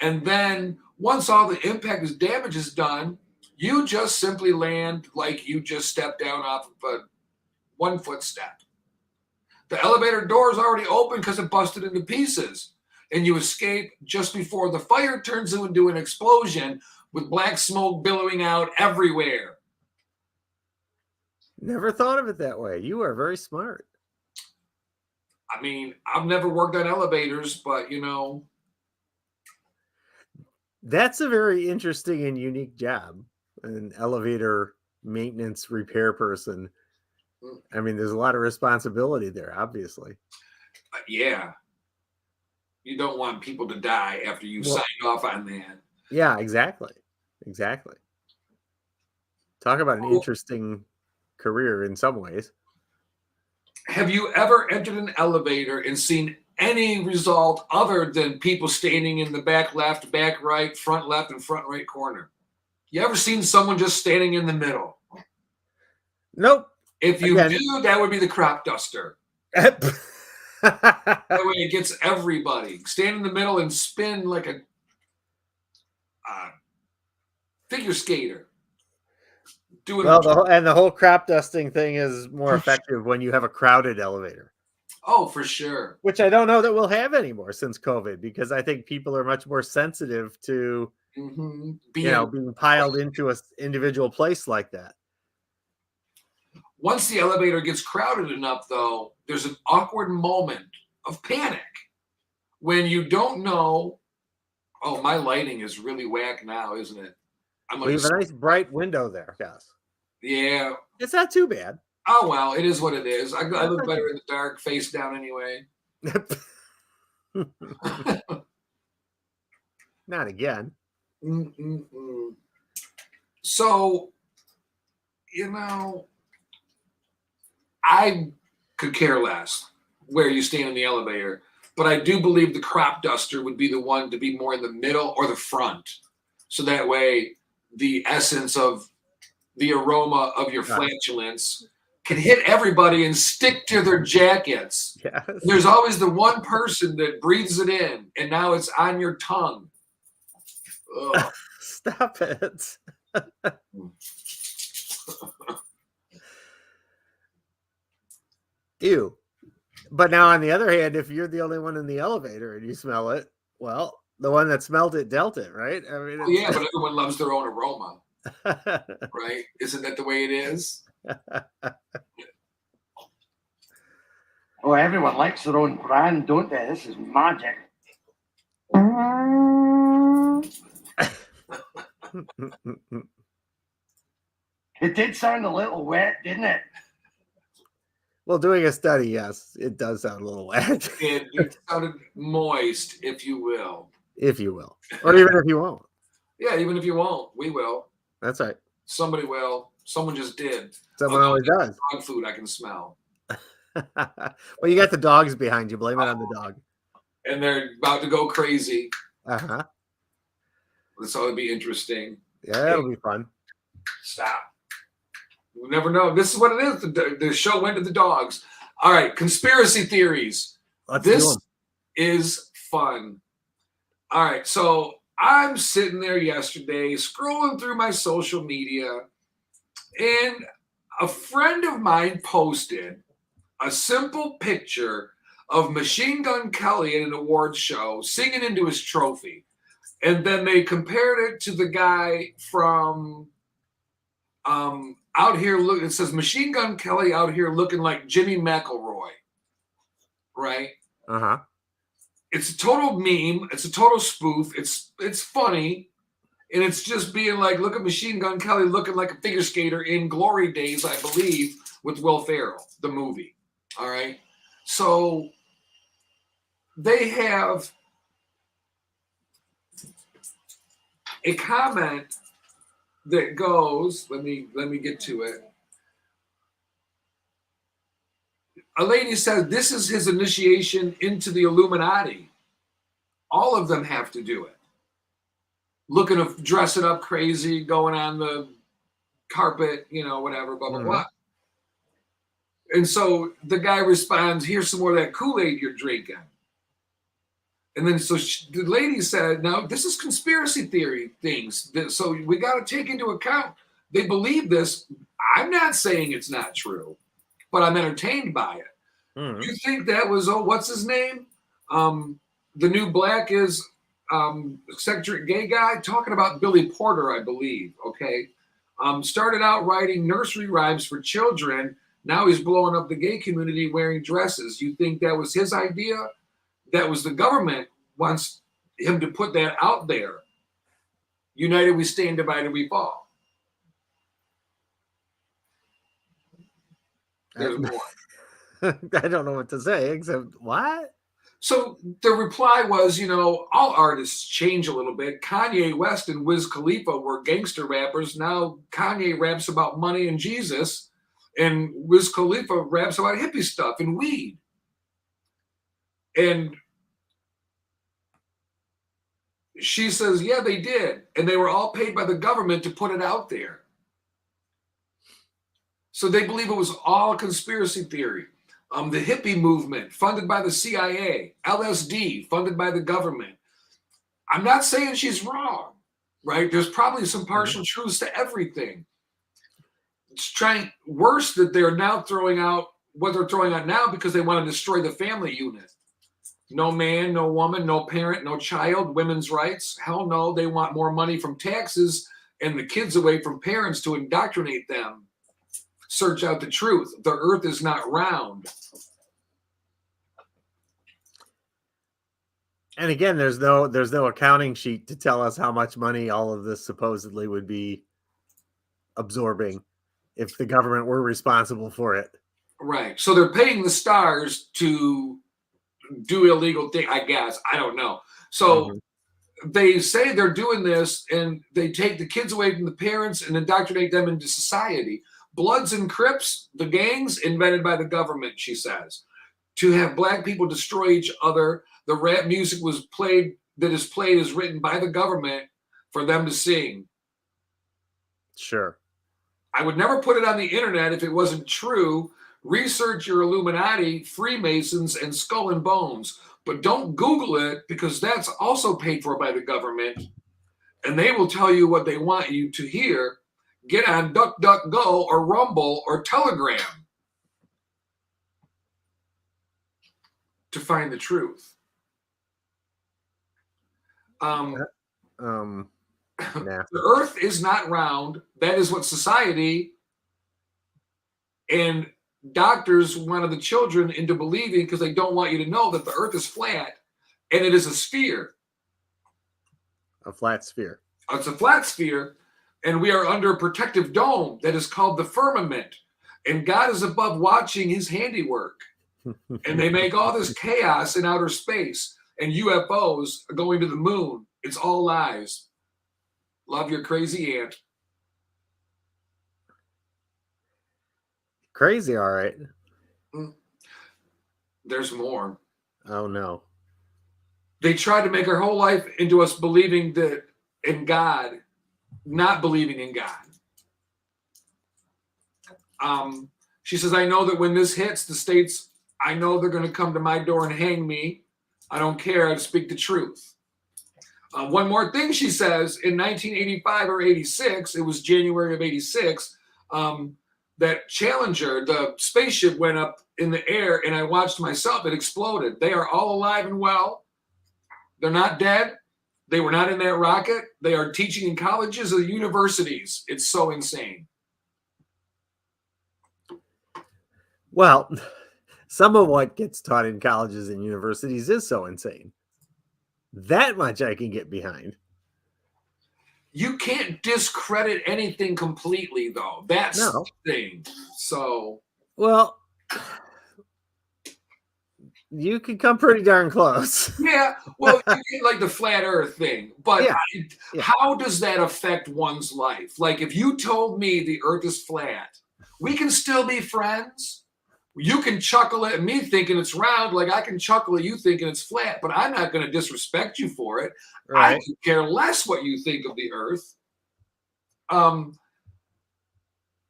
And then once all the impact damage is done, you just simply land like you just stepped down off of a 1 foot step. The elevator door is already open because it busted into pieces, and you escape just before the fire turns into an explosion with black smoke billowing out everywhere. Never thought of it that way. You are very smart. I mean, I've never worked on elevators, but That's a very interesting and unique job. An elevator maintenance repair person. I mean, there's a lot of responsibility there, obviously. Yeah. You don't want people to die after you signed off on that. Yeah, exactly. Talk about an interesting career in some ways. Have you ever entered an elevator and seen any result other than people standing in the back left, back right, front left, and front right corner? You ever seen someone just standing in the middle? Nope. If you do, that would be the crop duster. That way it gets everybody. Stand in the middle and spin like a figure skater. And the whole crop dusting thing is more effective when you have a crowded elevator. Oh, for sure. Which I don't know that we'll have anymore since COVID, because I think people are much more sensitive to being piled into an individual place like that. Once the elevator gets crowded enough, though, there's an awkward moment of panic when you don't know. Oh, my lighting is really whack now, isn't it? We have a nice bright window there, yes. Yeah. It's not too bad. Oh, well, it is what it is. I look better in the dark, face down anyway. Not again. So, I could care less where you stand in the elevator, but I do believe the crop duster would be the one to be more in the middle or the front. So that way the essence of the aroma of your flatulence can hit everybody and stick to their jackets. Yes. There's always the one person that breathes it in, and now it's on your tongue. Stop it. Ew. But now, on the other hand, if you're the only one in the elevator and you smell it, well, the one that smelled it dealt it, right? I mean, yeah, but everyone loves their own aroma, right? Isn't that the way it is? Oh, everyone likes their own brand, don't they? This is magic. It did sound a little wet, didn't it? Well, doing a study, yes, it does sound a little wet. It sounded moist, if you will. If you will. Or even if you won't. Yeah, even if you won't, we will. That's right. Somebody will. Someone just did. Someone always does. Dog food I can smell. Well, you got the dogs behind you. Blame it on the dog. And they're about to go crazy. Uh-huh. So it'll be interesting. Yeah, it'll be fun. Stop. You never know. This is what it is. The show went to the dogs. All right, conspiracy theories. Let's do This 'em. is fun. All right, so I'm sitting there yesterday scrolling through my social media, and a friend of mine posted a simple picture of Machine Gun Kelly at an awards show singing into his trophy. And then they compared it to the guy from Out Here. Look, it says Machine Gun Kelly out here looking like Jimmy McElroy, right? Uh-huh. It's a total meme. It's a total spoof. It's funny, and it's just being like, look at Machine Gun Kelly looking like a figure skater in Glory Days, I believe, with Will Ferrell, the movie. All right, so they have a comment that goes, let me get to it. A lady says this is his initiation into the Illuminati. All of them have to do it. Looking to dress it up crazy, going on the carpet, whatever, blah, blah, blah. And so the guy responds, here's some more of that Kool-Aid you're drinking. And then so the lady said, now this is conspiracy theory things. So we got to take into account. They believe this. I'm not saying it's not true, but I'm entertained by it. Mm-hmm. You think that was, what's his name? The new black is eccentric gay guy talking about Billy Porter, I believe. Okay. Started out writing nursery rhymes for children. Now he's blowing up the gay community wearing dresses. You think that was his idea? That was the government wants him to put that out there. United we stand, divided we fall. There's more. I don't know what to say except what? So the reply was, all artists change a little bit. Kanye West and Wiz Khalifa were gangster rappers. Now Kanye raps about money and Jesus, and Wiz Khalifa raps about hippie stuff and weed. And she says, yeah, they did. And they were all paid by the government to put it out there. So they believe it was all a conspiracy theory. The hippie movement, funded by the CIA, LSD, funded by the government. I'm not saying she's wrong, right? There's probably some partial truths to everything. It's worse that they're now throwing out what they're throwing out now because they want to destroy the family unit. No man, no woman, no parent, no child, women's rights. Hell no, they want more money from taxes and the kids away from parents to indoctrinate them. Search out the truth. The earth is not round. And again, there's no accounting sheet to tell us how much money all of this supposedly would be absorbing if the government were responsible for it. Right. So they're paying the stars to do illegal things, I guess. I don't know. So they say they're doing this and they take the kids away from the parents and indoctrinate them into society. Bloods and Crips, the gangs, invented by the government, she says. To have black people destroy each other. The rap music that is played is written by the government for them to sing. Sure. I would never put it on the internet if it wasn't true. Research your Illuminati, Freemasons, and Skull and Bones. But don't Google it because that's also paid for by the government. And they will tell you what they want you to hear. Get on DuckDuckGo or Rumble or Telegram to find the truth. Nah. The earth is not round. That is what society and doctors wanted the children into believing because they don't want you to know that the earth is flat and it is a sphere. A flat sphere. It's a flat sphere, and we are under a protective dome that is called the firmament. And God is above watching his handiwork. And they make all this chaos in outer space and UFOs going to the moon. It's all lies. Love your crazy aunt. Crazy, all right. There's more. Oh no. They tried to make our whole life into us believing that in God, not believing in God. She says, I know that when this hits the States, I know they're going to come to my door and hang me. I don't care. I speak the truth. One more thing she says, in 1985 or 86, it was January of 86, that Challenger, the spaceship, went up in the air, and I watched myself. It exploded. They are all alive and well. They're not dead. They were not in that rocket. They are teaching in colleges or universities. It's so insane. Well, some of what gets taught in colleges and universities is so insane. That much I can get behind. You can't discredit anything completely, though. That's No. the thing. So, well, you can come pretty darn close. Yeah, well, you get like the flat earth thing, but Yeah. How does that affect one's life? Like, if you told me the earth is flat, we can still be friends. You can chuckle at me thinking it's round, like I can chuckle at you thinking it's flat, but I'm not going to disrespect you for it. Right. I could care less what you think of the earth.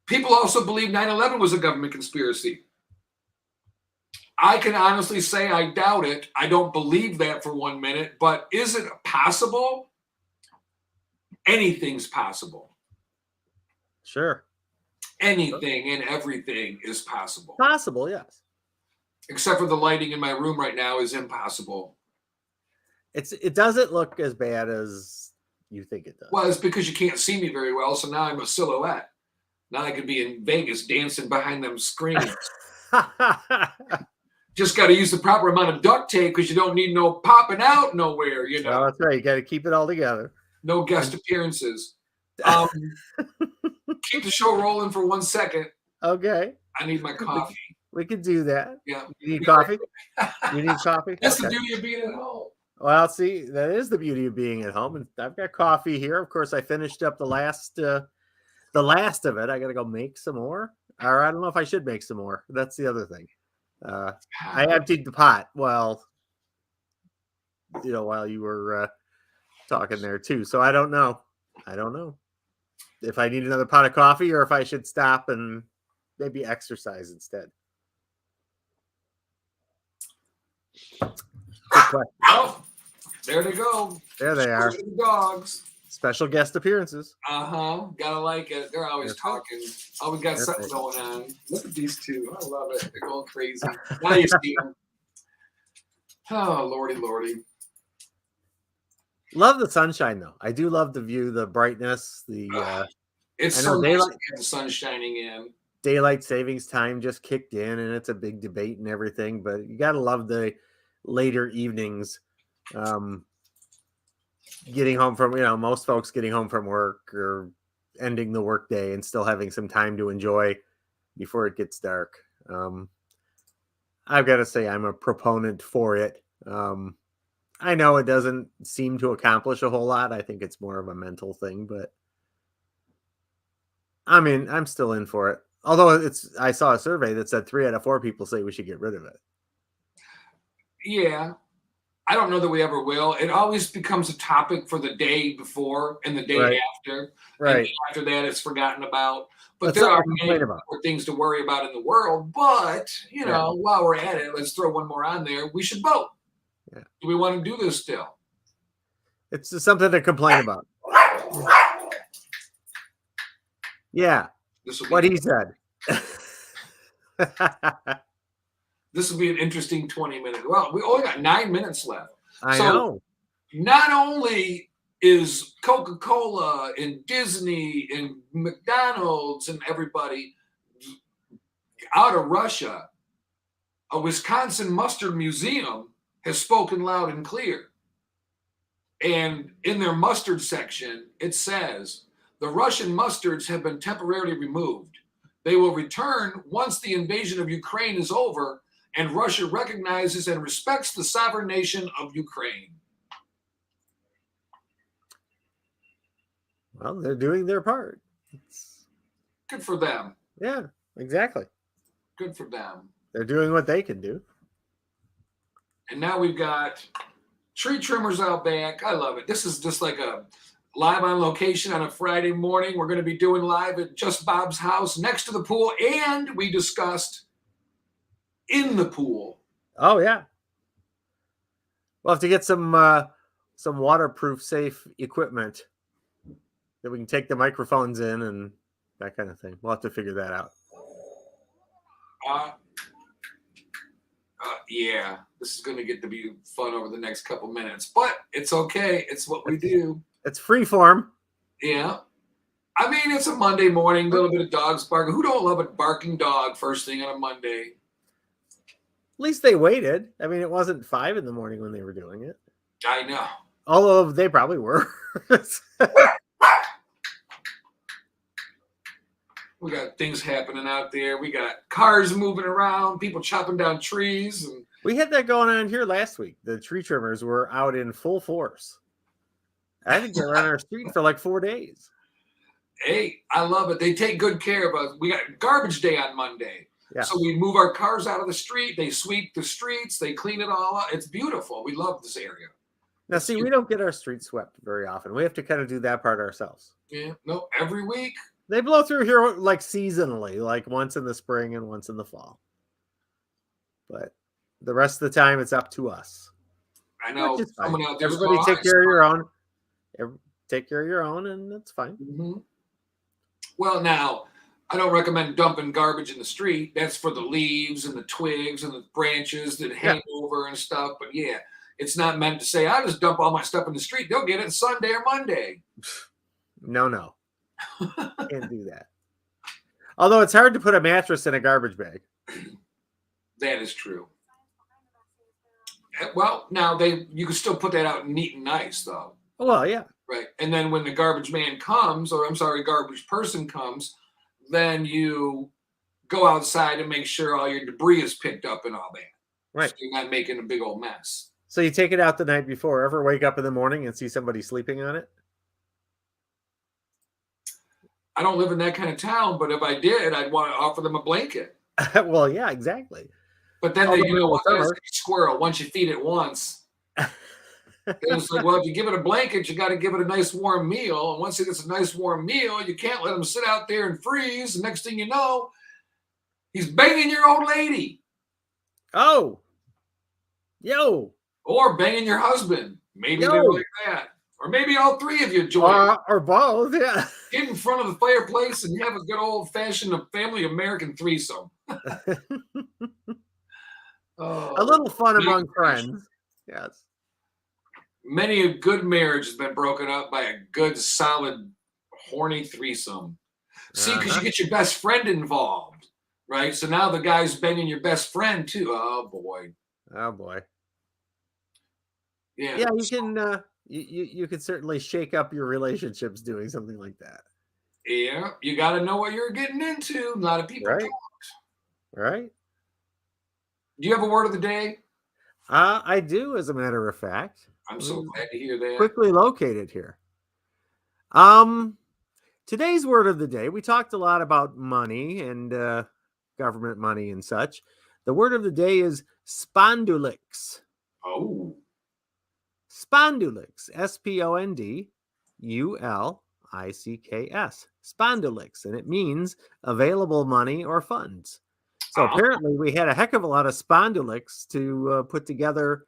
People also believe 9/11 was a government conspiracy. I can honestly say I doubt it. I don't believe that for 1 minute, but is it possible? Anything's possible. Sure. Anything and everything is possible. Possible, yes. Except for the lighting in my room right now is impossible. It doesn't look as bad as you think it does. Well, it's because you can't see me very well, so now I'm a silhouette. Now I could be in Vegas dancing behind them screens. Just got to use the proper amount of duct tape because you don't need no popping out nowhere, you know. Well, that's right. You got to keep it all together. No guest appearances. Keep the show rolling for 1 second. Okay. I need my coffee. We could do that. Yeah. You need coffee? You need coffee? That's the beauty of being at home. Well, see, that is the beauty of being at home. And I've got coffee here. Of course, I finished up the last of it. I got to go make some more. Or I don't know if I should make some more. That's the other thing. I emptied the pot. Well, while you were talking there too. So I don't know. If I need another pot of coffee or if I should stop and maybe exercise instead. Oh, there they go. There they are. The dogs. Special guest appearances. Gotta like it. They're always talking. Always got something going on. Look at these two. I love it. They're going crazy. Now you see them. Oh, lordy. Love the sunshine though. I do love the view, the brightness, it's so nice to get the sun shining in. Daylight savings time just kicked in and it's a big debate and everything, but you gotta love the later evenings. Getting home from, most folks getting home from work or ending the workday and still having some time to enjoy before it gets dark. I've got to say I'm a proponent for it. I know it doesn't seem to accomplish a whole lot. I think it's more of a mental thing, but I mean, I'm still in for it. Although I saw a survey that said 3 out of 4 people say we should get rid of it. Yeah. I don't know that we ever will. It always becomes a topic for the day before and the day after. Right. And after that, it's forgotten about. But there are many more things to worry about in the world. But, while we're at it, let's throw one more on there. We should vote. Yeah. Do we want to do this still? It's just something to complain about. Yeah. What he said. This will be an interesting 20 minutes. Well, we only got 9 minutes left. I know. Not only is Coca-Cola and Disney and McDonald's and everybody out of Russia, a Wisconsin mustard museum has spoken loud and clear. And in their mustard section, it says, the Russian mustards have been temporarily removed. They will return once the invasion of Ukraine is over and Russia recognizes and respects the sovereign nation of Ukraine. Well, they're doing their part. Good for them. Yeah, exactly. Good for them. They're doing what they can do. And now we've got tree trimmers out back. I love it. This is just like a live on location on a Friday morning. We're going to be doing live at Just Bob's house next to the pool. And we discussed in the pool. Oh, yeah. We'll have to get some waterproof, safe equipment that we can take the microphones in and that kind of thing. We'll have to figure that out. Yeah, this is going to get to be fun over the next couple minutes, but it's okay. It's what we do. It's free form. Yeah. I mean, it's a Monday morning, a little bit of dogs barking. Who don't love a barking dog first thing on a Monday? At least they waited. I mean, it wasn't 5 a.m. when they were doing it. I know. Although they probably were. We got things happening out there. We got cars moving around, people chopping down trees. And we had that going on here last week. The tree trimmers were out in full force. I think they were on our street for like 4 days. Hey, I love it. They take good care of us. We got garbage day on Monday. Yeah. So we move our cars out of the street. They sweep the streets. They clean it all up. It's beautiful. We love this area. Now, see, we don't get our streets swept very often. We have to kind of do that part ourselves. Yeah. No, every week. They blow through here like seasonally, like once in the spring and once in the fall. But the rest of the time, it's up to us. I know. Someone out there. Everybody take care of your own. Take care of your own, and that's fine. Mm-hmm. Well, now, I don't recommend dumping garbage in the street. That's for the leaves and the twigs and the branches that hang over and stuff. But yeah, it's not meant to say, I just dump all my stuff in the street. They'll get it Sunday or Monday. No. Can't do that. Although it's hard to put a mattress in a garbage bag. That is true. Well, now you can still put that out neat and nice, though. Well, yeah. Right. And then when the garbage man comes, or I'm sorry, garbage person comes, then you go outside and make sure all your debris is picked up and all that. Right. So you're not making a big old mess. So you take it out the night before. Ever wake up in the morning and see somebody sleeping on it? I don't live in that kind of town, but if I did, I'd want to offer them a blanket. Well, yeah, exactly. But then they, what that's a squirrel. Once you feed it once, it's like, well, if you give it a blanket, you got to give it a nice warm meal. And once it gets a nice warm meal, you can't let him sit out there and freeze. The next thing you know, he's banging your old lady. Oh, yo. Or banging your husband. Maybe they like that. Or maybe all three of you join. Or both, yeah. Get in front of the fireplace and have a good old-fashioned family American threesome. A little fun among friends. Yes. Many a good marriage has been broken up by a good, solid, horny threesome. See, because you get your best friend involved, right? So now the guy's banging your best friend, too. Oh, boy. Oh, boy. Yeah. Yeah, you can... You could certainly shake up your relationships doing something like that. Yeah, you got to know what you're getting into. A lot of people don't. Right. Do you have a word of the day? I do, as a matter of fact. I'm so glad to hear that. Quickly located here. Today's word of the day, we talked a lot about money and government money and such. The word of the day is spondulix. Oh. Spondulix, Spondulix, spondulix, and it means available money or funds. So apparently we had a heck of a lot of spondulix to put together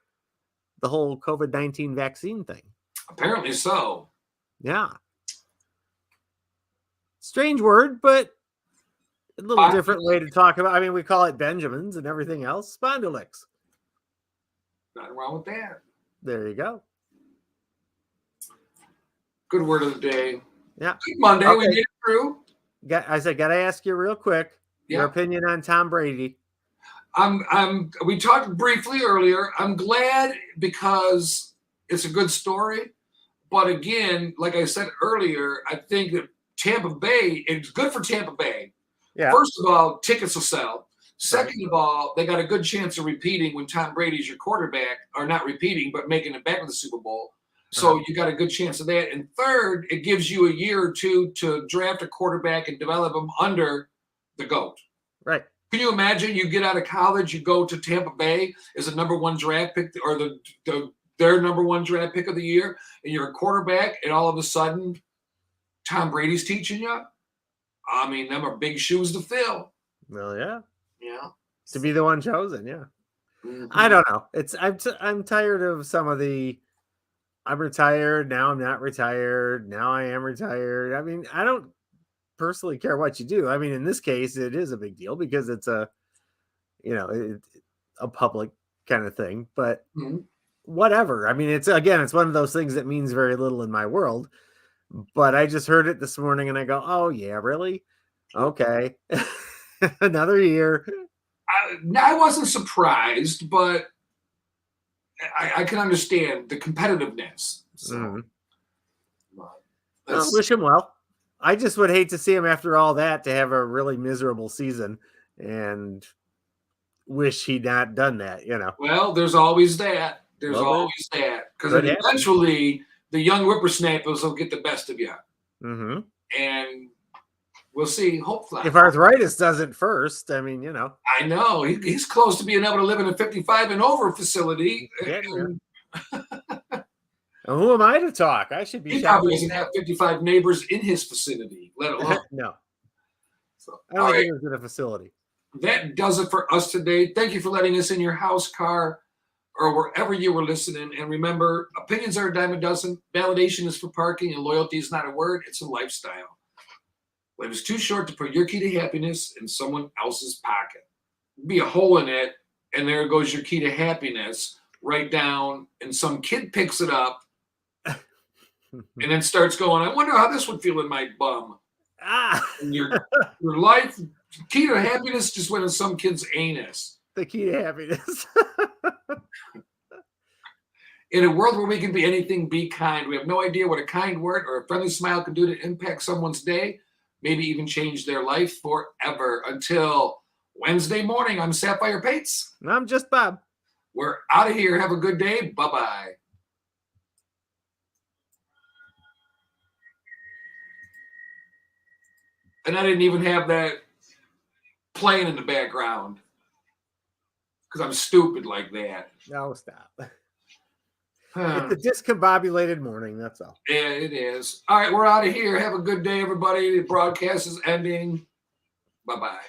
the whole COVID-19 vaccine thing. Apparently so. Yeah. Strange word, but a little different way to talk about. I mean, we call it Benjamins and everything else. Spondulix. Nothing wrong with that. There you go. Good word of the day. Yeah. Good Monday. Okay. We made it through. Got to ask you real quick. Your opinion on Tom Brady. We talked briefly earlier. I'm glad because it's a good story. But again, like I said earlier, I think that Tampa Bay, it's good for Tampa Bay. Yeah. First of all, tickets will sell. Second of all, they got a good chance of repeating when Tom Brady's your quarterback, or not repeating, but making it back to the Super Bowl. So you got a good chance of that. And third, it gives you a year or two to draft a quarterback and develop him under the GOAT. Right. Can you imagine? You get out of college, you go to Tampa Bay as a #1 draft pick, or their #1 draft pick of the year, and you're a quarterback, and all of a sudden, Tom Brady's teaching you. I mean, them are big shoes to fill. Well, yeah. Yeah. To be the one chosen, yeah. Mm-hmm. I don't know. I'm tired of some of the. I'm retired now. I'm not retired now. I am retired. I mean, I don't personally care what you do. I mean, in this case, it is a big deal because it's a public kind of thing. But whatever. I mean, it's one of those things that means very little in my world. But I just heard it this morning, and I go, "Oh yeah, really? Okay, another year." I wasn't surprised, but I can understand the competitiveness. So, I wish him well. I just would hate to see him after all that to have a really miserable season, and wish he'd not done that. Well, there's always that. Because eventually the young whippersnappers will get the best of you, and we'll see. Hopefully, if arthritis doesn't first, I mean, I know he's close to being able to live in a 55 and over facility. Who am I to talk? I should be. He probably doesn't have 55 neighbors in his vicinity, let alone. No. So, I don't think he was in a facility. That does it for us today. Thank you for letting us in your house, car, or wherever you were listening. And remember, opinions are a dime a dozen. Validation is for parking, and loyalty is not a word. It's a lifestyle. Life is too short to put your key to happiness in someone else's pocket. Be a hole in it, and there goes your key to happiness right down, and some kid picks it up and then starts going, I wonder how this would feel in my bum. And your life, key to happiness just went in some kid's anus. The key to happiness. In a world where we can be anything, be kind. We have no idea what a kind word or a friendly smile can do to impact someone's day, maybe even change their life forever. Until Wednesday morning, I'm Sapphire Pates. I'm just Bob. We're out of here. Have a good day. Bye-bye. And I didn't even have that playing in the background because I'm stupid like that. No, stop. It's a discombobulated morning, that's all. Yeah, it is. All right, we're out of here. Have a good day, everybody. The broadcast is ending. Bye-bye.